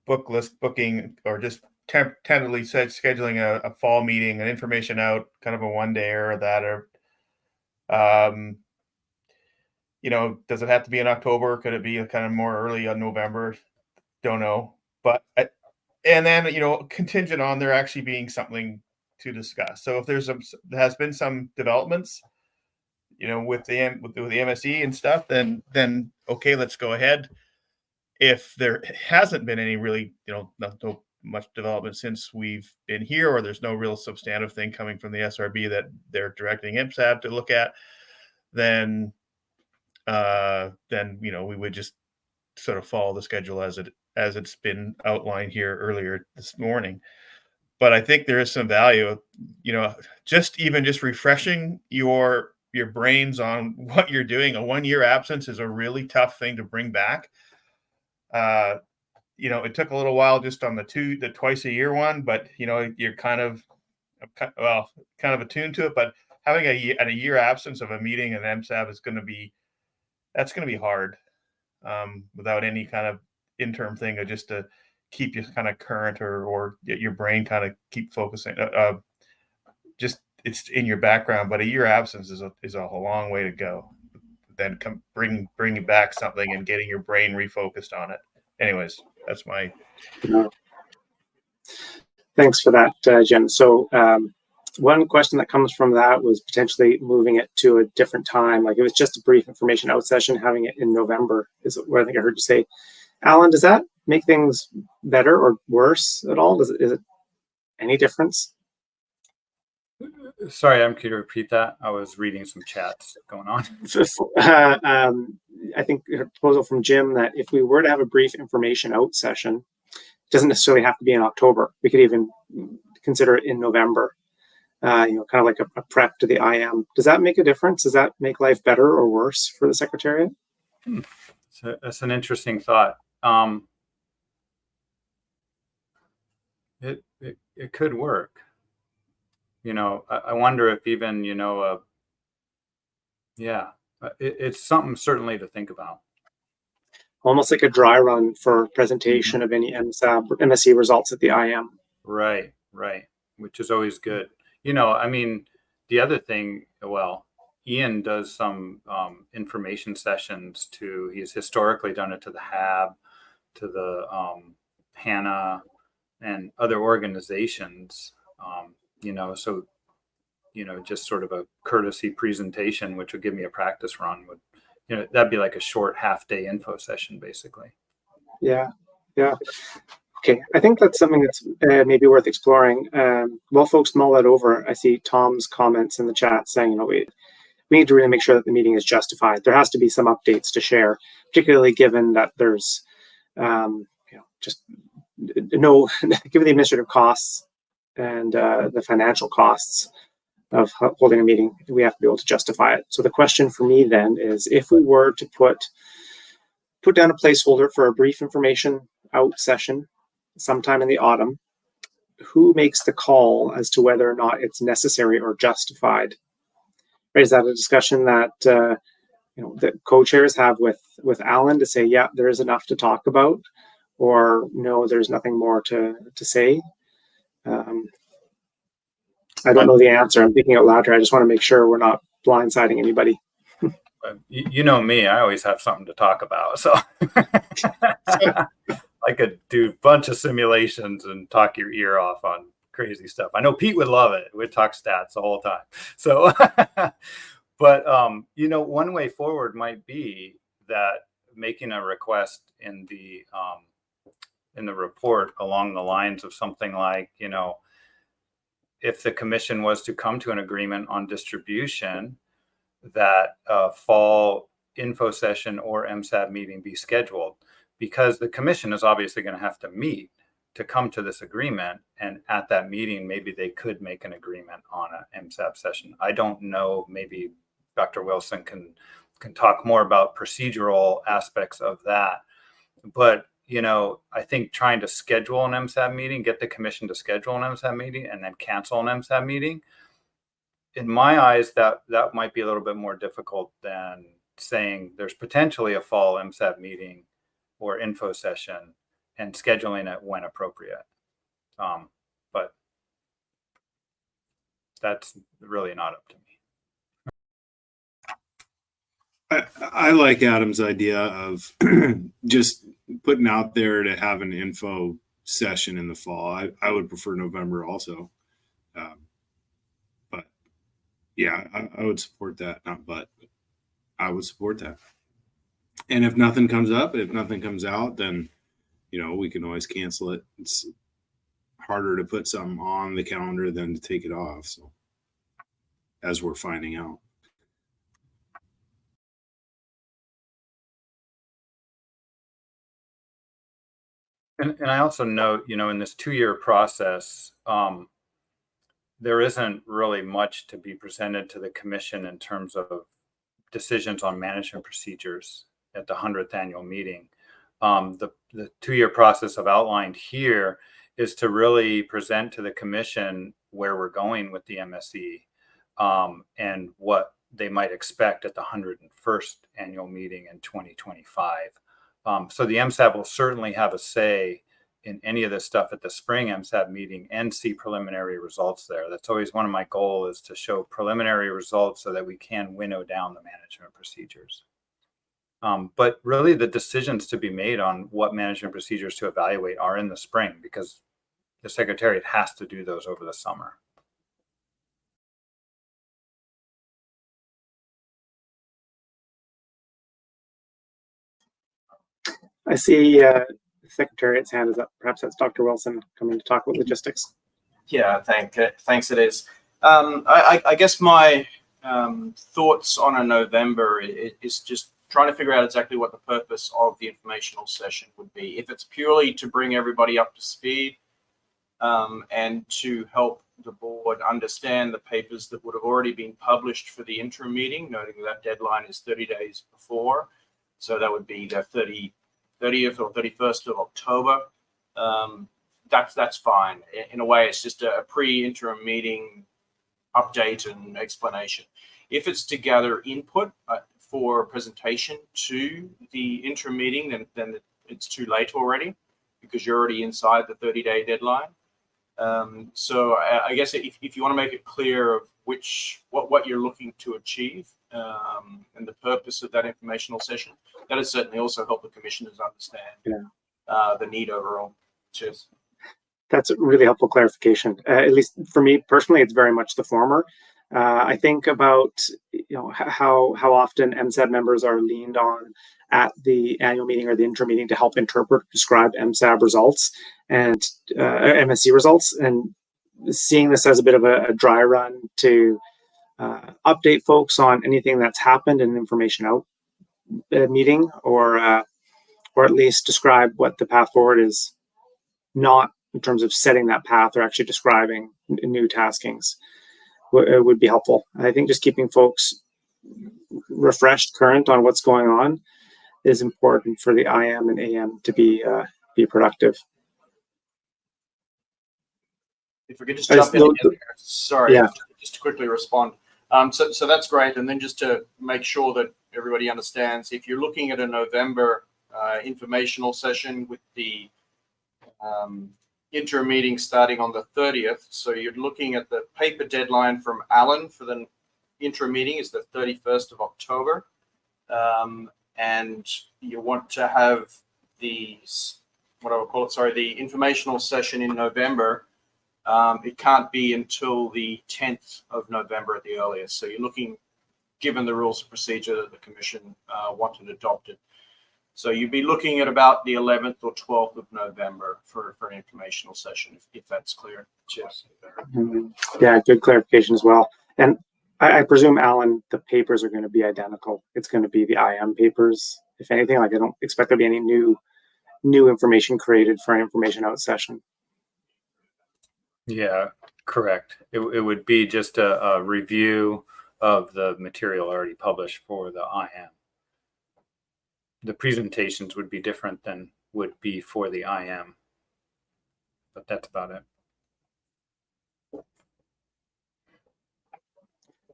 booking or just tentatively scheduling a fall meeting, an information out, kind of a one day or that, or you know, does it have to be in October? Could it be kind of more early on November? Don't know. But and then, you know, contingent on there actually being something to discuss. So if there has been some developments, you know, with the MSE and stuff, then okay, let's go ahead. If there hasn't been any really, you know, no much development since we've been here, or there's no real substantive thing coming from the SRB that they're directing MSAB to look at, then you know, we would just sort of follow the schedule as it's been outlined here earlier this morning. But I think there is some value, you know, just refreshing your brains on what you're doing. A 1-year absence is a really tough thing to bring back. You know, it took a little while just on the twice a year one, but you know, you're kind of attuned to it. But having a year absence of a meeting and MSAB is going to be hard without any kind of interim thing, or just to keep you kind of current or your brain kind of keep focusing. Just it's in your background, but a year absence is a long way to go. Then bringing back something and getting your brain refocused on it. Anyways, that's my. Thanks for that, Jim. So one question that comes from that was potentially moving it to a different time. Like it was just a brief information out session, having it in November is what I think I heard you say. Alan, does that make things better or worse at all? Is it any difference? Sorry, Adam, could you repeat that? I was reading some chats going on. I think a proposal from Jim that if we were to have a brief information out session, it doesn't necessarily have to be in October. We could even consider it in November, you know, kind of like a prep to the IM. Does that make a difference? Does that make life better or worse for the Secretariat? So that's an interesting thought. it could work. You know, I wonder if even, you know, it's something certainly to think about. Almost like a dry run for presentation of any MSAB, MSC results at the IM. Right, which is always good. You know, I mean, the other thing, well, Ian does some information sessions to, he's historically done it to the HAB, to the HANA, and other organizations, you know, so, you know, just sort of a courtesy presentation, which would give me a practice run, would, you know, that'd be like a short half-day info session, basically. Yeah. Okay, I think that's something that's maybe worth exploring. While folks mull that over, I see Tom's comments in the chat saying, you know, we need to really make sure that the meeting is justified. There has to be some updates to share, particularly given that there's, you know, just no, given the administrative costs and the financial costs of holding a meeting, we have to be able to justify it. So the question for me then is, if we were to put down a placeholder for a brief information out session sometime in the autumn, who makes the call as to whether or not it's necessary or justified? Right, is that a discussion that you know, that co-chairs have with Alan to say, yeah, there is enough to talk about, or no, there's nothing more to say? I don't know the answer. I'm thinking out loud here. I just want to make sure we're not blindsiding anybody. You know me, I always have something to talk about. So I could do a bunch of simulations and talk your ear off on crazy stuff. I know Pete would love it. We'd talk stats the whole time. So, but, you know, one way forward might be that making a request in the report along the lines of something like, you know, if the commission was to come to an agreement on distribution, that fall info session or MSAB meeting be scheduled, because the commission is obviously going to have to meet to come to this agreement. And at that meeting, maybe they could make an agreement on an MSAB session. I don't know, maybe Dr. Wilson can talk more about procedural aspects of that. But, you know, I think trying to schedule an MSAB meeting, get the commission to schedule an MSAB meeting and then cancel an MSAB meeting, in my eyes, that might be a little bit more difficult than saying there's potentially a fall MSAB meeting or info session and scheduling it when appropriate. But that's really not up to me. I like Adam's idea of just putting out there to have an info session in the fall. I would prefer November also. But yeah, I would support that. Not but I would support that. And if nothing comes up, if nothing comes out, then, you know, we can always cancel it. It's harder to put something on the calendar than to take it off. So, as we're finding out. And I also note, you know, in this 2-year process, there isn't really much to be presented to the commission in terms of decisions on management procedures at the 100th annual meeting. The 2-year process I've outlined here is to really present to the commission where we're going with the MSE and what they might expect at the 101st annual meeting in 2025. So the MSAB will certainly have a say in any of this stuff at the spring MSAB meeting and see preliminary results there. That's always one of my goals, is to show preliminary results so that we can winnow down the management procedures. But really the decisions to be made on what management procedures to evaluate are in the spring, because the Secretariat has to do those over the summer. I see the Secretariat's hand is up. Perhaps that's Dr. Wilson coming to talk about logistics. Yeah, thanks. It is. I guess my thoughts on a November is just trying to figure out exactly what the purpose of the informational session would be. If it's purely to bring everybody up to speed and to help the board understand the papers that would have already been published for the interim meeting, noting that deadline is 30 days before. So that would be the 30th or 31st of October, that's fine. In a way, it's just a pre-interim meeting update and explanation. If it's to gather input for presentation to the interim meeting, then it's too late already because you're already inside the 30-day deadline. So I guess if you want to make it clear of what you're looking to achieve and the purpose of that informational session, that has certainly also helped the commissioners understand the need overall. Cheers. That's a really helpful clarification. At least for me personally, it's very much the former. I think about how often MSAB members are leaned on at the annual meeting or the interim meeting to help interpret, describe MSAB results and MSC results, and seeing this as a bit of a dry run to update folks on anything that's happened in an information out meeting, or at least describe what the path forward is, not in terms of setting that path or actually describing new taskings. It would be helpful. I think just keeping folks refreshed, current on what's going on is important for the IM and AM to be productive. If we could just jump in here, sorry, yeah. just to quickly respond. So that's great. And then just to make sure that everybody understands, if you're looking at a November informational session with the interim meeting starting on the 30th, so you're looking at the paper deadline from Alan for the interim meeting is the 31st of October. And you want to have the informational session in November. It can't be until the 10th of November at the earliest. So you're looking, given the rules of procedure that the Commission wanted adopted. So you'd be looking at about the 11th or 12th of November for an informational session, if that's clear. Cheers. Yeah, good clarification as well. And I presume, Alan, the papers are going to be identical. It's going to be the IM papers, if anything. Like, I don't expect there'll be any new information created for an information out session. Yeah, correct. It would be just a review of the material already published for the IM. The presentations would be different than would be for the IM, but that's about it.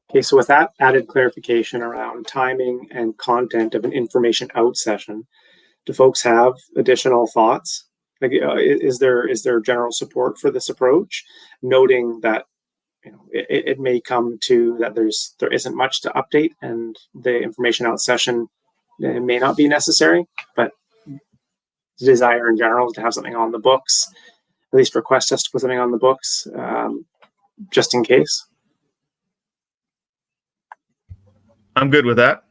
Okay, so with that added clarification around timing and content of an information out session, do folks have additional thoughts? Like, is there general support for this approach, noting that it may come to that there isn't much to update and the information out session may not be necessary, but the desire in general is to have something on the books, at least request us to put something on the books, just in case. I'm good with that.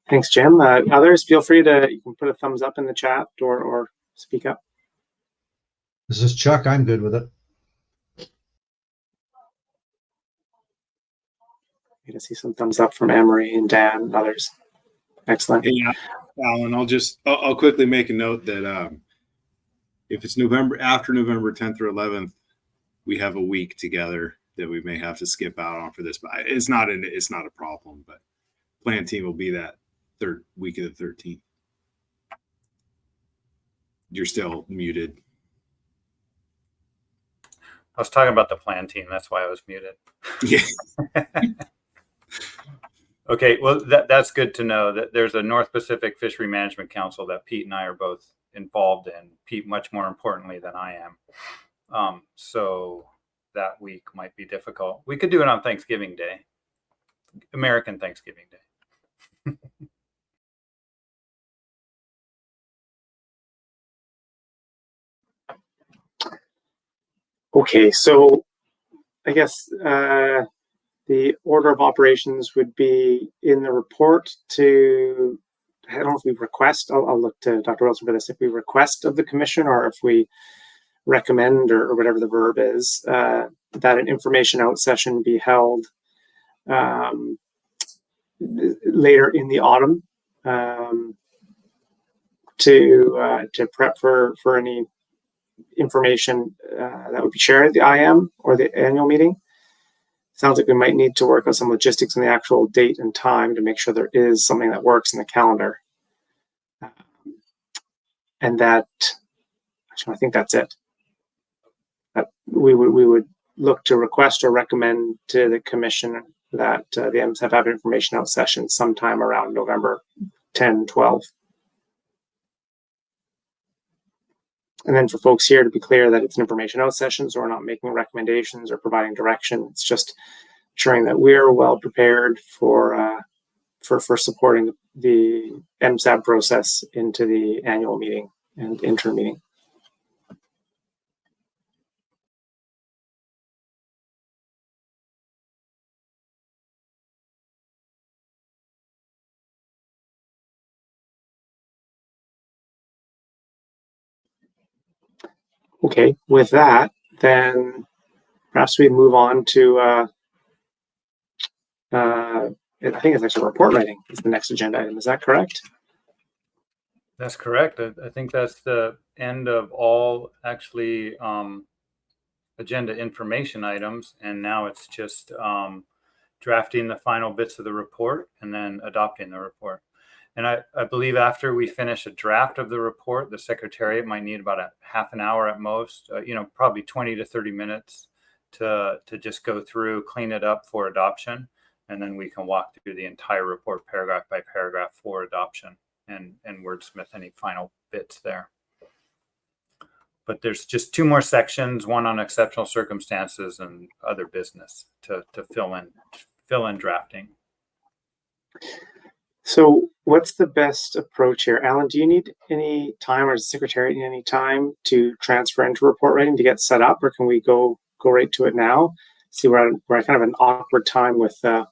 Thanks, Jim. Others, feel free you can put a thumbs up in the chat or speak up. This is Chuck. I'm good with it. You can see some thumbs up from Emery and Dan and others. Excellent. Yeah, Alan, I'll quickly make a note that if it's after November 10th or 11th, we have a week together that we may have to skip out on for this, but it's not a problem. But plan team will be that third week of the 13th. You're still muted. I was talking about the plan team. That's why I was muted. Yeah. Okay, well, that's good to know that there's a North Pacific Fishery Management Council that Pete and I are both involved in. Pete, much more importantly than I am. So that week might be difficult. We could do it on Thanksgiving Day, American Thanksgiving Day. Okay, so I guess the order of operations would be in the report to, I don't know if we request, I'll look to Dr. Wilson for this, if we request of the commission or if we recommend or whatever the verb is, that an information out session be held later in the autumn to prep for any information that would be shared at the IM or the annual meeting. sounds like we might need to work on some logistics in the actual date and time to make sure there is something that works in the calendar. And that, actually, I think that's it. We would look to request or recommend to the commission that the MSAB have information out session sometime around November 10, 12. And then for folks here to be clear that it's an information out session, so we're not making recommendations or providing direction. It's just ensuring that we're well prepared for supporting the MSAB process into the annual meeting and interim meeting. Okay, with that, then perhaps we move on to, I think it's actually report writing is the next agenda item. Is that correct? That's correct. I think that's the end of all actually agenda information items. And now it's just drafting the final bits of the report and then adopting the report. And I believe after we finish a draft of the report, the Secretariat might need about a half an hour at most, probably 20 to 30 minutes to just go through, clean it up for adoption. And then we can walk through the entire report paragraph by paragraph for adoption and wordsmith any final bits there. But there's just two more sections, one on exceptional circumstances and other business to fill in drafting. So what's the best approach here? Alan, do you need any time, or does the Secretariat need any time to transfer into report writing to get set up, or can we go right to it now? See, we're at kind of an awkward time with the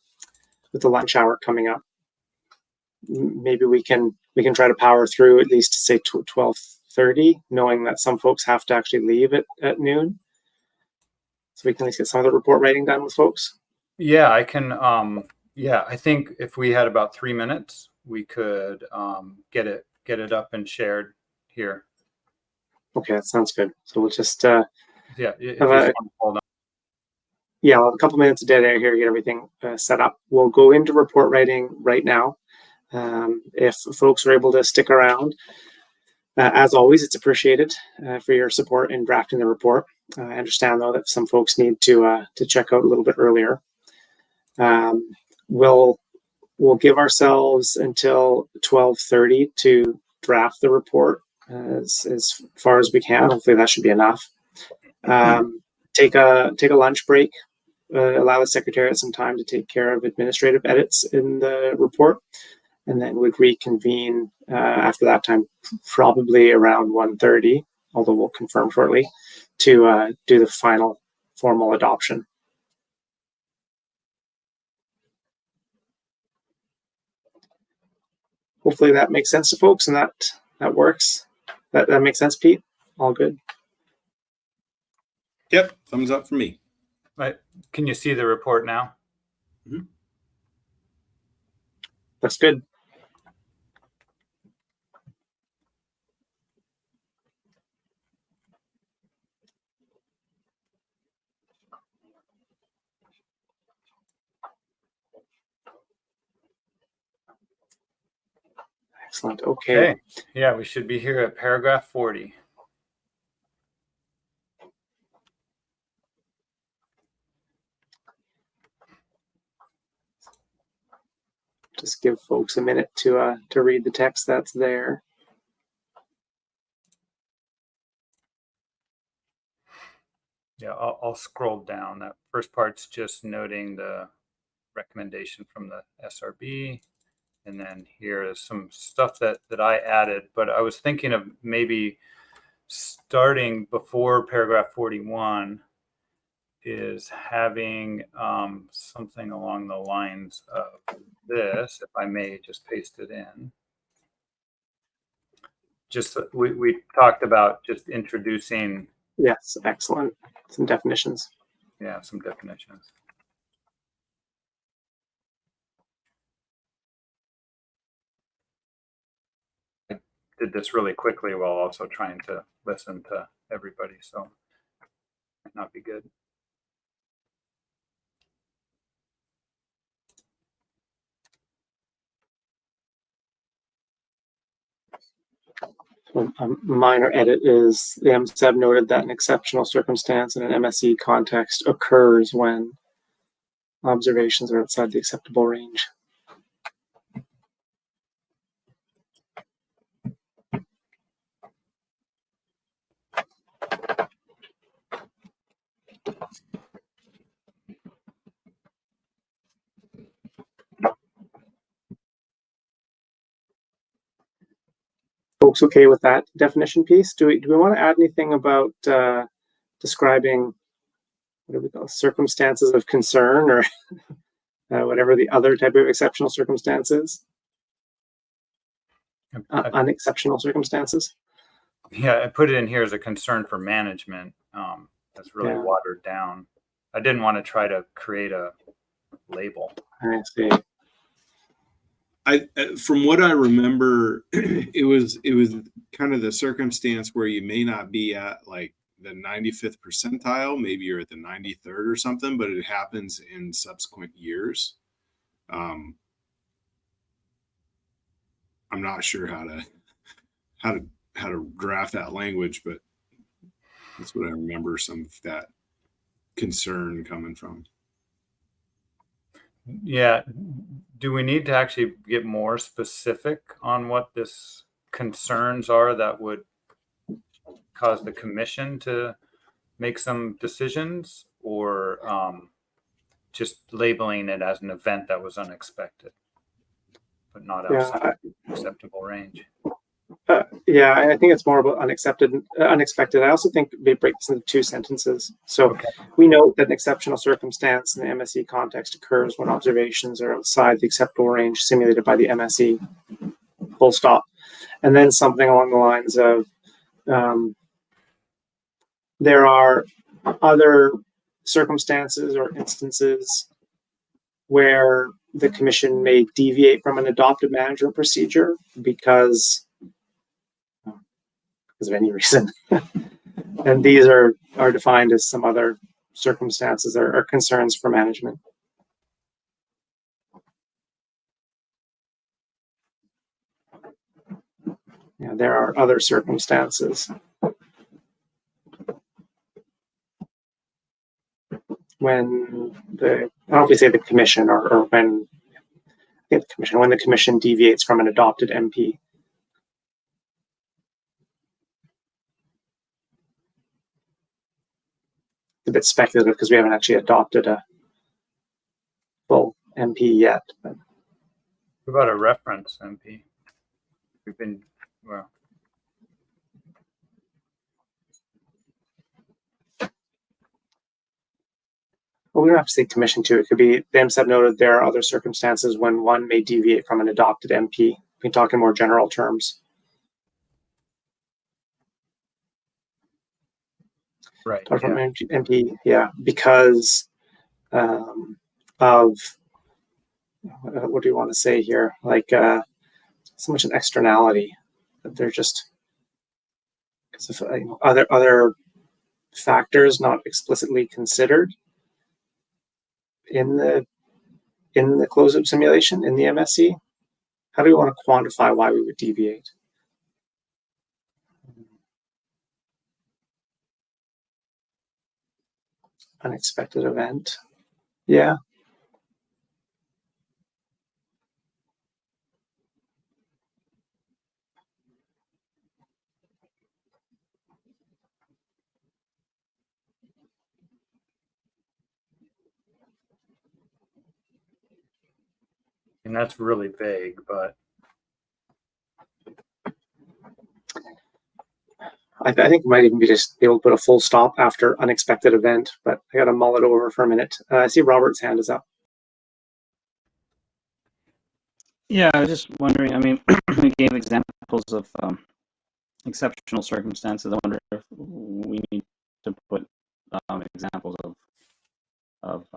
lunch hour coming up. Maybe we can try to power through at least to say 12:30, knowing that some folks have to actually leave at noon. So we can at least get some of the report writing done with folks. Yeah, I can. Yeah, I think if we had about 3 minutes, we could get it up and shared here. Okay, that sounds good. So we'll just yeah, if you just want to hold on. Yeah, I'll have a couple minutes of dead air here to get everything set up. We'll go into report writing right now. If folks are able to stick around, as always, it's appreciated for your support in drafting the report. I understand though that some folks need to check out a little bit earlier. We'll give ourselves until 12:30 to draft the report as far as we can. Hopefully that should be enough. Take a lunch break. Allow the Secretariat some time to take care of administrative edits in the report, and then would reconvene after that time, probably around 1:30, although we'll confirm shortly, to do the final formal adoption. Hopefully that makes sense to folks and that works. That makes sense, Pete? All good? Yep, thumbs up for me. Right. Can you see the report now? Mm-hmm. That's good. Excellent. Okay. Yeah, we should be here at paragraph 40. Just give folks a minute to read the text that's there. Yeah, I'll scroll down. That first part's just noting the recommendation from the SRB. And then here is some stuff that I added, but I was thinking of maybe starting before paragraph 41 is having something along the lines of this, if I may just paste it in. Just we talked about just introducing. Yes, excellent. Some definitions. Yeah, some definitions. I did this really quickly while also trying to listen to everybody, so it might not be good. A minor edit is the MSAB noted that an exceptional circumstance in an MSE context occurs when observations are outside the acceptable range. Folks okay with that definition piece? Do we want to add anything about describing, what do we call, circumstances of concern, or whatever the other type of exceptional circumstances? Unexceptional circumstances? Yeah, I put it in here as a concern for management. That's really watered down. I didn't want to try to create a label. I see. From what I remember, it was kind of the circumstance where you may not be at like the 95th percentile, maybe you're at the 93rd or something, but it happens in subsequent years. I'm not sure how to draft that language, but that's what I remember some of that concern coming from. Yeah. Do we need to actually get more specific on what this concerns are that would cause the commission to make some decisions, or just labeling it as an event that was unexpected, but not outside acceptable range? Yeah, I think it's more about unexpected. I also think they break this into two sentences. So we note that an exceptional circumstance in the MSE context occurs when observations are outside the acceptable range simulated by the MSE, full stop. And then something along the lines of, there are other circumstances or instances where the commission may deviate from an adopted management procedure because of any reason. And these are defined as some other circumstances or concerns for management. Yeah, there are other circumstances when I don't know if we say the commission or when the commission deviates from an adopted MP. A bit speculative because we haven't actually adopted a full MP yet. But. What about a reference MP? We've been, well. Well, we don't have to say commission too. It could be the MSAB noted there are other circumstances when one may deviate from an adopted MP. We can talk in more general terms. Right. Talk from MP, yeah, because of what do you want to say here? Like so much an externality that they're just because of other factors not explicitly considered in the closed-loop simulation in the MSE. How do we want to quantify why we would deviate? Unexpected event. Yeah. And that's really vague, but I think it might even be just be able to put a full stop after unexpected event, but I got to mull it over for a minute. I see Robert's hand is up. Yeah, I was just wondering, I mean, we gave examples of exceptional circumstances. I wonder if we need to put examples of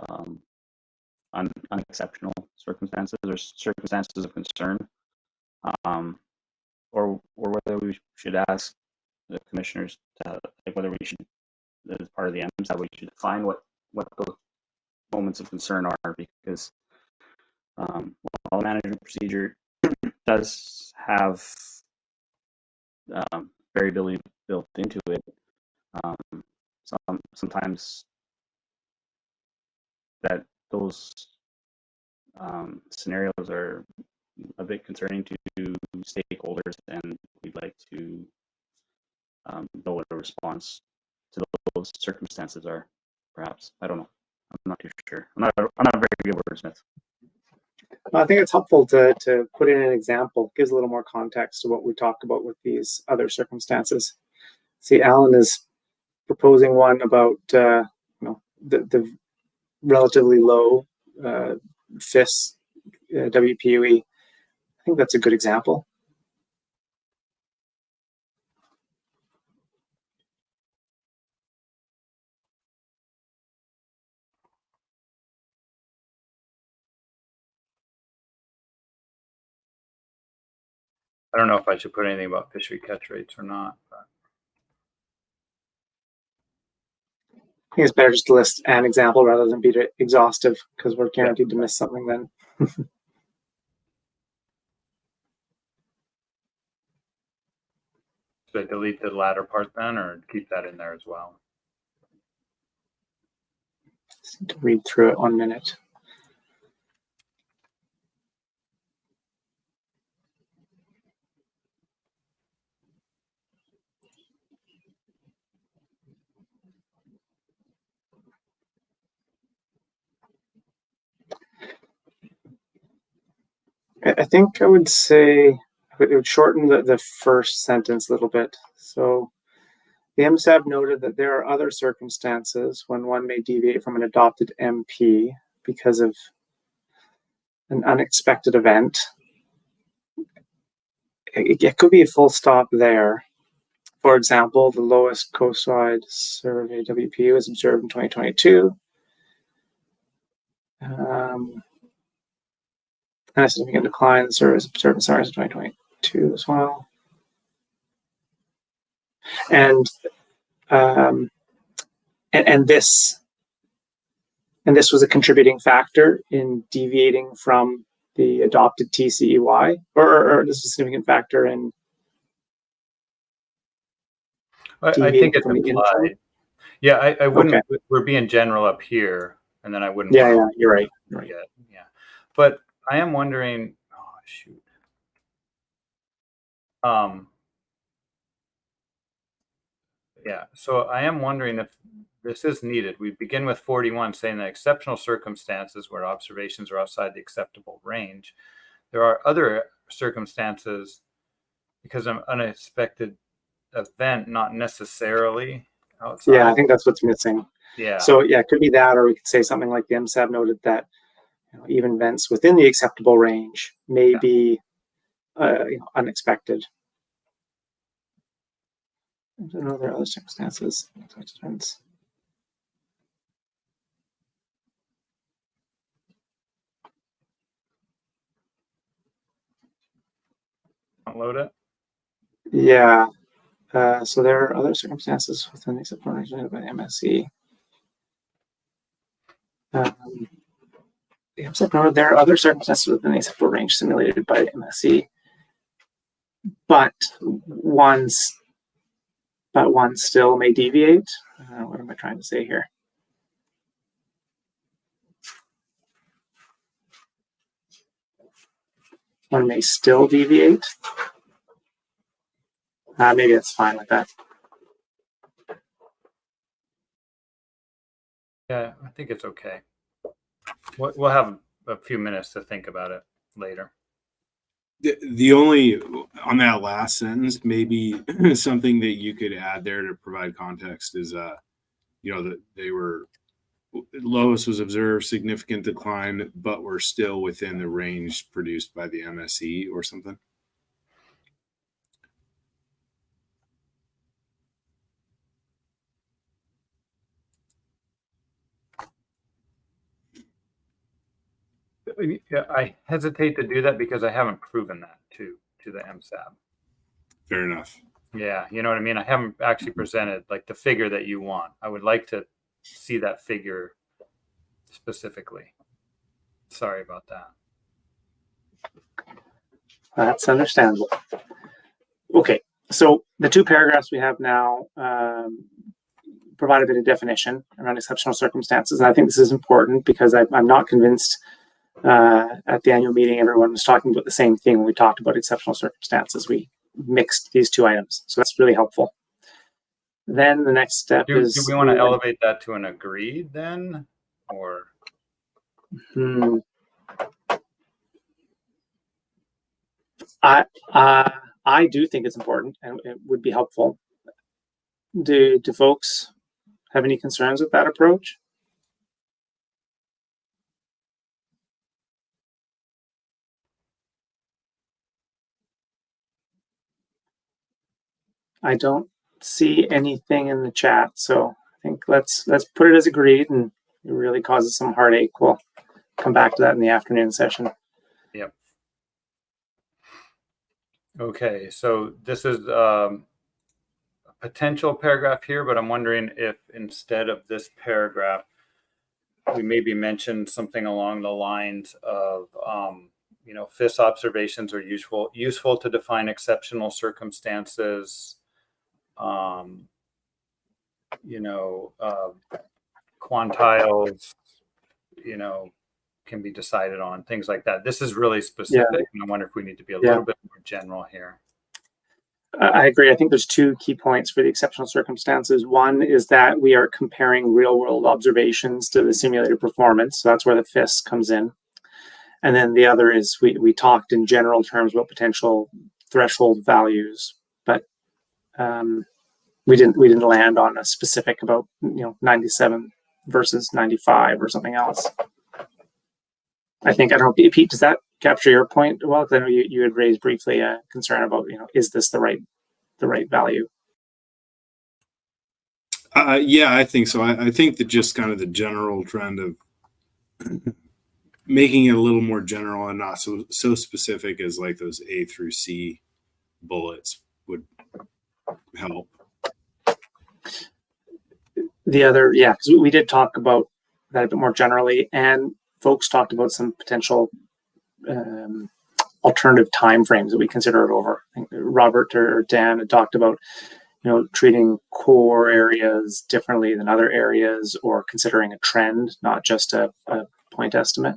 unexceptional circumstances or circumstances of concern, or whether we should ask the commissioners to, like, whether we should, as part of the MSAB, we should define what those moments of concern are, because while the management procedure does have variability built into it. Sometimes that those scenarios are a bit concerning to stakeholders, and we'd like to know what a response to those circumstances are. Perhaps, I don't know. I'm not too sure. I'm not a very good wordsmith. I think it's helpful to put in an example. Gives a little more context to what we talk about with these other circumstances. See, Alan is proposing one about the relatively low FIS WPUE. I think that's a good example. I don't know if I should put anything about fishery catch rates or not. But. I think it's better just to list an example rather than be exhaustive, because we're guaranteed to miss something then. Should I delete the latter part then, or keep that in there as well? Just need to read through it 1 minute. I think I would say it would shorten the first sentence a little bit. So the MSAB noted that there are other circumstances when one may deviate from an adopted MP because of an unexpected event. It could be a full stop there. For example, the lowest coastwide survey WPU was observed in 2022. And a significant decline in the survey was observed in SARS in 2022 as well. And this was a contributing factor in deviating from the adopted TCEY, or this is a significant factor in. I think it's implied. Yeah, I wouldn't. Okay. We're being general up here, and then I wouldn't. Yeah, you're right. You're right. Yeah, but I am wondering. Oh shoot. Yeah, so I am wondering if this is needed. We begin with 41 saying that exceptional circumstances where observations are outside the acceptable range. There are other circumstances because of an unexpected event, not necessarily outside. Yeah, I think that's what's missing. Yeah. So yeah, it could be that, or we could say something like the MSAB noted that even events within the acceptable range may be unexpected. I don't know, there are other circumstances. Load it. Yeah. So there are other circumstances within the acceptable range noted by the MSC. There are other circumstances within the acceptable range simulated by the MSC, but one still may deviate. What am I trying to say here? One may still deviate. Maybe that's fine with that. Yeah, I think it's okay. We'll have a few minutes to think about it later. The only, on that last sentence, maybe something that you could add there to provide context is, that they were, lowest was observed, significant decline, but we're still within the range produced by the MSE or something. Yeah, I hesitate to do that because I haven't proven that to the MSAB. Fair enough. Yeah, you know what I mean? I haven't actually presented like the figure that you want. I would like to see that figure specifically. Sorry about that. That's understandable. Okay, So the two paragraphs we have now provide a bit of definition around exceptional circumstances. And I think this is important because I'm not convinced at the annual meeting everyone was talking about the same thing when we talked about exceptional circumstances. We mixed these two items. So that's really helpful. Then the next step is... Do we want to elevate that to an agreed then? Or... I do think it's important and it would be helpful. Do folks have any concerns with that approach? I don't see anything in the chat, so I think let's put it as agreed, and it really causes some heartache. We'll come back to that in the afternoon session. Yep. Okay, so this is a potential paragraph here, but I'm wondering if instead of this paragraph, we maybe mention something along the lines of, you know, FIS observations are useful to define exceptional circumstances. You know, quantiles, you know, can be decided on, things like that. This is really specific, and I wonder if we need to be a little bit more general here. I agree. I think there's two key points for the exceptional circumstances. One is that we are comparing real-world observations to the simulated performance. So that's where the FIS comes in. And then the other is we talked in general terms about potential threshold values, but we didn't land on a specific about 97 versus 95 or something else. I don't know, Pete, does that capture your point? Well, because I know you had raised briefly a concern about, is this the right value? Yeah, I think so. I think that just kind of the general trend of making it a little more general and not so specific as like those A through C bullets would help. The other, because we did talk about that a bit more generally, and folks talked about some potential alternative timeframes that we considered over. I think Robert or Dan had talked about, treating core areas differently than other areas, or considering a trend, not just a point estimate.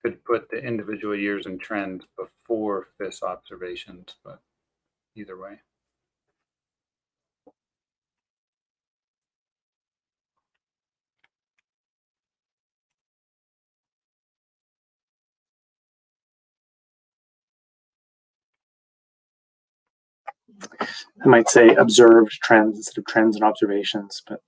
Could put the individual years and trends before FIS observations, but either way. I might say observed trends instead of trends and observations, but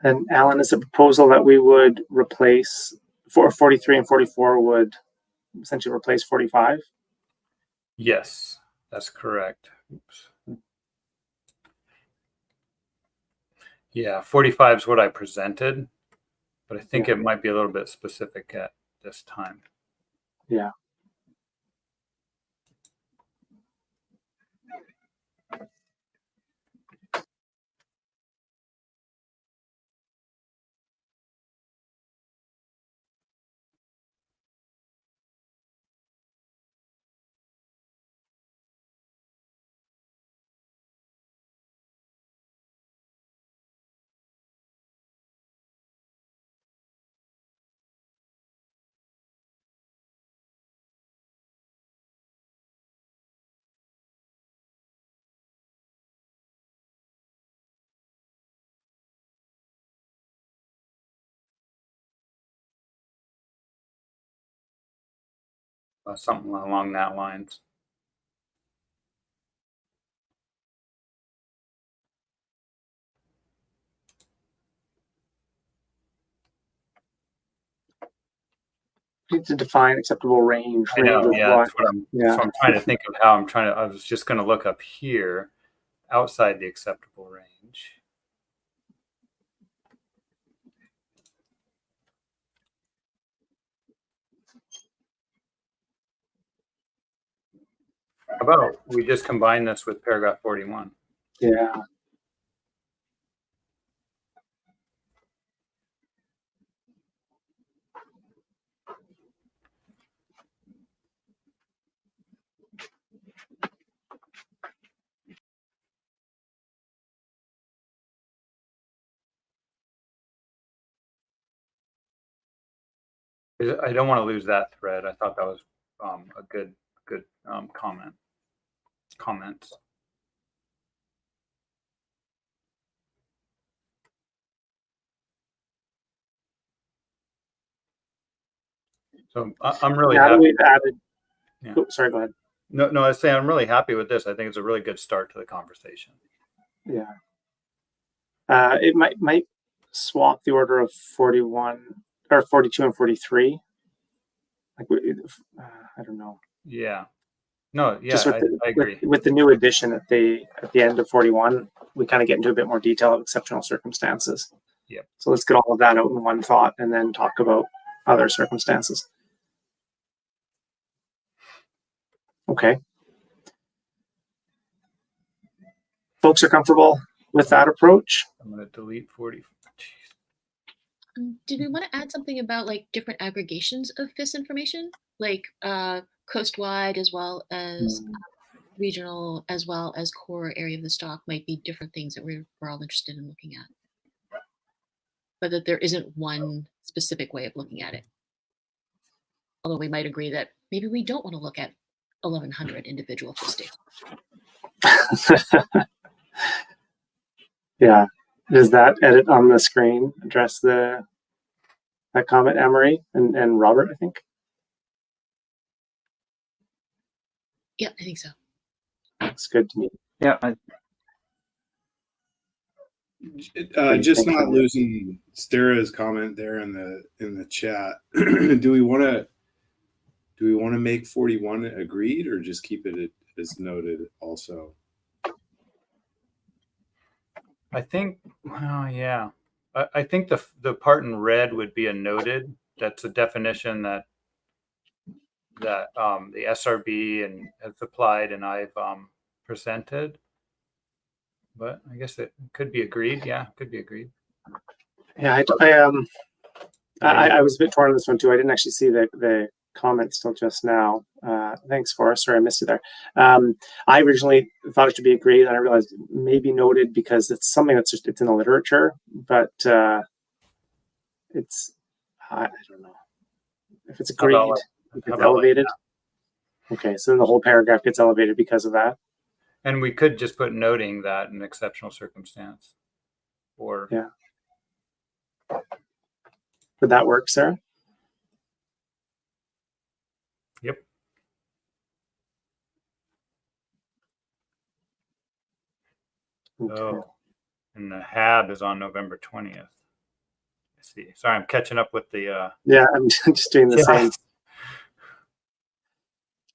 and Alan, is a proposal that we would replace 43 and 44 would essentially replace 45? Yes, that's correct. Oops. Yeah, 45 is what I presented, but I think it might be a little bit specific at this time. Yeah. Something along that lines. need to define acceptable range. I know, Range of yeah, what? that's what I'm. Yeah. So I'm trying to think of how I'm trying to. I was just going to look up here, outside the acceptable range. How about we just combine this with paragraph 41? Yeah. I don't want to lose that thread. I thought that was a good comments. So I'm really now happy. that we've added. Yeah. Oh, sorry, go ahead. No, I was saying I'm really happy with this. I think it's a really good start to the conversation. Yeah. It might swap the order of 41 or 42 and 43. Like I don't know. Yeah. No, yeah, Just with I agree. with the new addition at the end of 41, we kind of get into a bit more detail of exceptional circumstances. Yep. So let's get all of that out in one thought and then talk about other circumstances. Okay. Folks are comfortable with that approach? I'm going to delete 40. Did we want to add something about like different aggregations of FIS information, like coast-wide as well as regional, as well as core area of the stock might be different things that we're all interested in looking at, but that there isn't one specific way of looking at it. Although we might agree that maybe we don't want to look at 1,100 individual FIS data. Yeah. Does that edit on the screen address that comment, Anne-Marie and Robert, I think? Yeah, I think so. That's good to me. Yeah. Just not losing Stara's comment there in the chat. Do we want to make 41 agreed or just keep it as noted also? I think, well, yeah. I think the part in red would be a noted. That's a definition that the SRB and has applied and I've presented. But I guess it could be agreed. Yeah, could be agreed. Yeah, I was a bit torn on this one too. I didn't actually see the comments till just now. Thanks, Forrest. Sorry, I missed you there. I originally thought it should be agreed, and I realized maybe noted because it's something that's just it's in the literature, but it's I don't know if it's agreed, it gets elevated. Okay, so then the whole paragraph gets elevated because of that. And we could just put noting that an exceptional circumstance, or yeah. Would that work, Sarah? Yep. Okay. Oh, and the HAB is on November 20th. I see. Sorry, I'm catching up with the. Yeah, I'm just doing the same. It's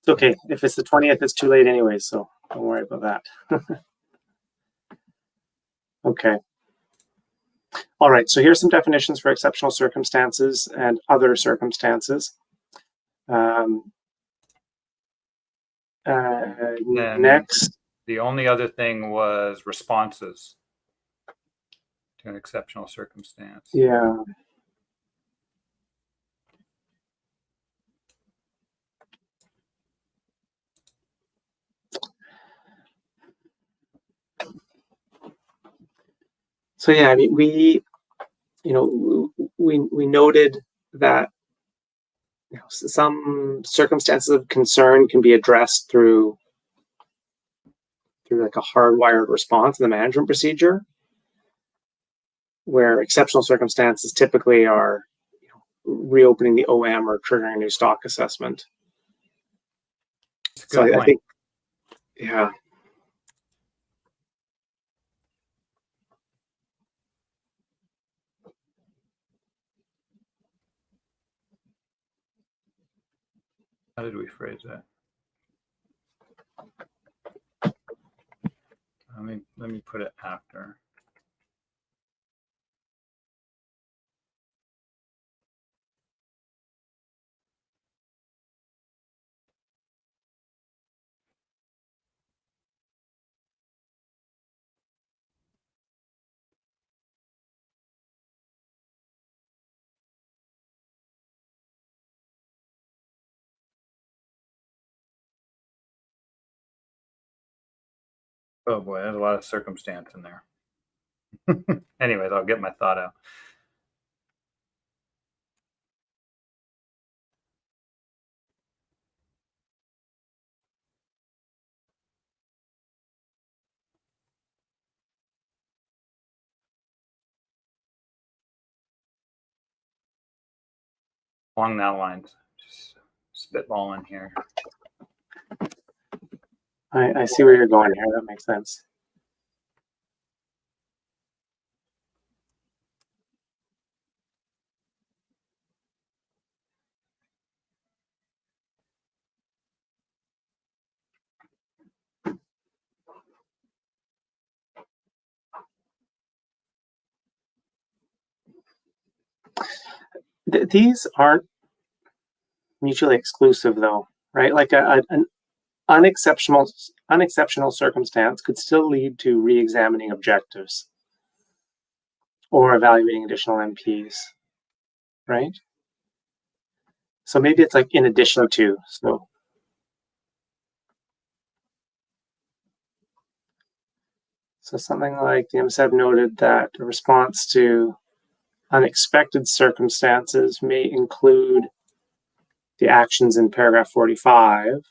okay. If it's the 20th, it's too late anyway, so don't worry about that. Okay. All right, so here's some definitions for exceptional circumstances and other circumstances. Next. The only other thing was responses to an exceptional circumstance. Yeah. So yeah, I mean, we noted that some circumstances of concern can be addressed through like a hardwired response in the management procedure, where exceptional circumstances typically are reopening the OM or triggering a new stock assessment. So I think, yeah. How did we phrase that? Let me put it after. Oh boy, there's a lot of circumstance in there. Anyways, I'll get my thought out. Along that lines, just spitballing here. I see where you're going here. That makes sense. These aren't mutually exclusive, though, right? Like an unexceptional circumstance could still lead to re-examining objectives or evaluating additional MPs, right? So maybe it's like in addition to. So something like the MSAB noted that a response to unexpected circumstances may include the actions in paragraph 45.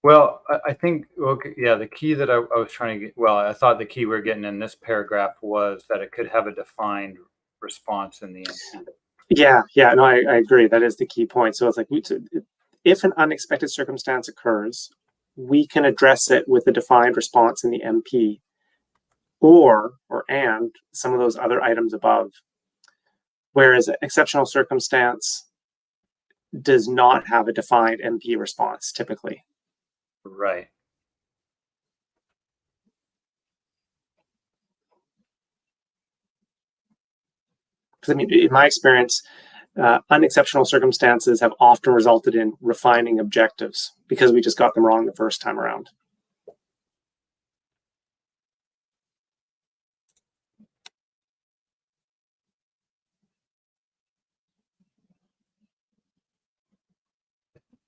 Well, I think, okay, yeah, the key that I was trying to get, well, I thought the key we're getting in this paragraph was that it could have a defined response in the MP. Yeah, no, I agree. That is the key point. So it's like, if an unexpected circumstance occurs, we can address it with a defined response in the MP, and some of those other items above. Whereas exceptional circumstance does not have a defined MP response typically. Right. Because I mean, in my experience, unexceptional circumstances have often resulted in refining objectives because we just got them wrong the first time around.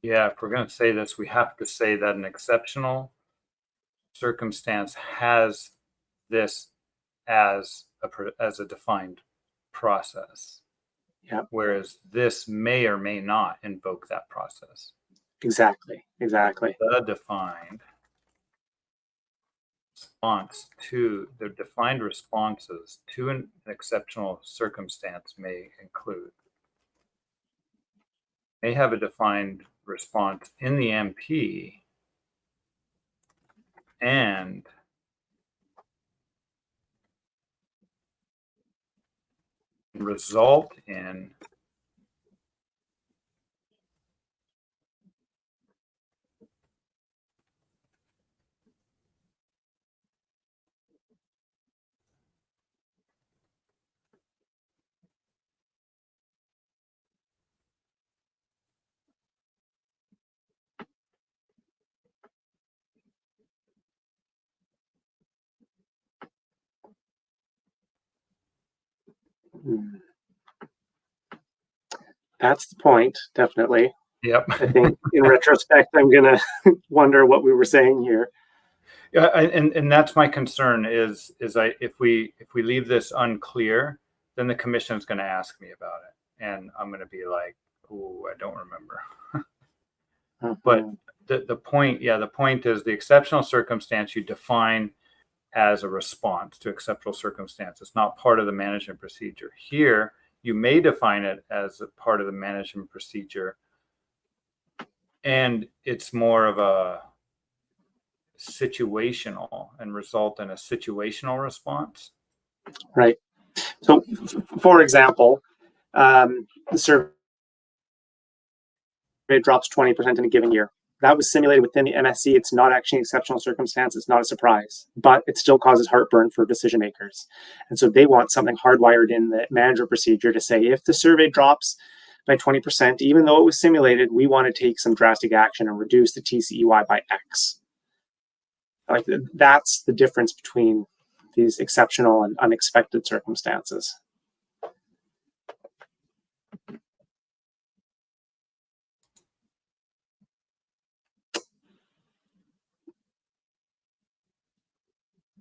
Yeah, if we're going to say this, we have to say that an exceptional circumstance has this as a defined process. Yeah. Whereas this may or may not invoke that process. Exactly. The defined response to the defined responses to an exceptional circumstance may have a defined response in the MP and result in That's the point, definitely. Yep. I think in retrospect, I'm gonna wonder what we were saying here. Yeah, and that's my concern is if we leave this unclear, then the commission is going to ask me about it, and I'm going to be like, oh, I don't remember. But the point is the exceptional circumstance you define as a response to exceptional circumstance. It's not part of the management procedure. Here, you may define it as a part of the management procedure, and it's more of a situational and result in a situational response. Right. So, for example, the survey drops 20% in a given year. That was simulated within the MSC. It's not actually an exceptional circumstance. It's not a surprise, but it still causes heartburn for decision makers. And so they want something hardwired in the manager procedure to say, if the survey drops by 20%, even though it was simulated, we want to take some drastic action and reduce the TCEY by X. Like, that's the difference between these exceptional and unexpected circumstances.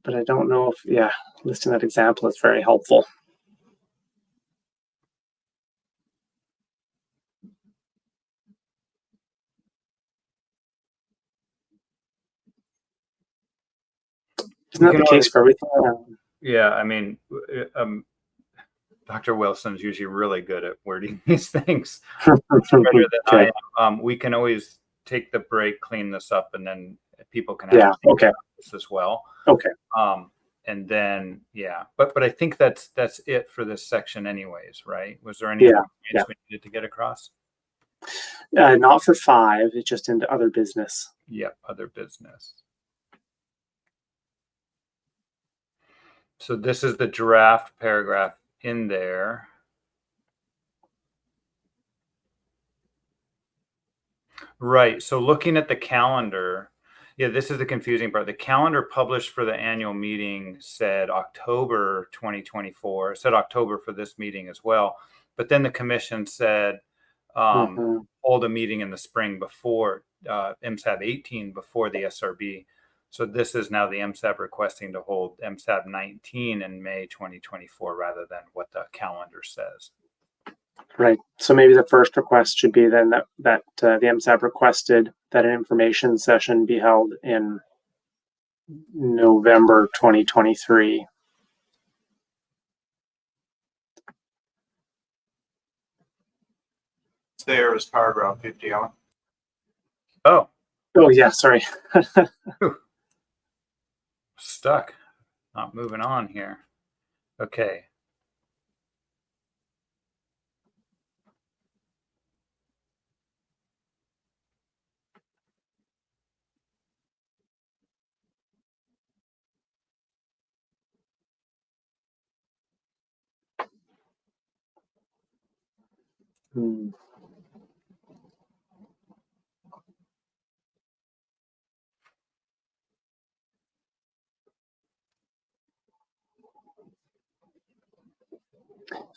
But I don't know if, listing that example is very helpful. Isn't that the case for everything? Yeah, I mean, Dr. Wilson's usually really good at wording these things. Better than I am. We can always take the break, clean this up, and then people can have this as well. Okay. And then but I think that's it for this section, anyways, right? Was there any other points we needed to get across? Not for 5. It's just into other business. Yep, other business. So this is the draft paragraph in there. Right. So looking at the calendar, this is the confusing part. The calendar published for the annual meeting said October 2024. It said October for this meeting as well. But then the commission said hold a meeting in the spring before MSAB018 before the SRB. So this is now the MSAB requesting to hold MSAB019 in May 2024 rather than what the calendar says. Right. So maybe the first request should be then that the MSAB requested that an information session be held in November 2023. It's there as paragraph 50, Alan. Oh, yeah, sorry. Stuck. Not moving on here. Okay.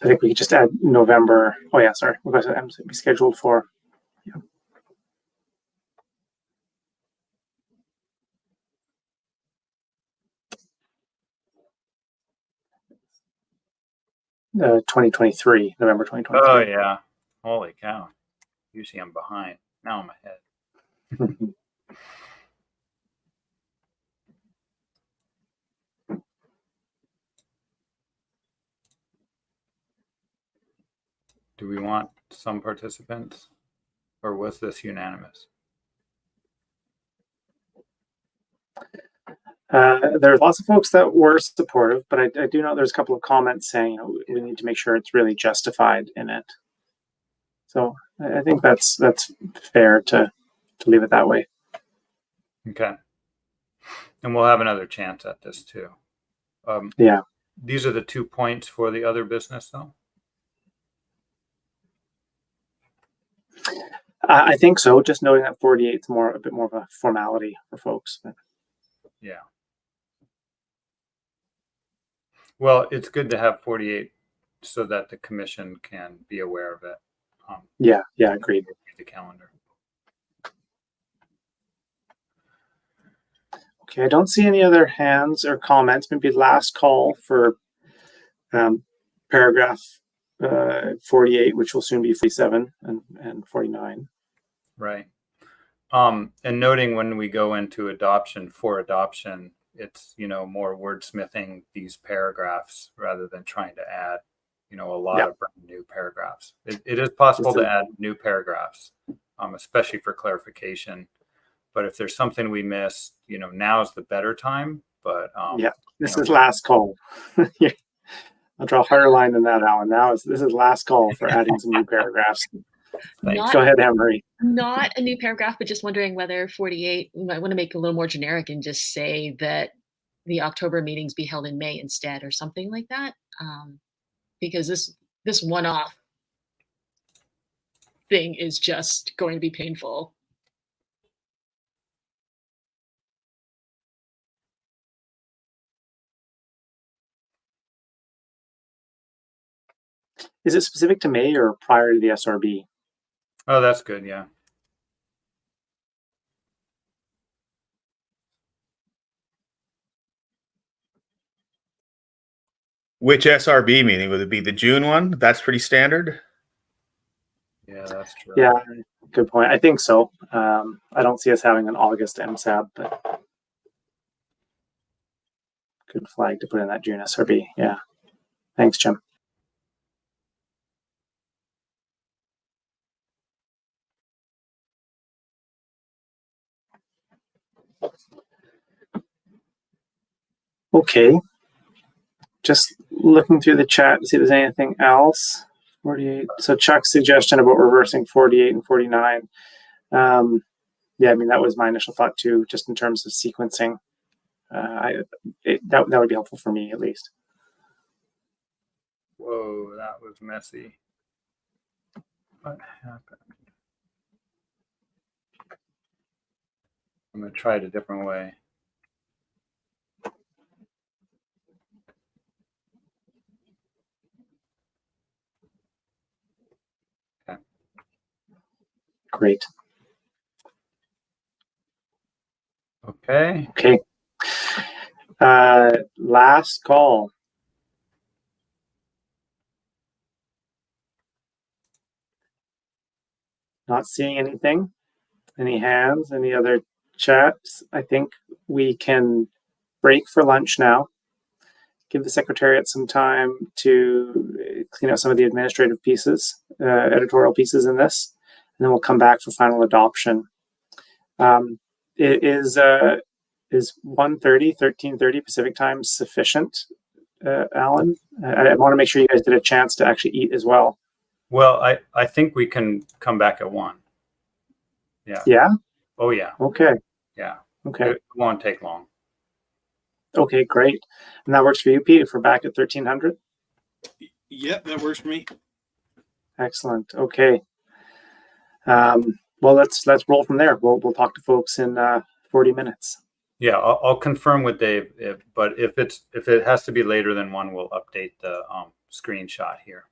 I think we could just add November. Oh yeah, sorry. We're going to be scheduled for. November 2023. Oh yeah. Holy cow. Usually I'm behind. Now I'm ahead. Do we want some participants, or was this unanimous? There's lots of folks that were supportive, but I do know there's a couple of comments saying we need to make sure it's really justified in it. So I think that's fair to leave it that way. Okay. And we'll have another chance at this too. These are the 2 points for the other business, though? I think so. Just noting that 48 is a bit more of a formality for folks. But. Yeah. Well, it's good to have 48 so that the commission can be aware of it. Agreed. The calendar. Okay, I don't see any other hands or comments. Maybe last call for paragraph 48, which will soon be 47 and 49. Right. And noting when we go into adoption, it's, more wordsmithing these paragraphs rather than trying to add, a lot of brand new paragraphs. It is possible to add new paragraphs, especially for clarification. But if there's something we missed, now is the better time. But this is last call. I'll draw a harder line than that, Alan. This is last call for adding some new paragraphs. Not, Go ahead, Anne-Marie. Not a new paragraph, but just wondering whether 48, we might want to make it a little more generic and just say that the October meetings be held in May instead or something like that. Because this one-off thing is just going to be painful. Is it specific to May or prior to the SRB? Oh, that's good. Yeah. Which SRB meeting? Would it be the June one? That's pretty standard. Yeah, that's true. Yeah, good point. I think so. I don't see us having an August MSAB, but good flag to put in that June SRB. Yeah. Thanks, Jim. Okay. Just looking through the chat to see if there's anything else. 48. So Chuck's suggestion about reversing 48 and 49. Yeah, I mean, that was my initial thought too, just in terms of sequencing. That would be helpful for me at least. Whoa, that was messy. What happened? I'm going to try it a different way. Okay. Great. Okay. Okay. Last call. Not seeing anything. Any hands? Any other chats? I think we can break for lunch now. Give the Secretariat some time to clean up some of the administrative pieces, editorial pieces in this, and then we'll come back for final adoption. It is 13:30 Pacific time sufficient, Alan? I want to make sure you guys did a chance to actually eat as well. Well, I think we can come back at 1. Yeah. Yeah? Oh, yeah. Okay. Yeah. Okay. It won't take long. Okay, great. And that works for you, Pete, if we're back at 1300? Yep, that works for me. Excellent. Okay. Well, let's roll from there. We'll talk to folks in 40 minutes. Yeah, I'll confirm with Dave, but if it has to be later than 1, we'll update the screenshot here.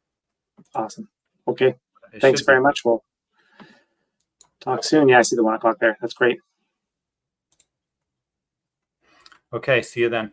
Awesome. Okay. Thanks very much. We'll talk soon. Yeah, I see the 1 o'clock there. That's great. Okay, see you then.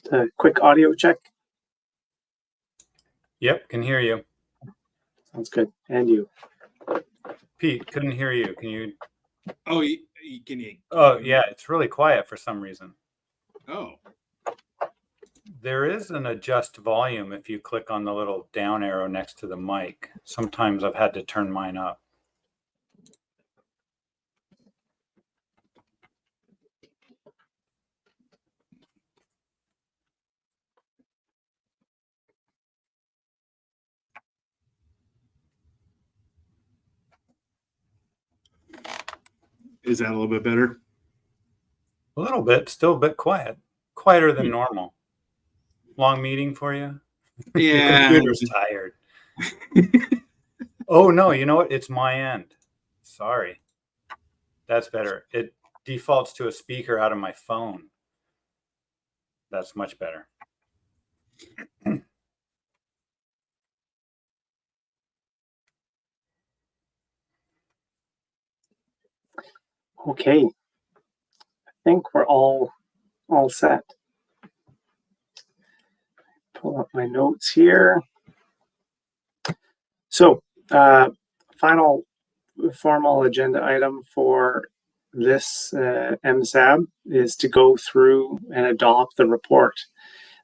Just a quick audio check. Yep, can hear you. Sounds good. And you? Pete, couldn't hear you. Can you? Oh, can you? Oh, yeah, it's really quiet for some reason. Oh. There is an adjust volume if you click on the little down arrow next to the mic. Sometimes I've had to turn mine up. Is that a little bit better? A little bit, still a bit quiet. Quieter than normal. Long meeting for you? Yeah. Your computer's tired. Oh, no, you know what? It's my end. Sorry. That's better. It defaults to a speaker out of my phone. That's much better. Okay. I think we're all set. Pull up my notes here. So, final formal agenda item for this MSAB is to go through and adopt the report.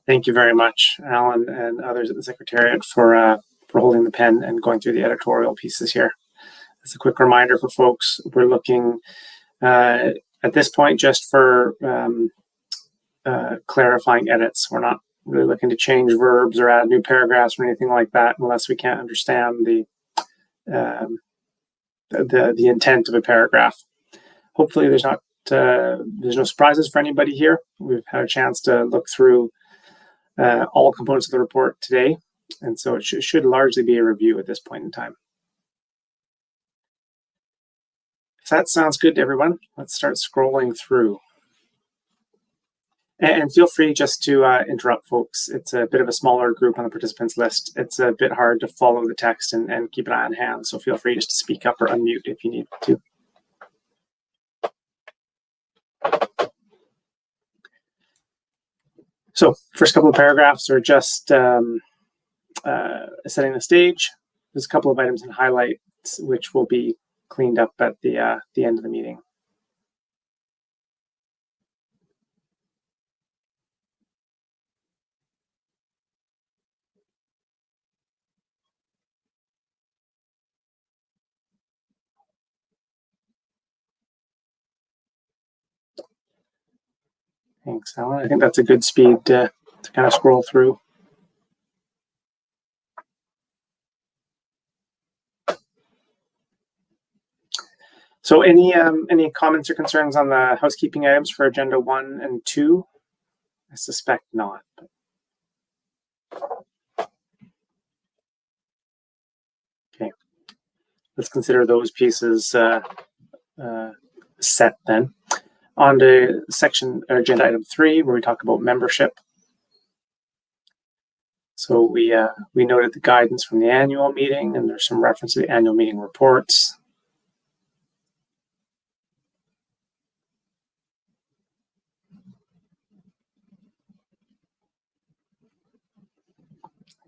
Thank you very much, Alan and others at the Secretariat for holding the pen and going through the editorial pieces here. As a quick reminder for folks, we're looking at this point just for clarifying edits. We're not really looking to change verbs or add new paragraphs or anything like that unless we can't understand the intent of a paragraph. Hopefully there's no surprises for anybody here. We've had a chance to look through all components of the report today, and so it should largely be a review at this point in time. If that sounds good to everyone, let's start scrolling through. And feel free just to interrupt folks. It's a bit of a smaller group on the participants list. It's a bit hard to follow the text and keep an eye on hand, so feel free just to speak up or unmute if you need to. So first couple of paragraphs are just setting the stage. There's a couple of items in highlights which will be cleaned up at the end of the meeting. Thanks, Alan. I think that's a good speed to kind of scroll through. So any comments or concerns on the housekeeping items for Agenda 1 and 2? I suspect not. Okay, let's consider those pieces set then. On to section Agenda Item 3, where we talk about membership. So we noted the guidance from the annual meeting, and there's some reference to the annual meeting reports.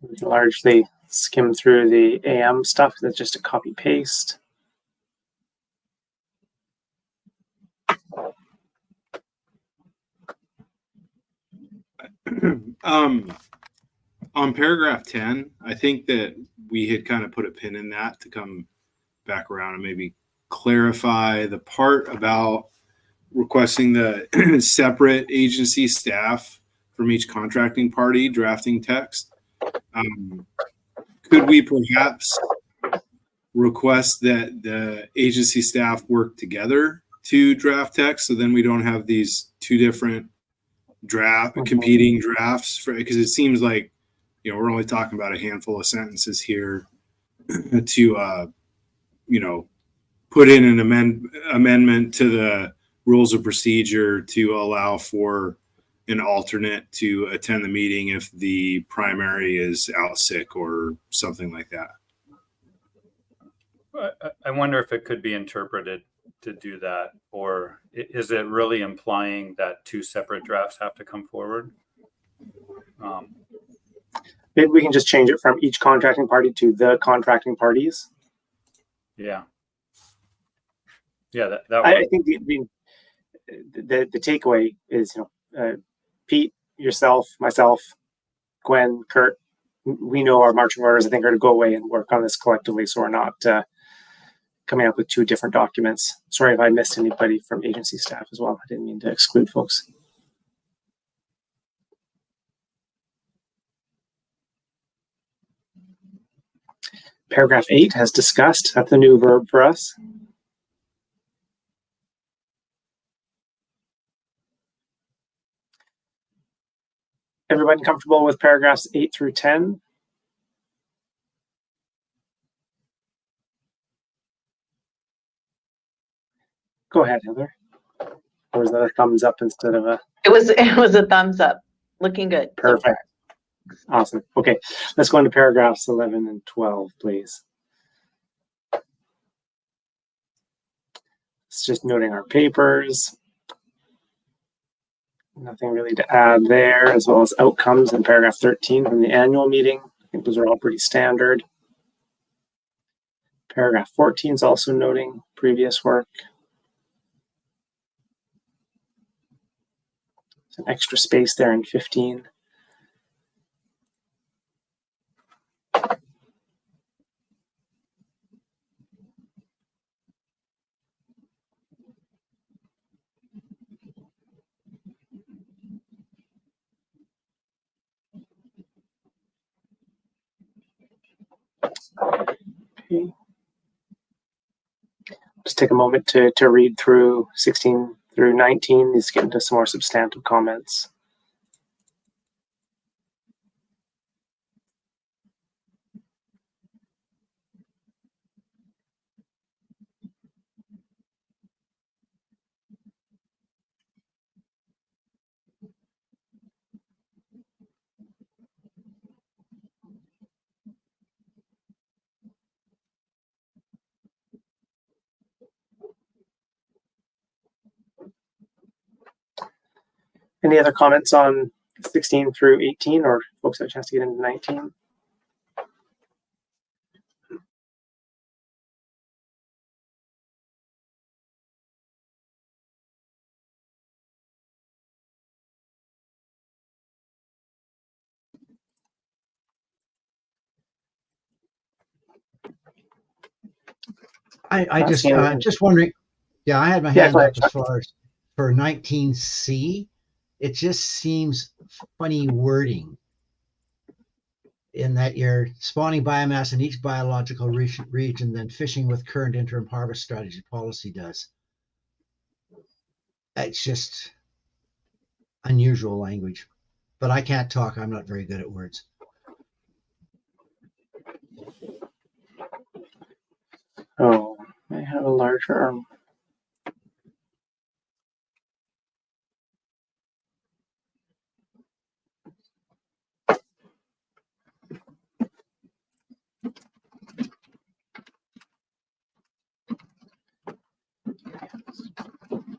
We can largely skim through the AM stuff. That's just a copy paste. On paragraph 10, I think that we had kind of put a pin in that to come back around and maybe clarify the part about requesting the separate agency staff from each contracting party drafting text. Could we perhaps request that the agency staff work together to draft text, so then we don't have these two different competing drafts? Because it seems like, we're only talking about a handful of sentences here to put in an amendment to the rules of procedure to allow for an alternate to attend the meeting if the primary is out sick or something like that. I wonder if it could be interpreted to do that, or is it really implying that two separate drafts have to come forward? Maybe we can just change it from each contracting party to the contracting parties. Yeah. Yeah, that I think the takeaway is, Pete, yourself, myself, Gwen, Kurt, we know our marching orders, I think, are to go away and work on this collectively, so we're not coming up with two different documents. Sorry if I missed anybody from agency staff as well. I didn't mean to exclude folks. Paragraph 8 has discussed. That's the new verb for us. Everybody comfortable with paragraphs 8 through 10? Go ahead, Heather. Or is that a thumbs up instead of a? It was a thumbs up. Looking good. Perfect. Awesome. Okay, let's go into paragraphs 11 and 12, please. It's just noting our papers. Nothing really to add there, as well as outcomes in paragraph 13 from the annual meeting. I think those are all pretty standard. Paragraph 14 is also noting previous work. There's an extra space there in 15. Okay. Just take a moment to read through 16 through 19. Let's get into some more substantive comments. Any other comments on 16 through 18, or folks have a chance to get into 19? I just wondering. Yeah, I had my hand up as far as for 19C. It just seems funny wording in that you're spawning biomass in each biological region, then fishing with current interim harvest strategy policy does. It's just unusual language, but I can't talk. I'm not very good at words. Oh, may have a larger arm.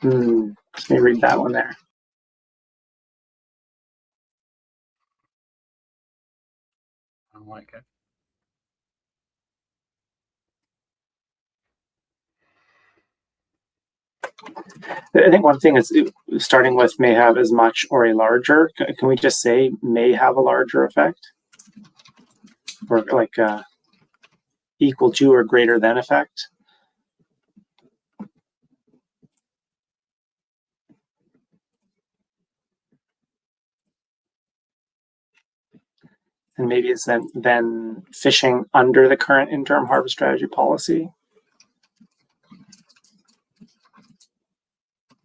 Let me read that one there. I don't like it. I think one thing is starting with may have as much or a larger. Can we just say may have a larger effect? Or like equal to or greater than effect? And maybe it's then fishing under the current interim harvest strategy policy.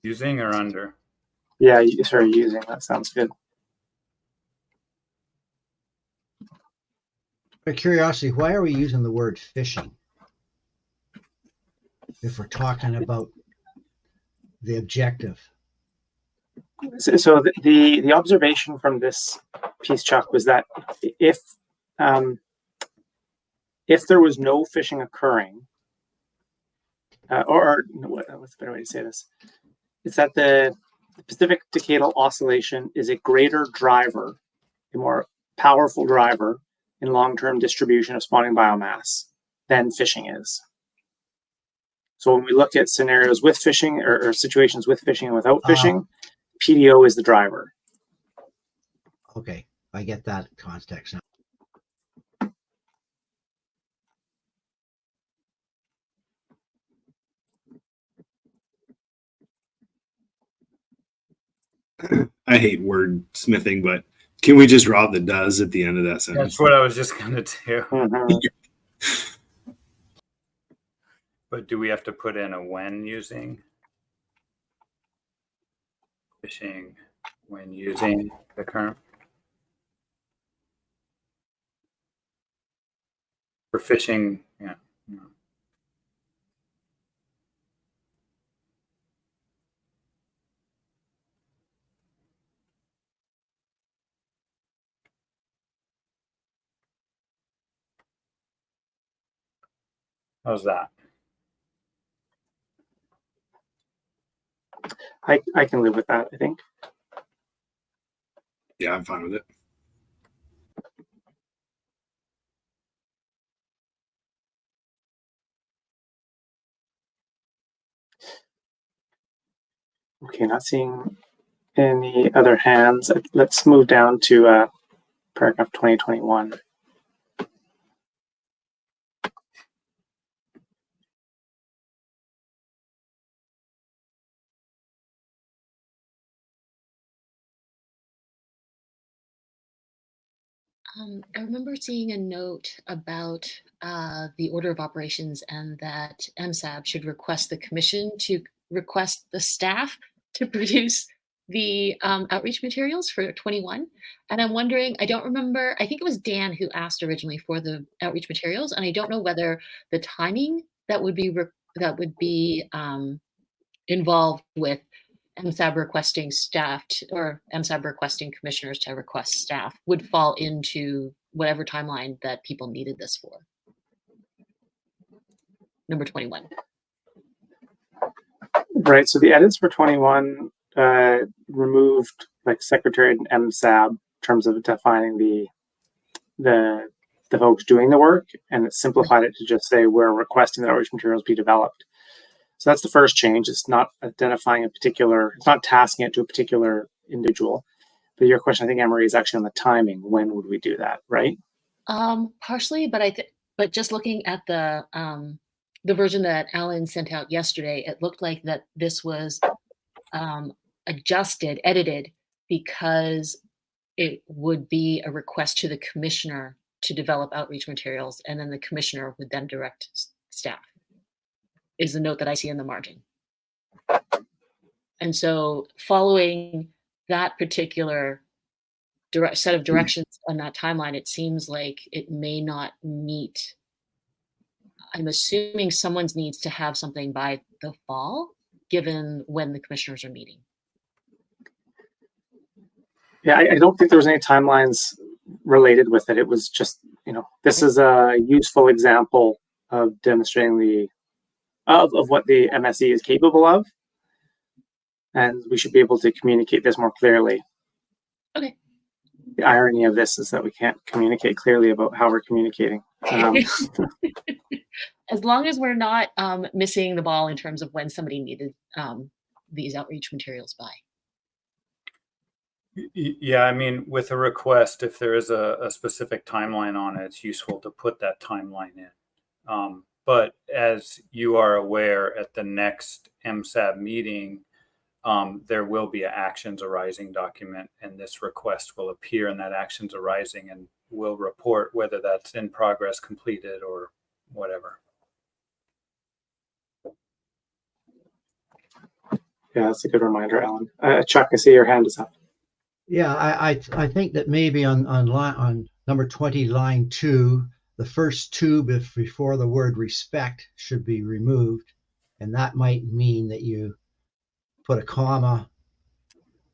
Using or under? Yeah, sorry, using. That sounds good. For curiosity, why are we using the word fishing if we're talking about the objective? So the observation from this piece, Chuck, was that if there was no fishing occurring, or what's a better way to say this? It's that the Pacific Decadal Oscillation is a greater driver a more powerful driver in long-term distribution of spawning biomass than fishing is. So when we look at scenarios with fishing or situations with fishing and without fishing, PDO is the driver. Okay, I get that context now. I hate wordsmithing, but can we just drop the does at the end of that sentence? That's what I was just going to do. But do we have to put in a when using? Fishing when using the current? For fishing, yeah. How's that? I can live with that, I think. Yeah, I'm fine with it. Okay, not seeing any other hands. Let's move down to paragraph 2021. I remember seeing a note about the order of operations and that MSAB should request the commission to request the staff to produce the outreach materials for 21. And I'm wondering, I don't remember, I think it was Dan who asked originally for the outreach materials, and I don't know whether the timing that would be involved with MSAB requesting staff or MSAB requesting commissioners to request staff would fall into whatever timeline that people needed this for. Number 21. Right, so the edits for 21 removed like Secretariat and MSAB in terms of defining the folks doing the work, and it simplified it to just say we're requesting that outreach materials be developed. So that's the first change. It's not identifying a particular, it's not tasking it to a particular individual. But your question, I think, Anne-Marie, is actually on the timing. When would we do that, right? Partially, but just looking at the version that Alan sent out yesterday, it looked like that this was edited, because it would be a request to the commissioner to develop outreach materials, and then the commissioner would then direct staff, is the note that I see in the margin. And so following that particular set of directions on that timeline, it seems like it may not meet. I'm assuming someone's needs to have something by the fall, given when the commissioners are meeting. Yeah, I don't think there was any timelines related with it. It was just, this is a useful example of demonstrating of what the MSE is capable of. And we should be able to communicate this more clearly. Okay. The irony of this is that we can't communicate clearly about how we're communicating. As long as we're not missing the ball in terms of when somebody needed these outreach materials by. Yeah, I mean, with a request, if there is a specific timeline on it, it's useful to put that timeline in. But as you are aware, at the next MSAB meeting, there will be an actions arising document, and this request will appear in that actions arising, and will report whether that's in progress, completed, or whatever. Yeah, that's a good reminder, Alan. Chuck, I see your hand is up. Yeah, I think that maybe on number 20, line 2, the first two before the word respect should be removed, and that might mean that you put a comma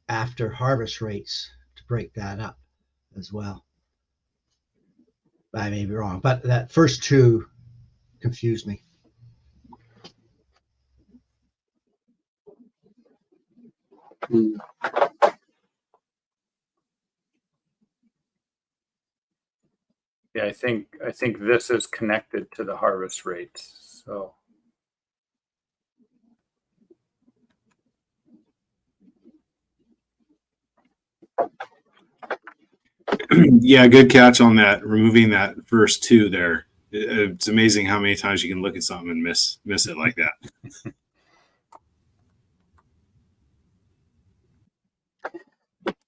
after harvest rates to break that up as well. I may be wrong, but that first two confused me. Yeah, I think this is connected to the harvest rates. So Yeah, good catch on that. Removing that verse 2 there. It's amazing how many times you can look at something and miss it like that.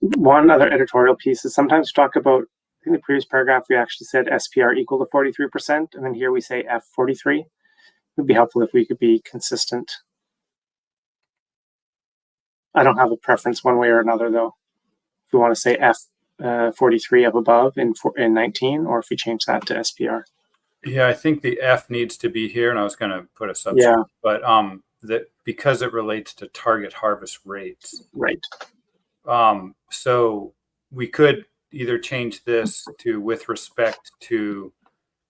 One other editorial piece is sometimes we talk about, in the previous paragraph, we actually said SPR equal to 43%, and then here we say F43. It would be helpful if we could be consistent. I don't have a preference one way or another, though. If we want to say F43 up above in 19, or if we change that to SPR. yeah, I think the F needs to be here, and I was going to put a subscript, Yeah. but that because it relates to target harvest rates. Right. So we could either change this to with respect to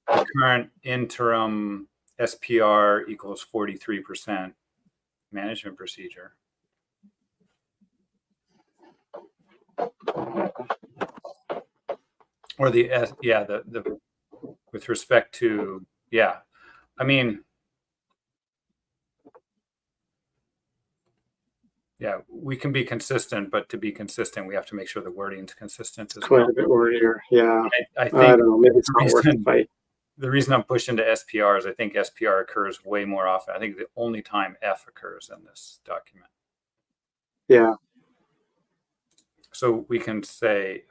the current interim SPR equals 43% management procedure. Or the with respect to, yeah, I mean, yeah, we can be consistent, but to be consistent, we have to make sure the wording is consistent as Quite well. a bit wordier, yeah. I think I don't know, maybe it's not worth the fight. The reason I'm pushing to SPR is I think SPR occurs way more often. I think the only time F occurs in this document. Yeah. So we can say,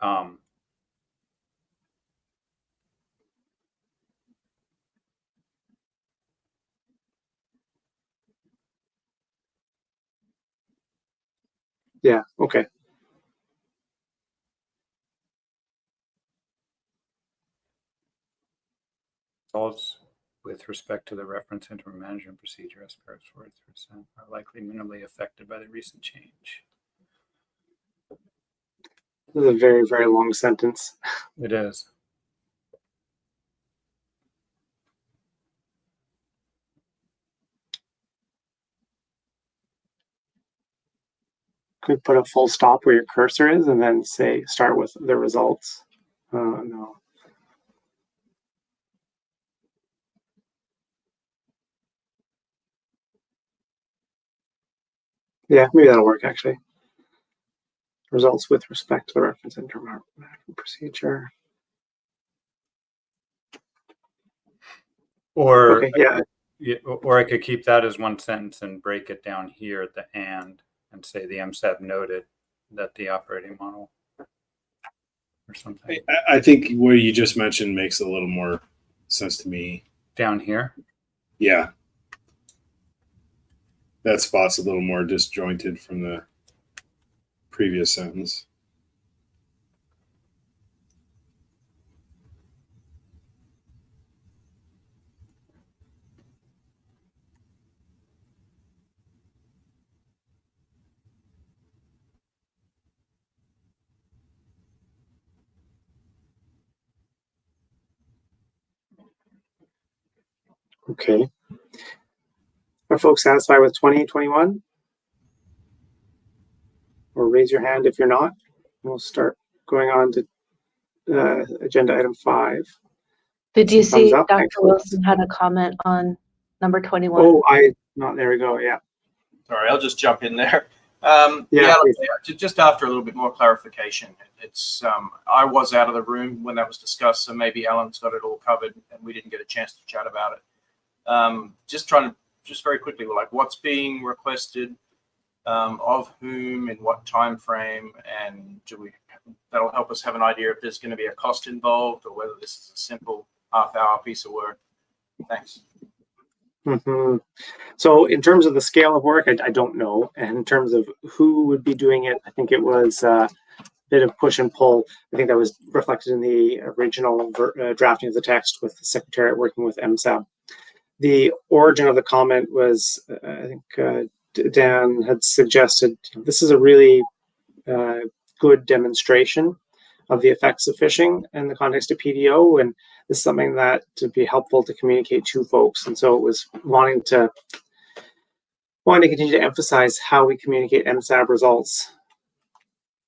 yeah, okay. results with respect to the reference interim management procedure, SPR 43% are likely minimally affected by the recent change. This is a very, very long sentence. It is. Could put a full stop where your cursor is and then say, start with the results. No. Yeah, maybe that'll work actually. Results with respect to the reference interim management procedure. Or, okay, yeah. Or I could keep that as one sentence and break it down here at the and say the MSAB noted that the operating model or something. I think what you just mentioned makes a little more sense to me. Down here? Yeah. That spot's a little more disjointed from the previous sentence. Okay. Are folks satisfied with 2021? Or raise your hand if you're not. We'll start going on to agenda item 5. Did you see Dr. Excellent. Wilson had a comment on number 21? Oh, there we go. Yeah. Sorry, I'll just jump in there. Just after a little bit more clarification, it's I was out of the room when that was discussed, so maybe Alan's got it all covered and we didn't get a chance to chat about it. Just very quickly, like what's being requested, of whom, in what time frame, and that'll help us have an idea if there's going to be a cost involved or whether this is a simple half-hour piece of work. Thanks. Mm-hmm. So in terms of the scale of work, I don't know. And in terms of who would be doing it, I think it was a bit of push and pull. I think that was reflected in the original drafting of the text with the Secretariat working with MSAB. The origin of the comment was, I think Dan had suggested, this is a really good demonstration of the effects of fishing in the context of PDO, and this is something that would be helpful to communicate to folks. And so it was wanting to continue to emphasize how we communicate MSAB results.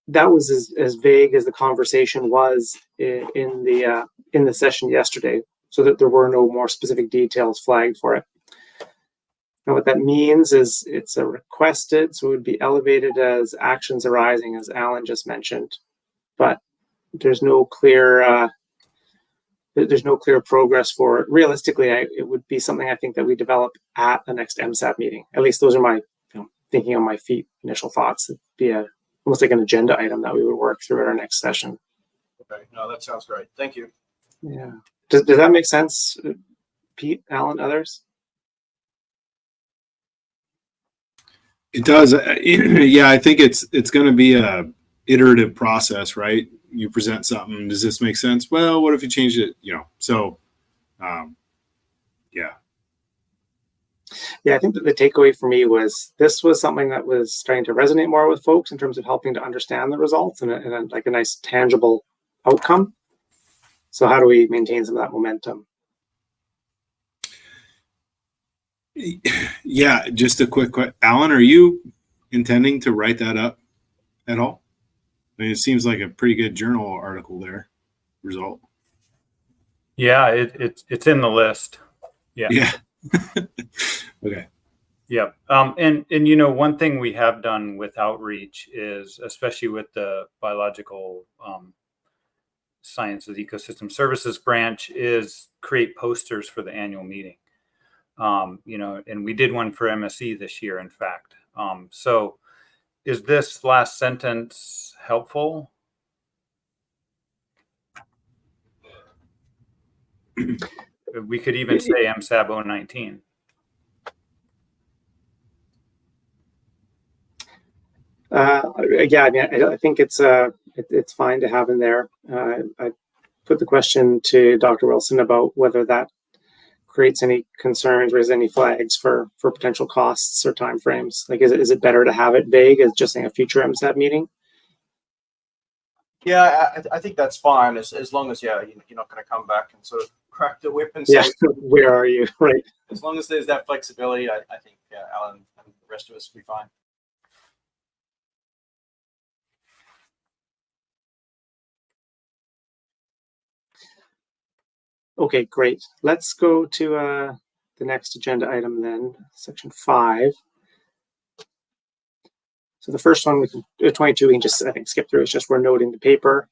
That was as vague as the conversation was in the in the session yesterday, so that there were no more specific details flagged for it. And what that means is it's a requested, so it would be elevated as actions arising, as Alan just mentioned, but there's no clear progress for it. Realistically, it would be something I think that we develop at the next MSAB meeting. At least those are my thinking on my feet, initial thoughts. It'd be almost like an agenda item that we would work through at our next session. Okay, no, that sounds great. Thank you. Yeah. Does that make sense, Pete, Alan, others? It does. Yeah, I think it's going to be a iterative process, right? You present something. Does this make sense? Well, what if you change it? So, yeah. Yeah, I think that the takeaway for me was this was something that was starting to resonate more with folks in terms of helping to understand the results and like a nice tangible outcome. So how do we maintain some of that momentum? Yeah, just a quick question. Alan, are you intending to write that up at all? I mean, it seems like a pretty good journal article there. Result. Yeah, it's in the list. Yeah. Yeah. Okay. Yeah. And one thing we have done with outreach is, especially with the biological sciences ecosystem services branch, is create posters for the annual meeting. And we did one for MSE this year, in fact. So is this last sentence helpful? We could even say MSAB019. Yeah, I mean, I think it's fine to have in there. I put the question to Dr. Wilson about whether that creates any concerns, raises any flags for potential costs or timeframes. Like, is it better to have it vague as just saying a future MSAB meeting? Yeah, I think that's fine as long as you're not going to come back and sort of crack the whip and say, where are you? Right. As long as there's that flexibility, I think Alan and the rest of us will be fine. Okay, great. Let's go to the next agenda item then, section 5. So the first one, 22, we can just, I think, skip through. It's just we're noting the paper.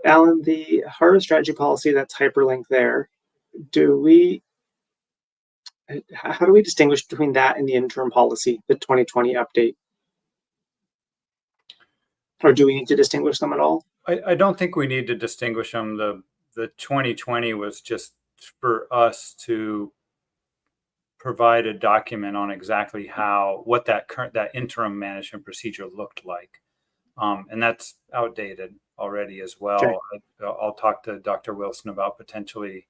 Alan, the harvest strategy policy that's hyperlinked there, how do we distinguish between that and the interim policy, the 2020 update? Or do we need to distinguish them at all? I don't think we need to distinguish them. The 2020 was just for us to provide a document on exactly what that interim management procedure looked like. And that's outdated already as well. Okay. I'll talk to Dr. Wilson about potentially,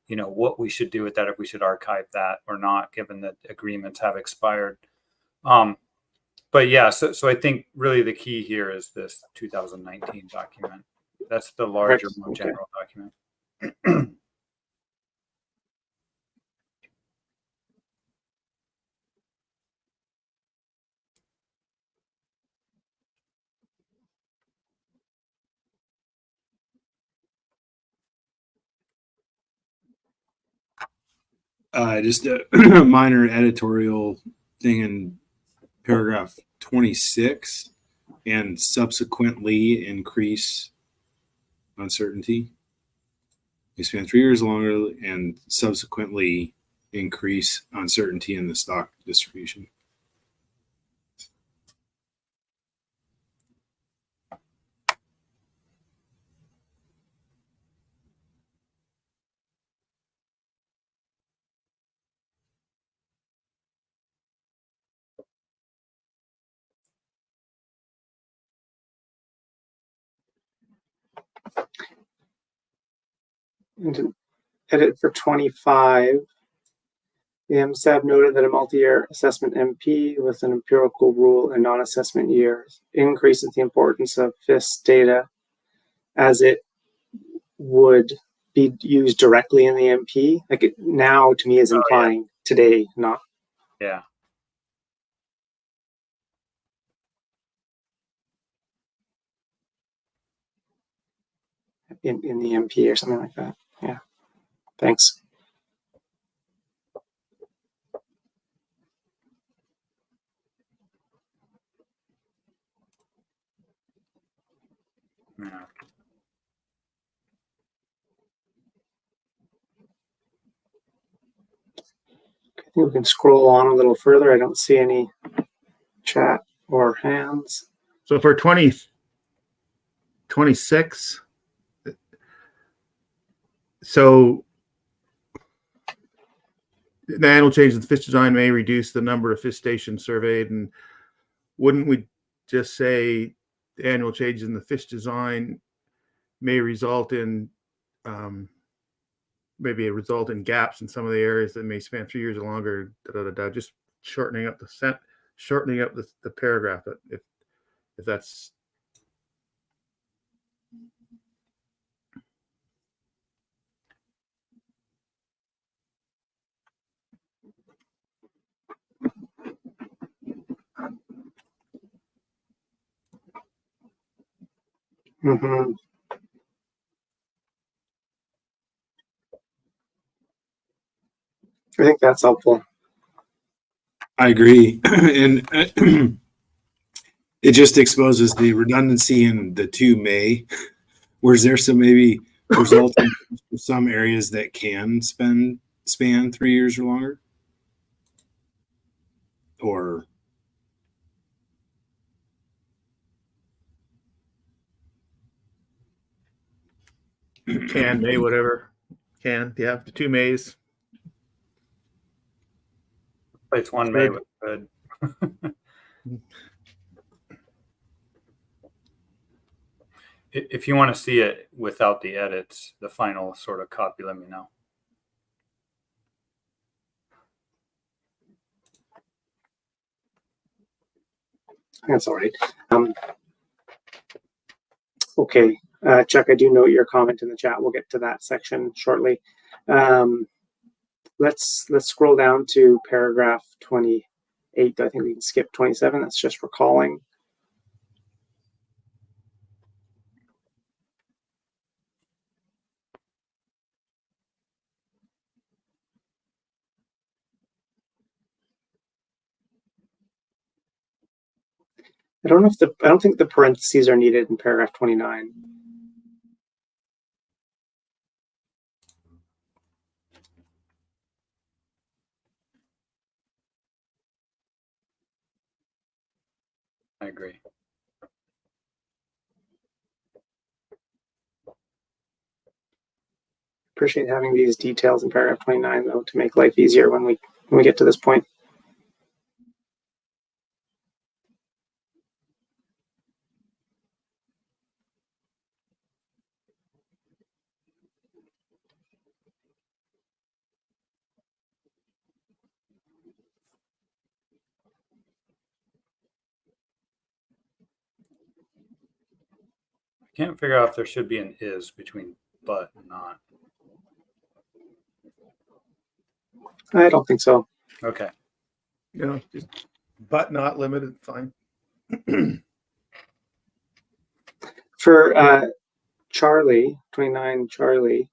what we should do with that, if we should archive that or not, given that agreements have expired. But yeah, so I think really the key here is this 2019 document. That's the larger, more general document. Just a minor editorial thing in paragraph 26, and subsequently increase uncertainty. We spend 3 years longer and subsequently increase uncertainty in the stock distribution. And to edit for 25, the MSAB noted that a multi-year assessment MP with an empirical rule and non-assessment years increases the importance of FIS data as it would be used directly in the MP. Like, it now to me is implying today, not Yeah. in the MP or something like that. Yeah. Thanks. Yeah. I think we can scroll on a little further. I don't see any chat or hands. So for 2026, so the annual change in the fish design may reduce the number of fish stations surveyed. And wouldn't we just say the annual change in the fish design may result in maybe a result in gaps in some of the areas that may span 3 years or longer, just shortening up the paragraph if that's Mm-hmm. I think that's helpful. I agree. And it just exposes the redundancy in the two may, whereas there's some maybe result in some areas that can span 3 years or longer. Or can, may, whatever. Can, yeah, the two mays. It's one may with good. If you want to see it without the edits, the final sort of copy, let me know. That's all right. Okay, Chuck, I do note your comment in the chat. We'll get to that section shortly. Let's scroll down to paragraph 28. I think we can skip 27. That's just recalling. I don't think the parentheses are needed in paragraph 29. I agree. Appreciate having these details in paragraph 29 though to make life easier when we get to this point. I can't figure out if there should be an is between but and not. I don't think so. Okay. Yeah, just but not limited, fine. For Charlie, 29 Charlie,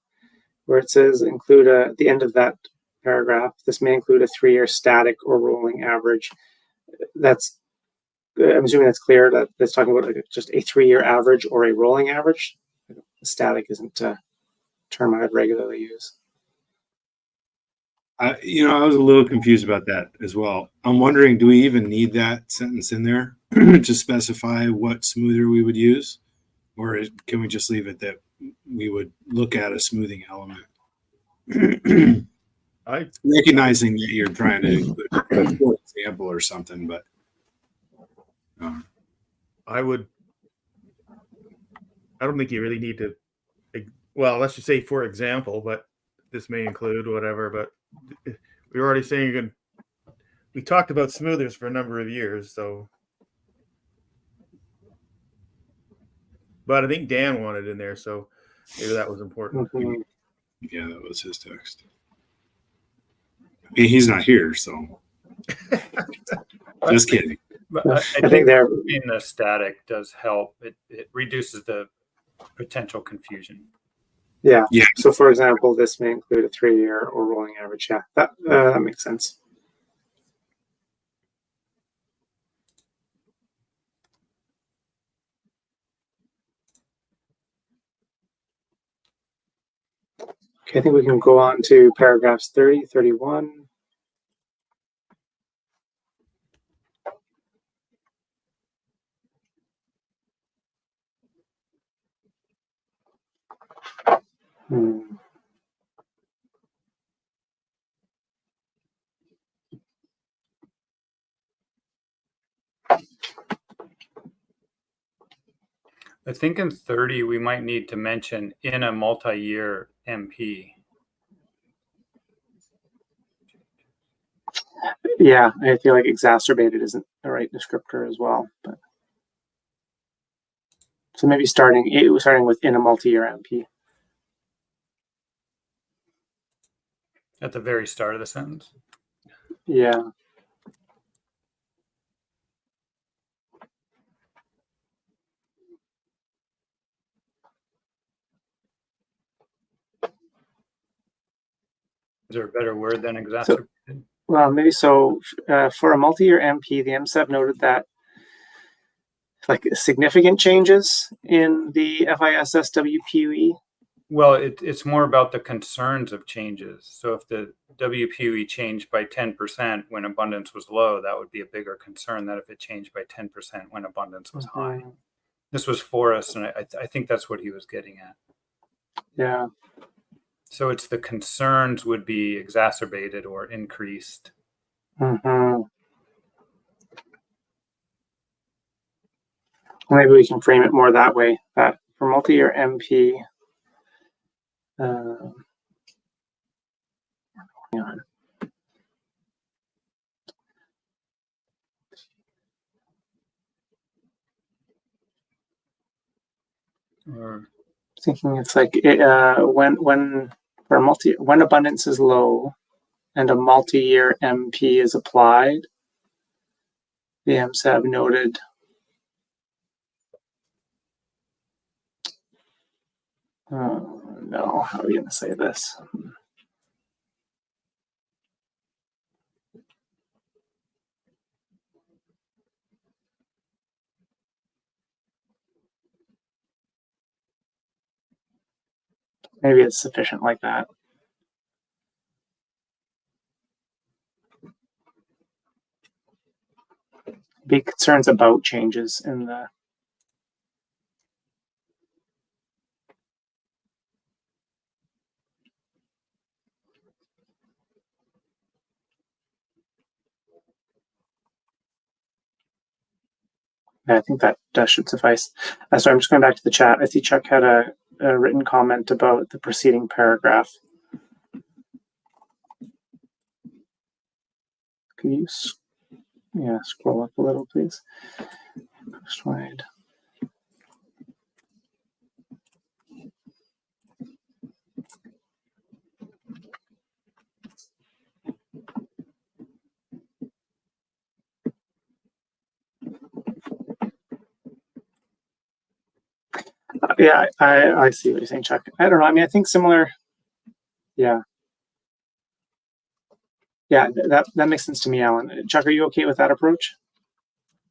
where it says include at the end of that paragraph, this may include a 3-year static or rolling average. That's, I'm assuming that's clear that that's talking about like just a 3-year average or a rolling average. Static isn't a term I would regularly use. I was a little confused about that as well. I'm wondering, do we even need that sentence in there to specify what smoother we would use? Or can we just leave it that we would look at a smoothing element? Recognizing that you're trying to include a for example or something, but I don't think you really need to, well, let's just say for example, but this may include whatever, but we're already saying we talked about smoothers for a number of years, so. But I think Dan wanted in there, so maybe that was important. Mm-hmm. Yeah, that was his text. I mean, he's not here, so. Just kidding. But I think being the static does help. It reduces the potential confusion. Yeah. So, for example, this may include a 3-year or rolling average. Yeah, that makes sense. Okay, I think we can go on to paragraphs 30, 31. I think in 30, we might need to mention in a multi-year MP. Yeah, I feel like exacerbated isn't the right descriptor as well. But so maybe starting with in a multi-year MP. At the very start of the sentence? Yeah. Is there a better word than exacerbated? Well, maybe so. For a multi-year MP, the MSAB noted that like significant changes in the FISS WPUE. Well, it's more about the concerns of changes. So if the WPUE changed by 10% when abundance was low, that would be a bigger concern than if it changed by 10% when abundance was high. This was for us, and I think that's what he was getting at. Yeah. So it's the concerns would be exacerbated or increased. Maybe we can frame it more that way, that for multi-year MP, hang on. Or Thinking it's like when abundance is low and a multi-year MP is applied, the MSAB noted no, how are we going to say this? Maybe it's sufficient like that. Big concerns about changes in the I think that should suffice. So I'm just going back to the chat. I see Chuck had a written comment about the preceding paragraph. Can you, scroll up a little, please? Slide. Yeah, I see what you're saying, Chuck. I don't know. I mean, I think similar. Yeah. Yeah, that makes sense to me, Alan. Chuck, are you okay with that approach?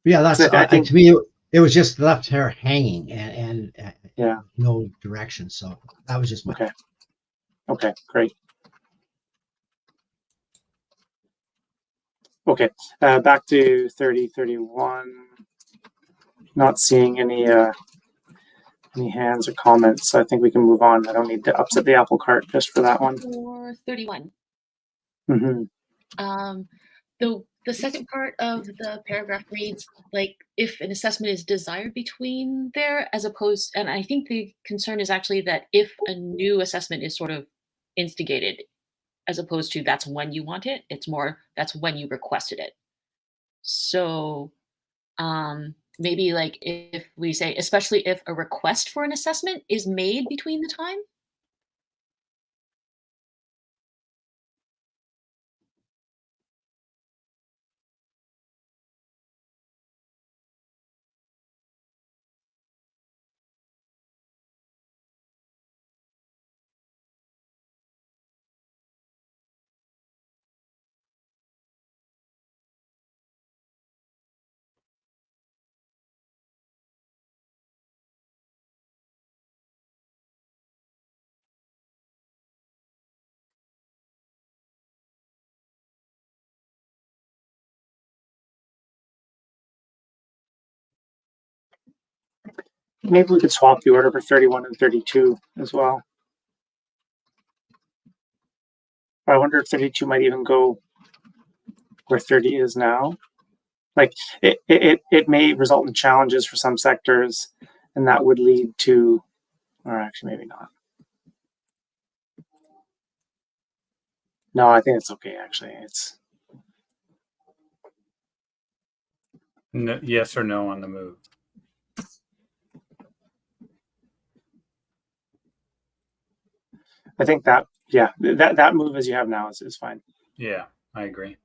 Yeah, that's I think to me. It was just left her hanging and yeah, no direction. So that was just my okay, great. Okay, back to 30, 31. Not seeing any hands or comments, so I think we can move on. I don't need to upset the apple cart just for that one. Or 31. Mm-hmm. The second part of the paragraph reads like if an assessment is desired between there, as opposed, and I think the concern is actually that if a new assessment is sort of instigated, as opposed to that's when you want it, it's more that's when you requested it. So maybe like if we say, especially if a request for an assessment is made between the time. Maybe we could swap the order for 31 and 32 as well. I wonder if 32 might even go where 30 is now. Like it may result in challenges for some sectors, and that would lead to, or actually maybe not. No, I think it's okay. Actually, it's No, yes or no on the move. I think that, yeah, that move as you have now is fine. Yeah, I agree.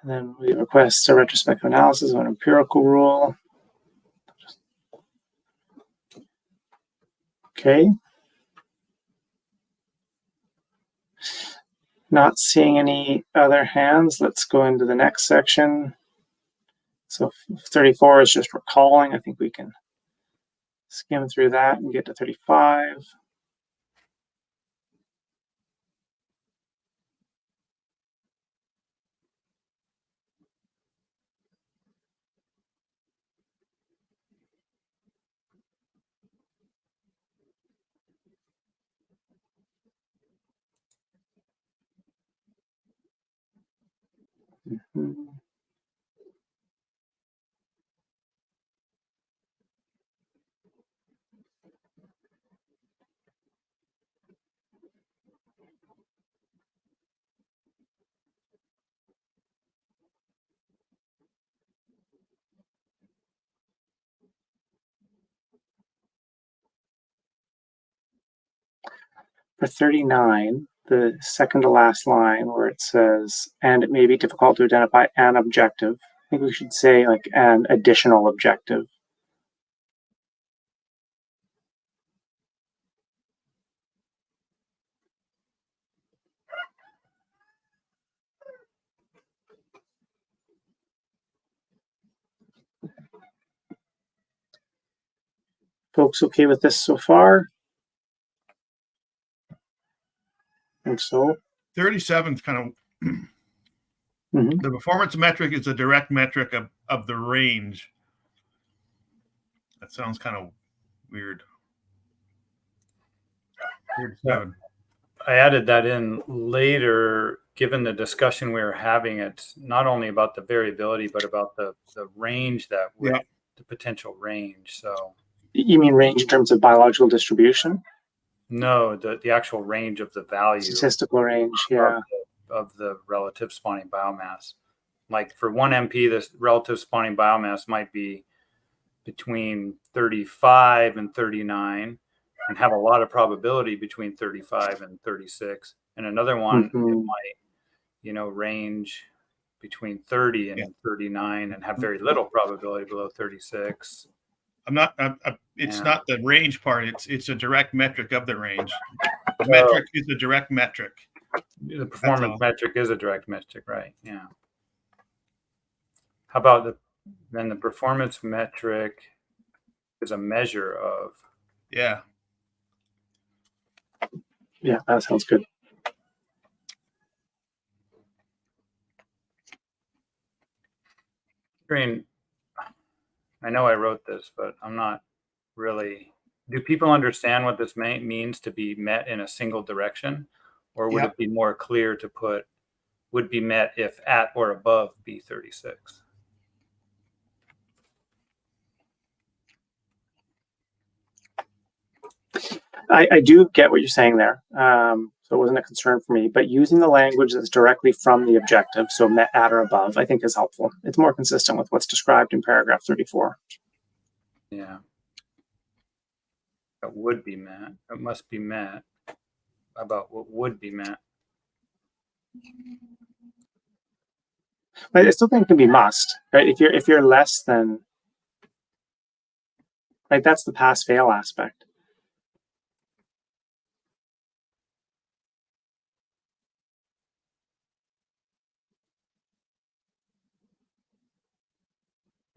And then we request a retrospective analysis of an empirical rule. Okay. Not seeing any other hands. Let's go into the next section. So 34 is just recalling. I think we can skim through that and get to 35. Mm-hmm. For 39, the second to last line where it says, and it may be difficult to identify an objective. I think we should say like an additional objective. Folks okay with this so far? I think so. 37 is kind of the performance metric is a direct metric of the range. That sounds kind of weird. 37. I added that in later, given the discussion we were having. It's not only about the variability, but about the range that would, the potential range. So you mean range in terms of biological distribution? No, the actual range of the value. Statistical range, yeah. Of the relative spawning biomass. Like for 1 MP, the relative spawning biomass might be between 35 and 39 and have a lot of probability between 35 and 36. And another one, it might, range between 30 and 39 and have very little probability below 36. It's not the range part. It's a direct metric of the range. The metric is a direct metric. The performance metric is a direct metric, right? Yeah. How about then the performance metric is a measure of. Yeah. Yeah, that sounds good. Green, I know I wrote this, but I'm not really. Do people understand what this means to be met in a single direction? Or would it be more clear to put would be met if at or above B36? I do get what you're saying there. So it wasn't a concern for me, but using the language that's directly from the objective, so met at or above, I think is helpful. It's more consistent with what's described in paragraph 34. Yeah. It would be met. It must be met. About what would be met. But I still think it can be must, right? If you're less than, right, that's the pass fail aspect.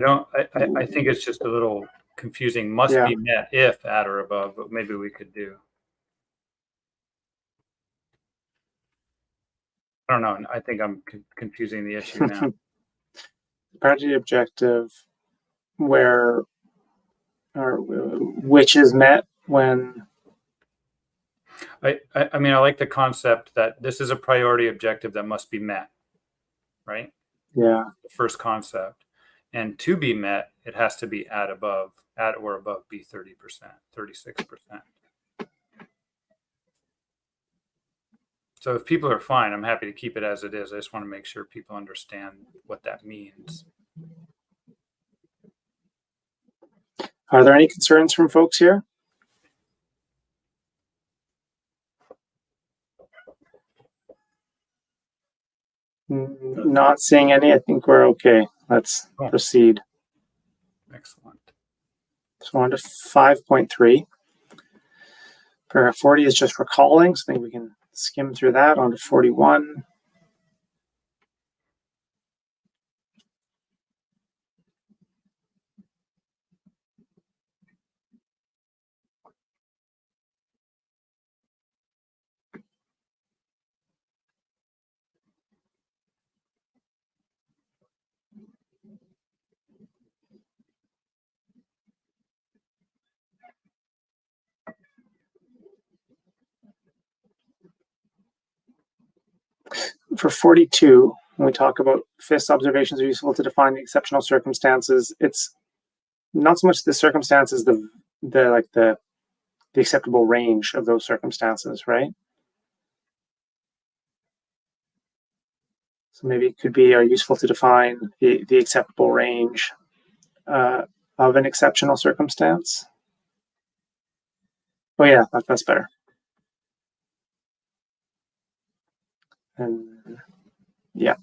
I think it's just a little confusing. Must be met if at or above, but maybe we could do. I don't know. I think I'm confusing the issue now. priority objective where or which is met when. I mean, I like the concept that this is a priority objective that must be met, right? Yeah. The first concept. And to be met, it has to be at or above be 30%, 36%. So if people are fine, I'm happy to keep it as it is. I just want to make sure people understand what that means. Are there any concerns from folks here? Not seeing any. I think we're okay. Let's proceed. Excellent. So on to 5.3. Paragraph 40 is just recalling, so I think we can skim through that. On to 41. For 42, when we talk about FIS observations are useful to define the exceptional circumstances, it's not so much the circumstances, the acceptable range of those circumstances, right? So maybe it could be useful to define the acceptable range of an exceptional circumstance. Oh yeah, that's better. And yeah.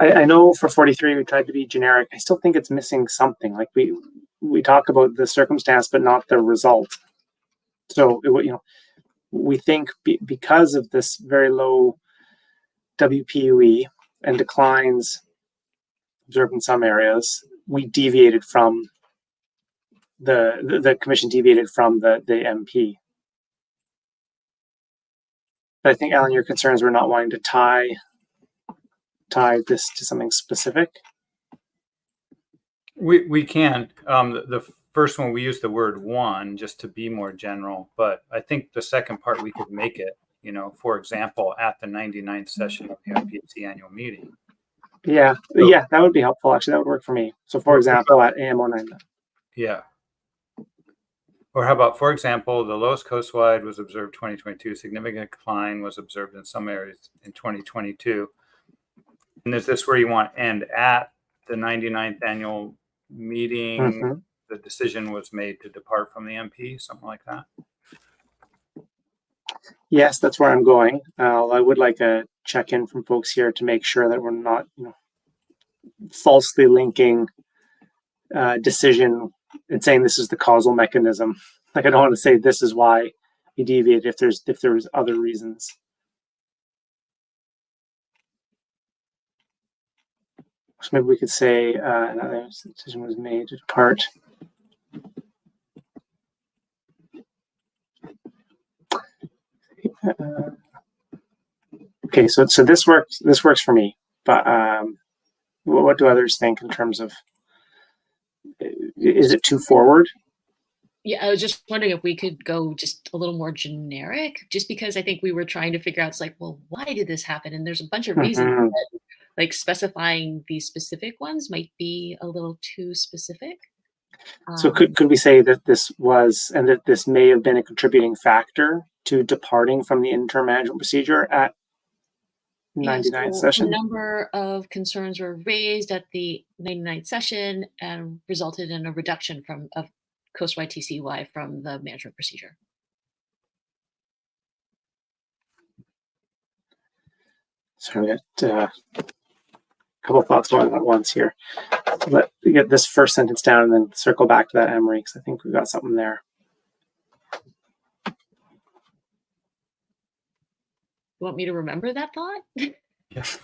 I know for 43 we tried to be generic. I still think it's missing something. Like we talk about the circumstance, but not the result. So we think because of this very low WPUE and declines observed in some areas, we deviated from the commission deviated from the MP. But I think, Alan, your concerns were not wanting to tie this to something specific. We can. The first one, we use the word one just to be more general, but I think the second part we could make it, for example, at the 99th session of the IPHC annual meeting. Yeah, that would be helpful. Actually, that would work for me. So, for example, at AM09. Yeah. Or how about, for example, the lowest coastwide was observed 2022. Significant decline was observed in some areas in 2022. And is this where you want end at the 99th annual meeting? Mm-hmm. The decision was made to depart from the MP, something like that? Yes, that's where I'm going. I would like a check-in from folks here to make sure that we're not, falsely linking decision and saying this is the causal mechanism. Like I don't want to say this is why we deviated if there was other reasons. So maybe we could say another decision was made to depart. Okay, so this works. This works for me. But what do others think in terms of? Is it too forward? Yeah, I was just wondering if we could go just a little more generic, just because I think we were trying to figure out, it's like, well, why did this happen? And there's a bunch of reasons that, like, specifying these specific ones might be a little too specific. So could we say that this was, and that this may have been a contributing factor to departing from the interim management procedure at 99th session? A number of concerns were raised at the 99th session and resulted in a reduction of coastwide TCY from the management procedure. So we got a couple of thoughts going on at once here. Let's get this first sentence down and then circle back to that, Emery, because I think we've got something there. want me to remember that thought? Let's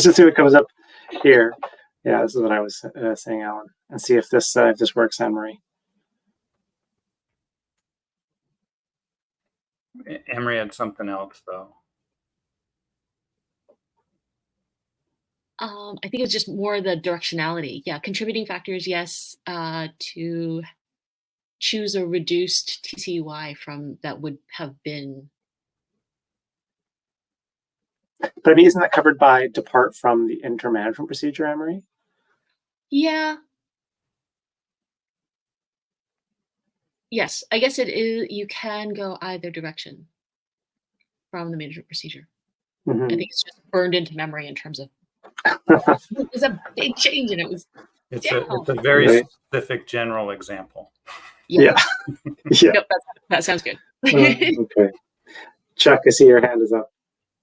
just see what comes up here. Yeah, this is what I was saying, Alan, and see if this works, Anne Marie. Emery had something else though. I think it's just more the directionality. Yeah, contributing factors, yes, to choose a reduced TCY from that would have been. But I mean, isn't that covered by depart from the intermanagement procedure, Anne Marie? Yeah. Yes, I guess it is. You can go either direction from the management procedure. Mm-hmm. I think it's just burned into memory in terms of it was a big change, and it was. It's a very specific general example. Yeah. Yeah. Yep, that sounds good. Okay. Chuck, I see your hand is up.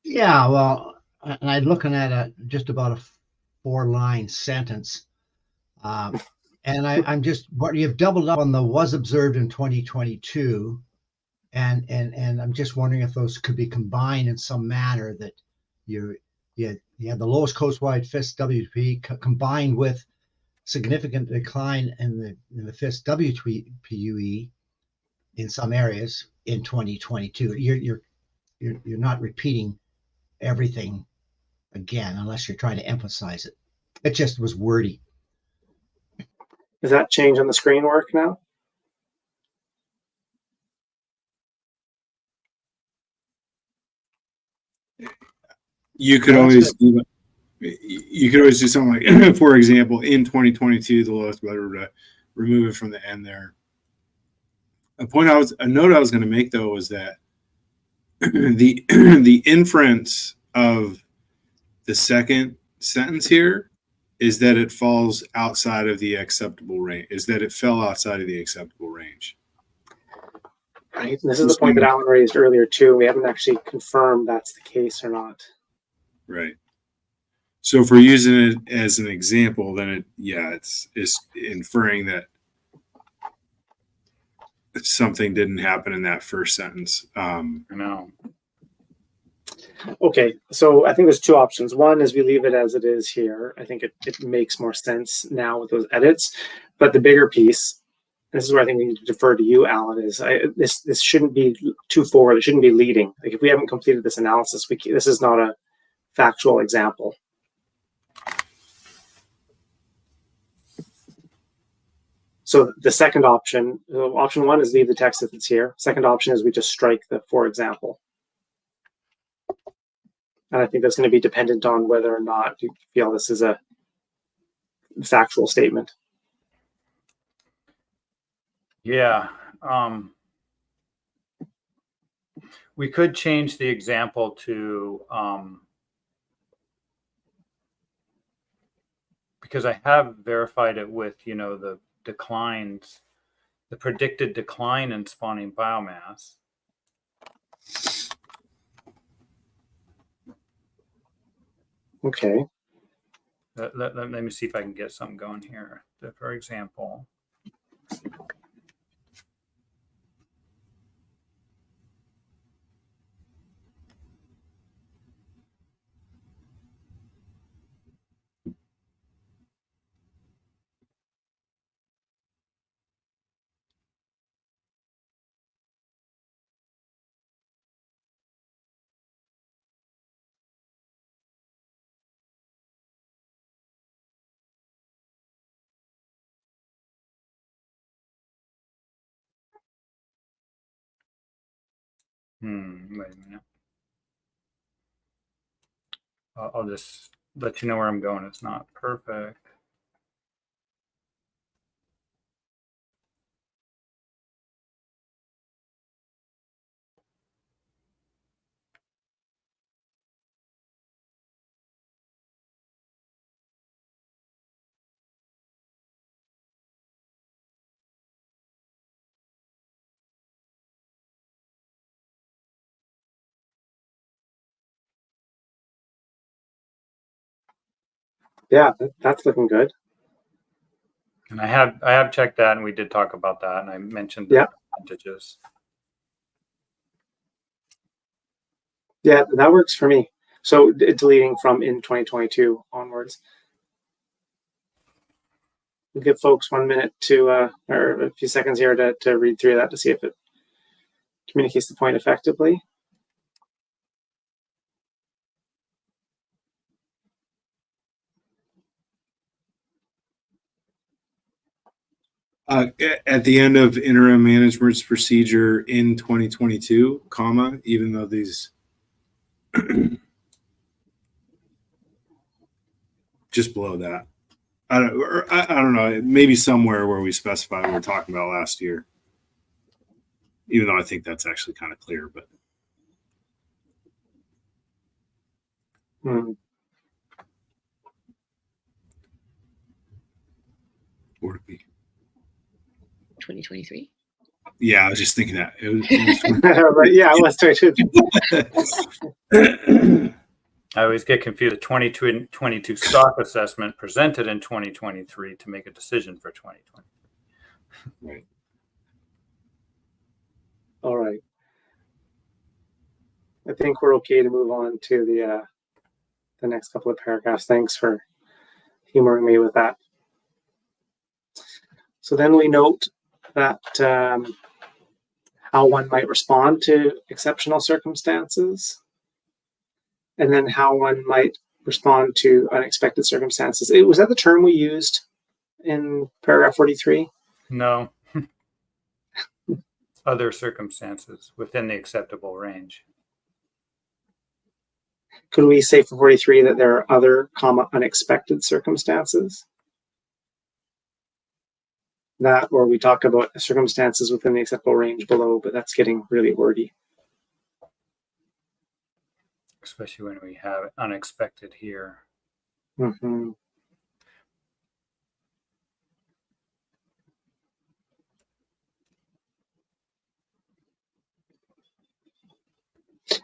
Yeah, well, and I'm looking at just about a 4-line sentence. And I'm just, what you've doubled up on the was observed in 2022. And I'm just wondering if those could be combined in some manner, that you have the lowest coastwide FIS WP combined with significant decline in the FIS WPUE in some areas in 2022. You're not repeating everything again unless you're trying to emphasize it. It just was wordy. Does that change on the screen work now? You could always do something like, for example, in 2022, the lowest weather, remove it from the end there. A note I was going to make though was that the inference of the second sentence here is that it falls outside of the acceptable range. Is that it fell outside of the acceptable range? Right. This is the point that Alan raised earlier too. We haven't actually confirmed that's the case or not. Right. So if we're using it as an example, then it's inferring that something didn't happen in that first sentence. No. Okay, so I think there's two options. One is we leave it as it is here. I think it makes more sense now with those edits. But the bigger piece, this is where I think we need to defer to you, Alan, is this shouldn't be too forward. It shouldn't be leading. Like if we haven't completed this analysis, this is not a factual example. So the second option, option one is leave the text as it's here. Second option is we just strike the for example. And I think that's going to be dependent on whether or not you feel this is a factual statement. Yeah. We could change the example to, because I have verified it with, the declines, the predicted decline in spawning biomass. Okay. Let me see if I can get something going here. For example, wait a minute. I'll just let you know where I'm going. It's not perfect. Yeah, that's looking good. And I have checked that, and we did talk about that, and I mentioned the percentages. Yeah, that works for me. So deleting from in 2022 onwards. We'll give folks 1 minute to, or a few seconds here to read through that to see if it communicates the point effectively. At the end of interim management's procedure in 2022, comma, even though these just below that. I don't know, maybe somewhere where we specify what we're talking about last year. Even though I think that's actually kind of clear, but would it be 2023? Yeah, I was just thinking that. It was Right, yeah, let's try to. I always get confused. The 2022 stock assessment presented in 2023 to make a decision for 2020. Right. All right. I think we're okay to move on to the next couple of paragraphs. Thanks for humoring me with that. So then we note that how one might respond to exceptional circumstances, and then how one might respond to unexpected circumstances. Was that the term we used in paragraph 43? No. Other circumstances within the acceptable range. Could we say for 43 that there are other, unexpected circumstances? That, or we talk about circumstances within the acceptable range below, but that's getting really wordy. Especially when we have unexpected here. Mm-hmm.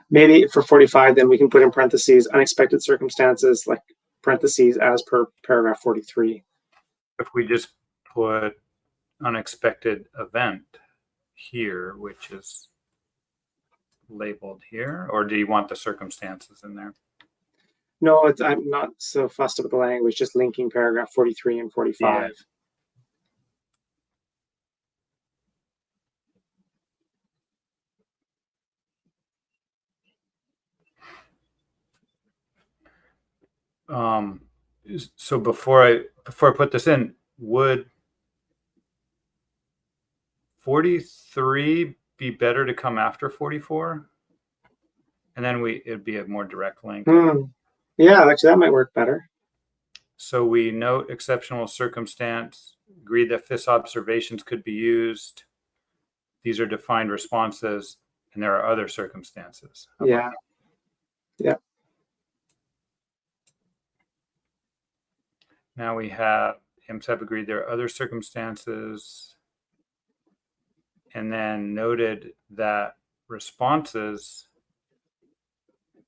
Maybe for 45, then we can put in parentheses unexpected circumstances, like parentheses as per paragraph 43. If we just put unexpected event here, which is labeled here, or do you want the circumstances in there? No, I'm not so fussed with the language, just linking paragraph 43 and 45. So before I put this in, would 43 be better to come after 44? And then it'd be a more direct link. Yeah, actually that might work better. So we note exceptional circumstance, agree that FIS observations could be used. These are defined responses, and there are other circumstances. Yeah. Yeah. Now we have MSAB agreed there are other circumstances, and then noted that responses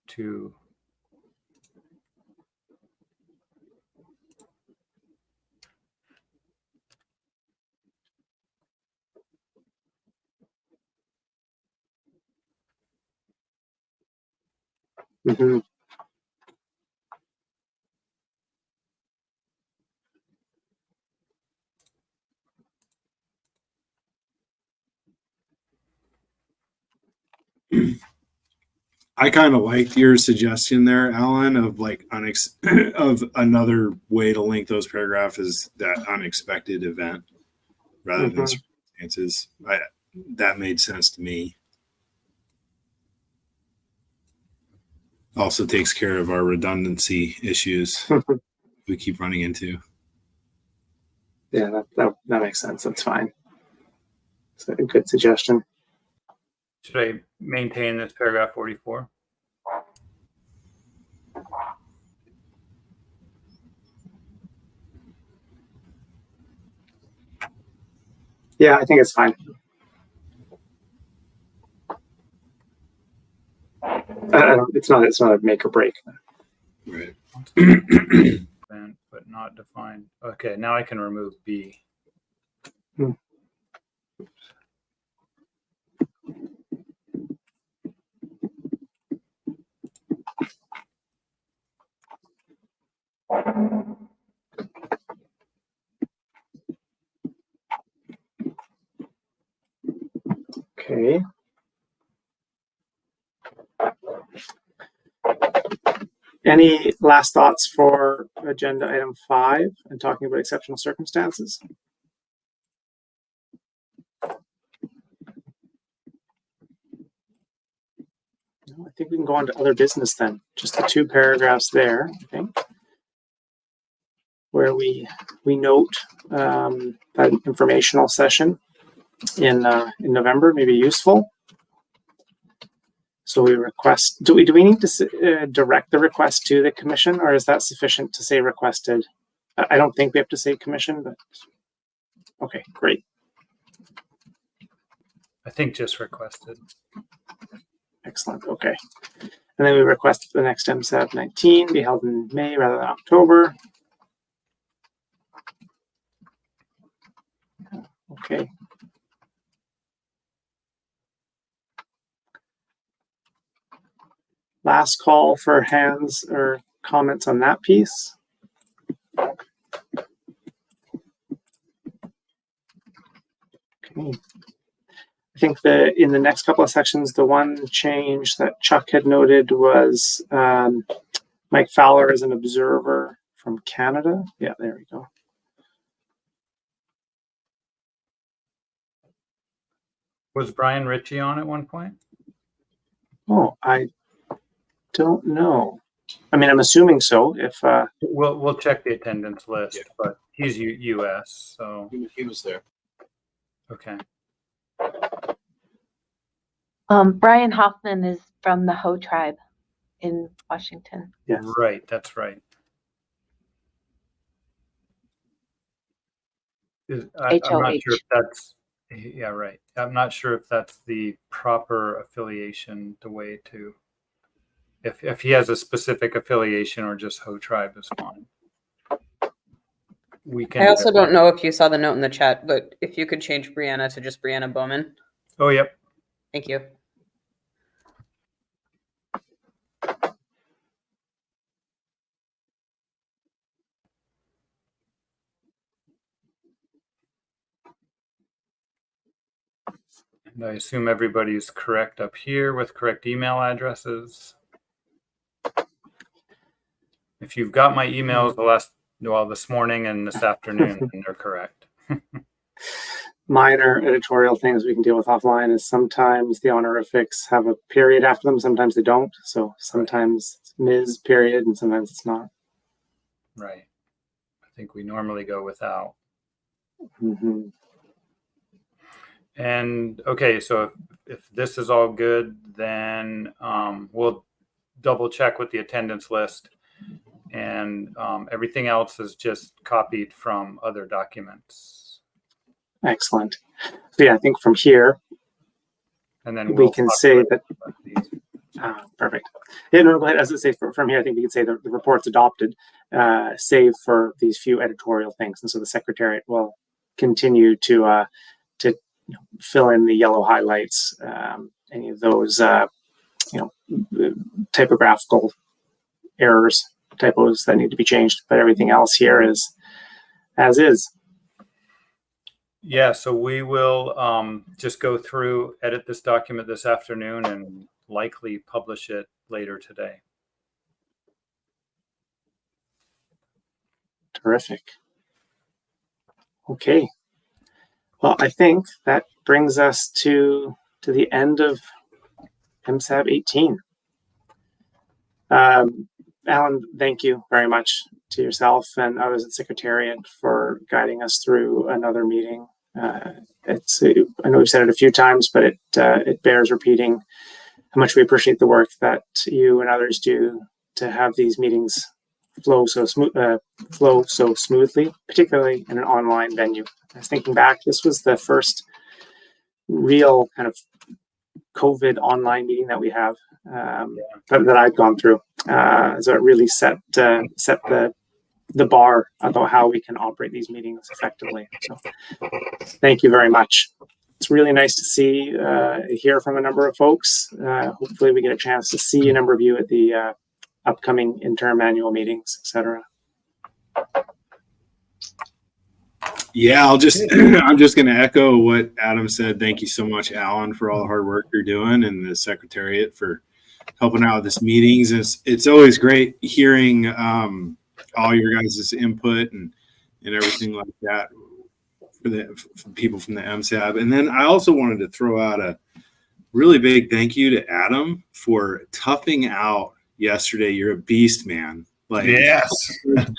to Mm-hmm. I kind of liked your suggestion there, Alan, of like of another way to link those paragraphs is that unexpected event rather than circumstances. That made sense to me. Also takes care of our redundancy issues we keep running into. Yeah, that makes sense. That's fine. It's a good suggestion. Should I maintain this paragraph 44? Yeah, I think it's fine. It's not a make or break. Right. But not defined. Okay, now I can remove B. Okay. Any last thoughts for agenda item 5 and talking about exceptional circumstances? No, I think we can go on to other business then. Just the 2 paragraphs there, I think, where we note that informational session in November may be useful. So we request. Do we need to direct the request to the commission, or is that sufficient to say requested? I don't think we have to say commission, but okay, great. I think just requested. Excellent. Okay. And then we request the next MSAB018 be held in May rather than October. Okay. Last call for hands or comments on that piece. Okay. I think in the next couple of sections, the one change that Chuck had noted was Mike Fowler as an observer from Canada. Yeah, there we go. Was Brian Ritchie on at one point? Oh, I don't know. I mean, I'm assuming so. If we'll check the attendance list, but he's U.S., so he was there. Okay. Brian Hoffman is from the Ho tribe in Washington. Yes. Right, that's right. I'm not sure if that's, yeah, right. I'm not sure if that's the proper affiliation, the way to, if he has a specific affiliation or just Ho tribe is fine. We can. I also don't know if you saw the note in the chat, but if you could change Brianna to just Brianna Bowman. Oh, yep. Thank you. And I assume everybody's correct up here with correct email addresses. If you've got my emails this morning and this afternoon, then they're correct. Minor editorial things we can deal with offline is sometimes the honorifics have a period after them, sometimes they don't. So sometimes it's Ms. period and sometimes it's not. Right. I think we normally go without. Mm-hmm. And okay, so if this is all good, then we'll double check with the attendance list, and everything else is just copied from other documents. Excellent. So yeah, I think from here, and then we can say that. Perfect. Yeah, no, go ahead. As I say, from here, I think we can say the report's adopted, save for these few editorial things, and so the Secretariat will continue to fill in the yellow highlights, any of those, typographical errors, typos that need to be changed, but everything else here is as is. Yeah, so we will just go through, edit this document this afternoon, and likely publish it later today. Terrific. Okay. Well, I think that brings us to the end of MSAB018. Alan, thank you very much to yourself and others at Secretariat for guiding us through another meeting. I know we've said it a few times, but it bears repeating how much we appreciate the work that you and others do to have these meetings flow so smoothly, particularly in an online venue. I was thinking back, this was the first real kind of COVID online meeting that we have that I've gone through. So it really set the bar about how we can operate these meetings effectively. So thank you very much. It's really nice to hear from a number of folks. Hopefully we get a chance to see a number of you at the upcoming interim annual meetings, etc. Yeah, I'm just going to echo what Adam said. Thank you so much, Alan, for all the hard work you're doing, and the Secretariat for helping out with this meetings. It's always great hearing all your guys' input and everything like that for people from the MSAB. And then I also wanted to throw out a really big thank you to Adam for toughing out yesterday. You're a beast, man. Like, yes,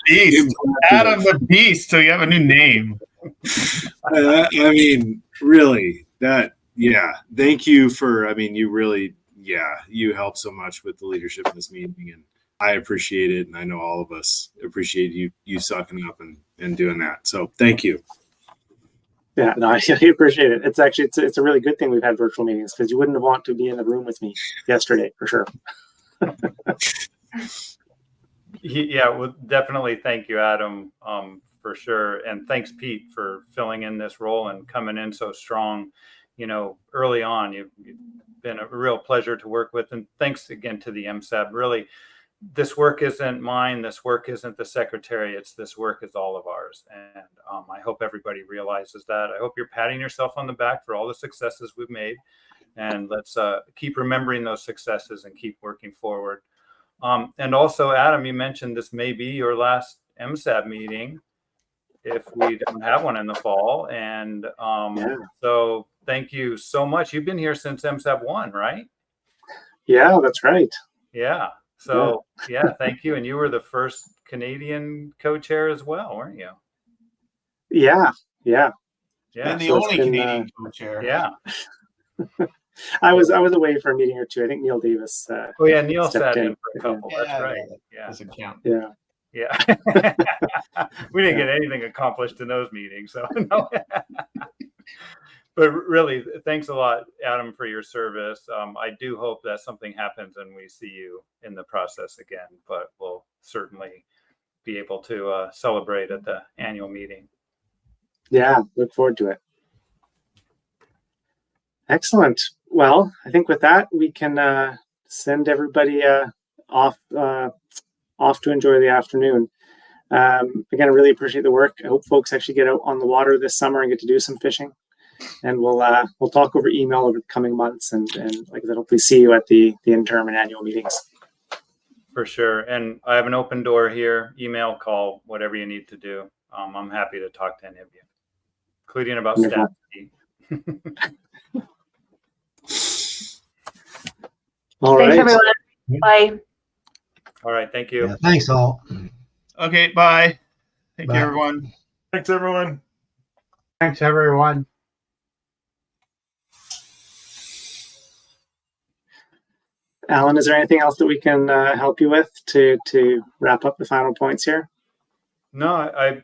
beast, Adam the Beast. So you have a new name. I mean, really, thank you for, you really, you helped so much with the leadership in this meeting, and I appreciate it. And I know all of us appreciate you sucking up and doing that. So thank you. Yeah, no, I appreciate it. It's actually, it's a really good thing we've had virtual meetings, because you wouldn't want to be in the room with me yesterday, for sure. Yeah, well, definitely thank you, Adam, for sure. And thanks, Pete, for filling in this role and coming in so strong, early on. You've been a real pleasure to work with. And thanks again to the MSAB. Really, this work isn't mine. This work isn't the Secretariat's. This work is all of ours. And I hope everybody realizes that. I hope you're patting yourself on the back for all the successes we've made. And let's keep remembering those successes and keep working forward. And also, Adam, you mentioned this may be your last MSAB meeting if we don't have one in the fall. And so thank you so much. You've been here since MSAB 1, right? Yeah, that's right. Yeah. So, thank you. And you were the first Canadian co-chair as well, weren't you? Yeah. And the only Canadian co-chair. Yeah. I was away for a meeting or two. I think Neil Davis. Neil sat in for a couple. That's right. Yeah. Doesn't count. Yeah. We didn't get anything accomplished in those meetings. So no. But really, thanks a lot, Adam, for your service. I do hope that something happens and we see you in the process again, but we'll certainly be able to celebrate at the annual meeting. Yeah, look forward to it. Excellent. Well, I think with that, we can send everybody off to enjoy the afternoon. Again, I really appreciate the work. I hope folks actually get out on the water this summer and get to do some fishing. And we'll talk over email over the coming months, and like I said, hopefully see you at the interim and annual meetings. For sure. And I have an open door here, email, call, whatever you need to do. I'm happy to talk to any of you, including about staff. All Thanks, right. everyone. Bye. All right. Thank you. Yeah, thanks all. Okay, bye. Thank Bye. you, everyone. Thanks, everyone. Thanks, everyone. Alan, is there anything else that we can help you with to wrap up the final points here? No, I